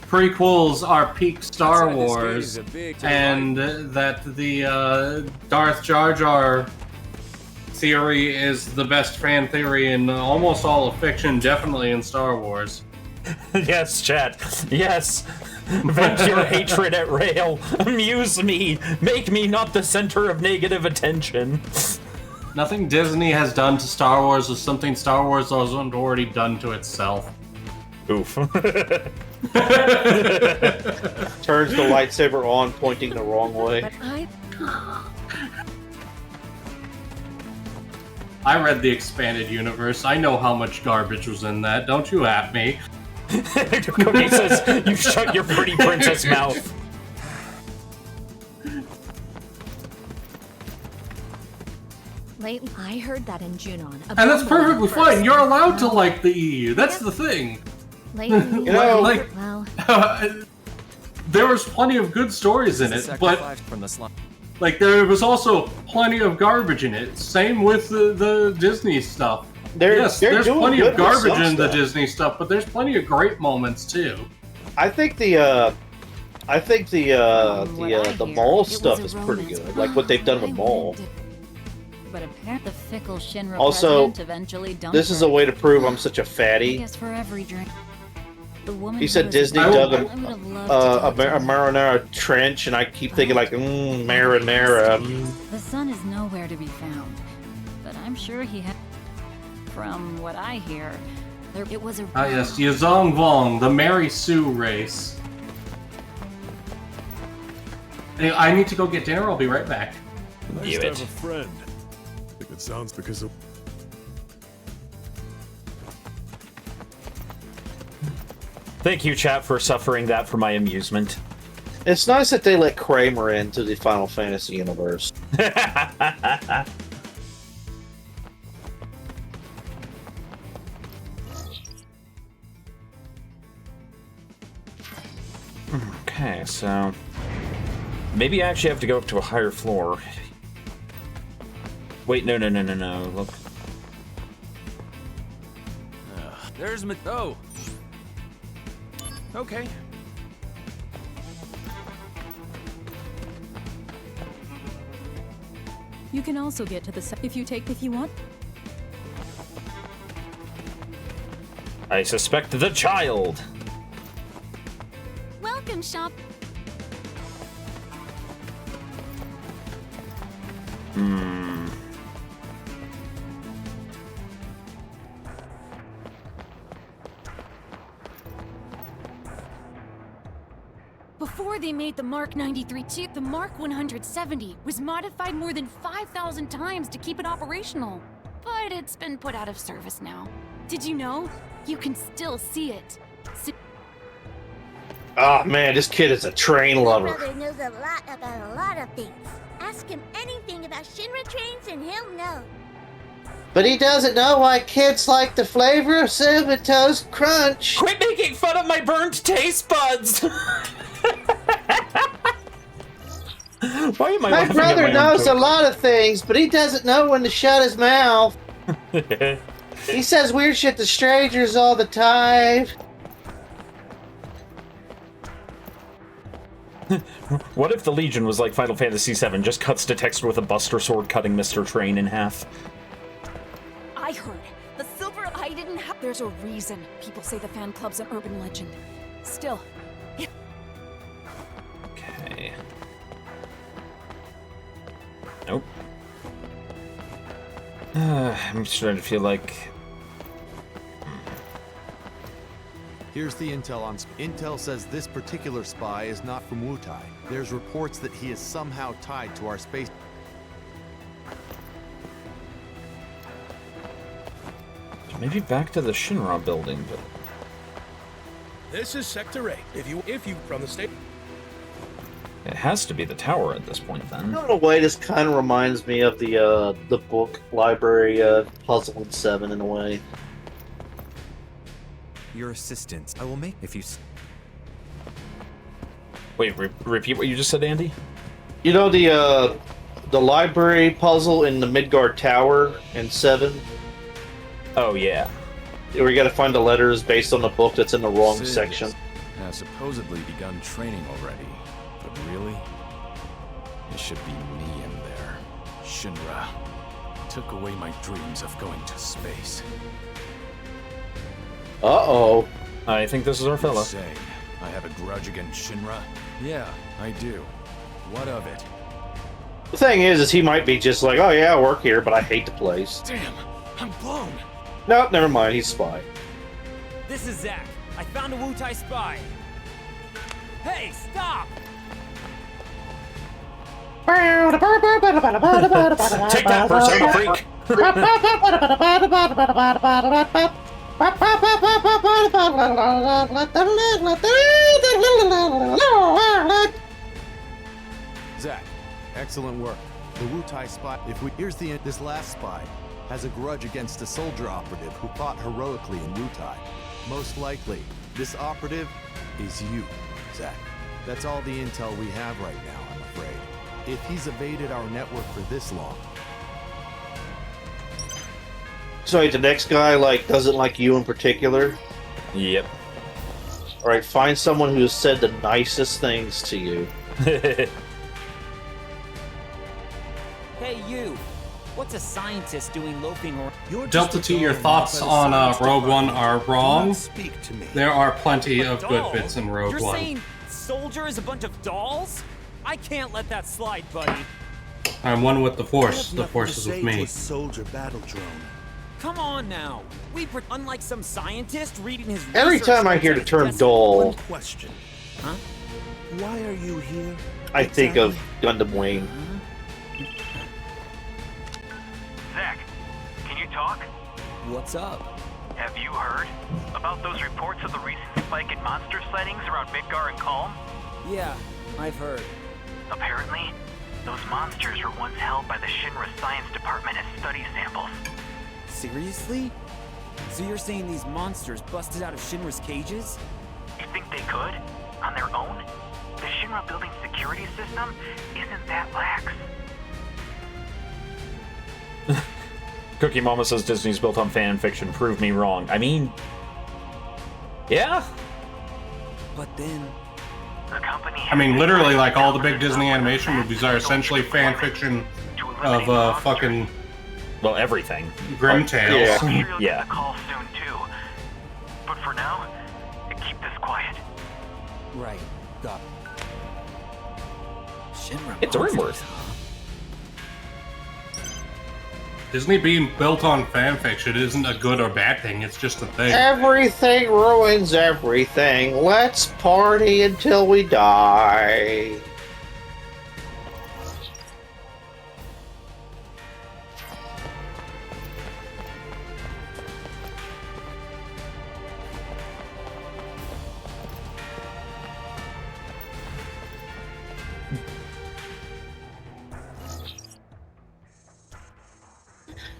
prequels are peak Star Wars, and that the Darth Jar Jar theory is the best fan theory in almost all of fiction, definitely in Star Wars. Yes, chat. Yes. Vent your hatred at Rail. Amuse me. Make me not the center of negative attention. Nothing Disney has done to Star Wars is something Star Wars hasn't already done to itself. Oof. Turns the lightsaber on, pointing the wrong way. But I read the expanded universe. I know how much garbage was in that. Don't you at me. Cookie says, you shut your pretty princess mouth. Lately, I heard that in Junon. And that's perfectly fine. You're allowed to like the EU. That's the thing. Lately, there was plenty of good stories in it, but like there was also plenty of garbage in it. Same with the Disney stuff. There's plenty of garbage in the Disney stuff, but there's plenty of great moments too. I think the Maul stuff is pretty good. Like what they've done with Maul. But apparently the fickle Shinra Also, president eventually dumped this is her. a way to prove I'm such a I fatty. guess for every drink. The woman He said who was- Disney I dug would have loved to a talk to her. marinara trench, and I keep thinking like, marinara. The son is nowhere to be found, but I'm sure he had. From what I hear, it was a. Ah yes, Yazong Vong, the Mary Sue race. Anyway, I need to go get dinner. I'll be right back. Nice to have a friend. It sounds because of... Thank you, chat, for suffering that for my amusement. It's nice that they let Kramer into the Final Fantasy universe. Okay, so maybe I actually have to go up to a higher floor. Wait, no. Look. There's oh. Okay. You can also get to the if you want. I suspect the child. Welcome, shop. Before they made the Mark 93 chip, the Mark 170 was modified more than 5,000 times to keep it operational. But it's been put out of service now. Did you know? You can still see it. Oh man, this kid is a train lover. My brother knows a lot about a lot of things. Ask him anything about Shinra trains and he'll know. But he doesn't know why kids like the flavor of Cinnamon Toast Crunch. Quit making fun of my burnt taste buds! Why am I My laughing brother at my own knows a joke? lot of things, but he doesn't know when to shut his mouth. He says weird shit to strangers all the time. What if the Legion was like Final Fantasy VII, just cuts to text with a Buster Sword cutting Mr. Train in half? I heard the silver eye didn't have. There's a reason people say the fan club's an urban legend. Still, Okay. Nope. I'm starting to feel like... Here's the intel on... Intel says this particular spy is not from Wutai. There's reports that he is somehow tied to our space... Maybe back to the Shinra building, but... This is Sector 8. If you from the state. It has to be the tower at this point, then. In a way, this kind of reminds me of the book library puzzle in 7 in a way. Your assistance, I will make if you... Wait, repeat what you just said, Andy? You know the library puzzle in the Midgard Tower in 7? Oh, yeah. Where you gotta find the letters based on the book that's in the wrong Sid section. has supposedly begun training already, but really, it should be me in there. Shinra took away my dreams of going to space. Uh-oh. I think this is our You fella. say I have a grudge against Shinra? Yeah, I do. What of it? The thing is he might be just like, oh yeah, I work here, but I hate the place. Damn, I'm blown. Nope, never mind, he's a spy. This is Zack. I found a Wutai spy. Hey, stop! Take that, Persona Freak! Zack, excellent work. The Wutai spy... Here's this last spy has a grudge against a soldier operative who fought heroically in Wutai. Most likely, this operative is you, Zack. That's all the intel we have right now, I'm afraid. If he's evaded our network for this long... So the next guy, like, doesn't like you in particular? Yep. Alright, find someone who has said the nicest things to you. Hey, you! What's a scientist doing loafing around? Delta T, your thoughts on Rogue One are wrong. There are plenty of good bits in Rogue You're One. saying Soldier is a bunch of dolls? I can't let that slide, buddy. I'm one with the Force. The Force is with me. Soldier battle drone. Come on now. Unlike some scientist reading his Every research time I hear the term notes, doll, Question. Huh? Why are you here? I think of Gundam Wing. Zack, can you talk? What's up? Have you heard about those reports of the recent spike in monster sightings around Midgar and Calm? Yeah, I've heard. Apparently, those monsters were once held by the Shinra Science Department as study samples. Seriously? So you're saying these monsters busted out of Shinra's cages? You think they could? On their own? The Shinra building security system isn't that lax. Cookie Mama says Disney's built on fan fiction. Prove me wrong. I mean... Yeah? But then... The company I mean, literally, like, all the big Disney animation movies are essentially fan fiction of fucking... Well, everything. Grim Tales. Yeah. Yeah. Call soon too. But for now, keep this quiet. Right. Got it. Shinra It's a rumor. Disney being built on fan fiction isn't a good or bad thing, it's just a thing. Everything ruins everything. Let's party until we die.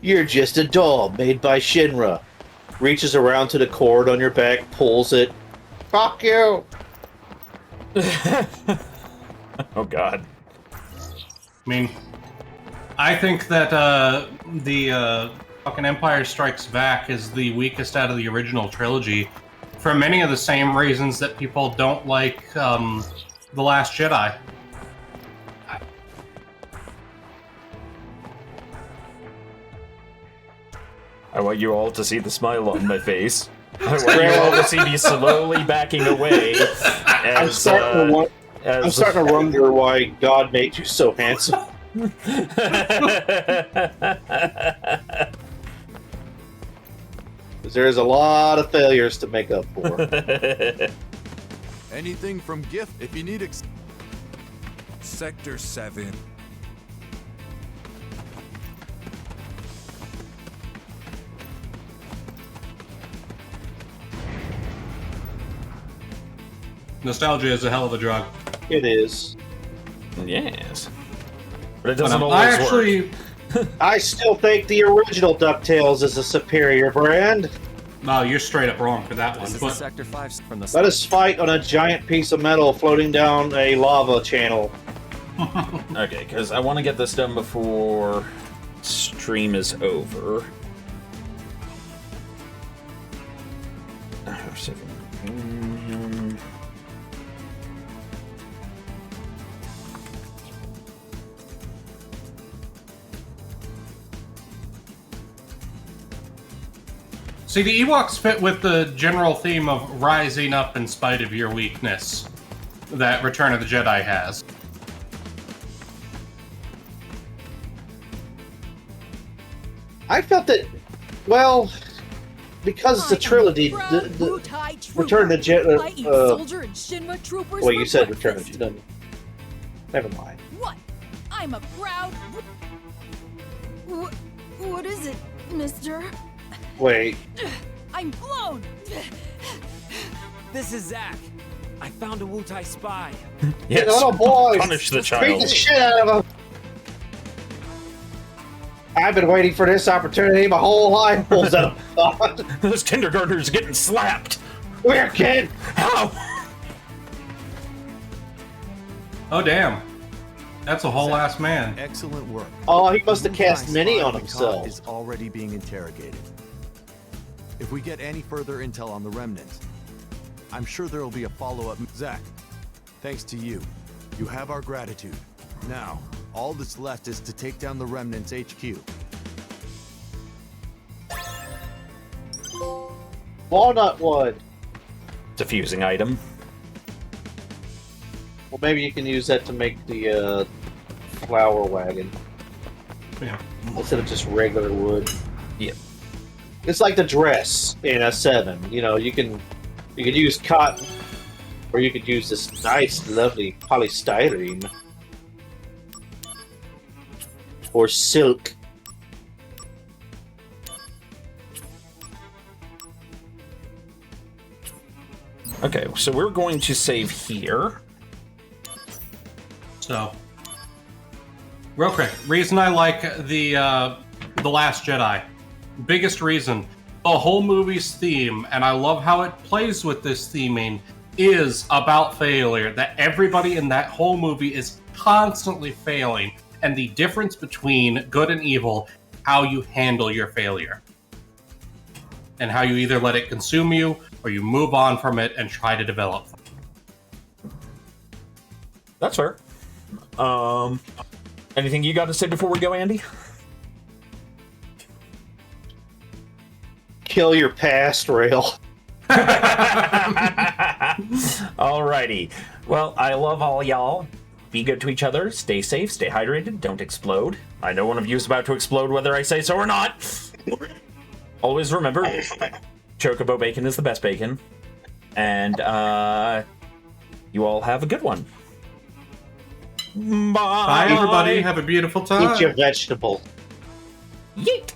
You're just a doll made by Shinra. Reaches around to the cord on your back, pulls it. Fuck you! Oh god. I mean, I think that the fucking Empire Strikes Back is the weakest out of the original trilogy for many of the same reasons that people don't like The Last Jedi. I want you all to see the smile on my face. I want you all to see me slowly backing away. I'm starting to wonder why God made you so handsome. Because there's a lot of failures to make up for. Anything from gift if you need Sector 7. Nostalgia is a hell of a drug. It is. Yes. But it doesn't always I actually, work. I still think the original DuckTales is a superior brand. No, you're straight up wrong for that one. This is But Sector 5 from the Let us fight on a giant piece of metal floating down a lava channel. Okay, because I want to get this done before stream is over. see, the Ewoks fit with the general theme of rising up in spite of your weakness that Return of the Jedi has. I felt that, well, because it's a trilogy, the Return of the Jedi. Well, you said Return of the Jedi. Never mind. What? I'm a proud. What is it, mister? Wait. I'm blown! This is Zack. I found a Wutai spy. Yes. Little boy. Punish the Beat child. the shit out of him. I've been waiting for this opportunity my whole life. Pulls out a thought. This kindergartner's getting slapped. Where, kid? How? Oh, damn. That's a whole ass man. Excellent work. Oh, he must have Wutai cast many spy on we himself. caught is already being interrogated. If we get any further intel on the remnants, I'm sure there will be a follow-up. Zack, thanks to you, you have our gratitude. Now, all that's left is to take down the remnants HQ. Walnut wood. Diffusing item. Well, maybe you can use that to make the flower wagon. Yeah. Instead of just regular wood. Yep. It's like the dress in a 7. You know, you can use cotton, or you could use this nice, lovely polystyrene, or silk. Okay, so we're going to save here. So, real quick, reason I like the Last Jedi, biggest reason, the whole movie's theme, and I love how it plays with this theming, is about failure. That everybody in that whole movie is constantly failing, and the difference between good and evil, how you handle your failure, and how you either let it consume you or you move on from it and try to develop. That's fair. Anything you got to say before we go, Andy? Kill your past, Rail. Alrighty. Well, I love all y'all. Be good to each other. Stay safe. Stay hydrated. Don't explode. I know one of you is about to explode whether I say so or not. Always remember, Chocobo bacon is the best bacon. And, you all have a good one. Bye. Bye, everybody. Have a beautiful time. Eat your vegetable. Yeet.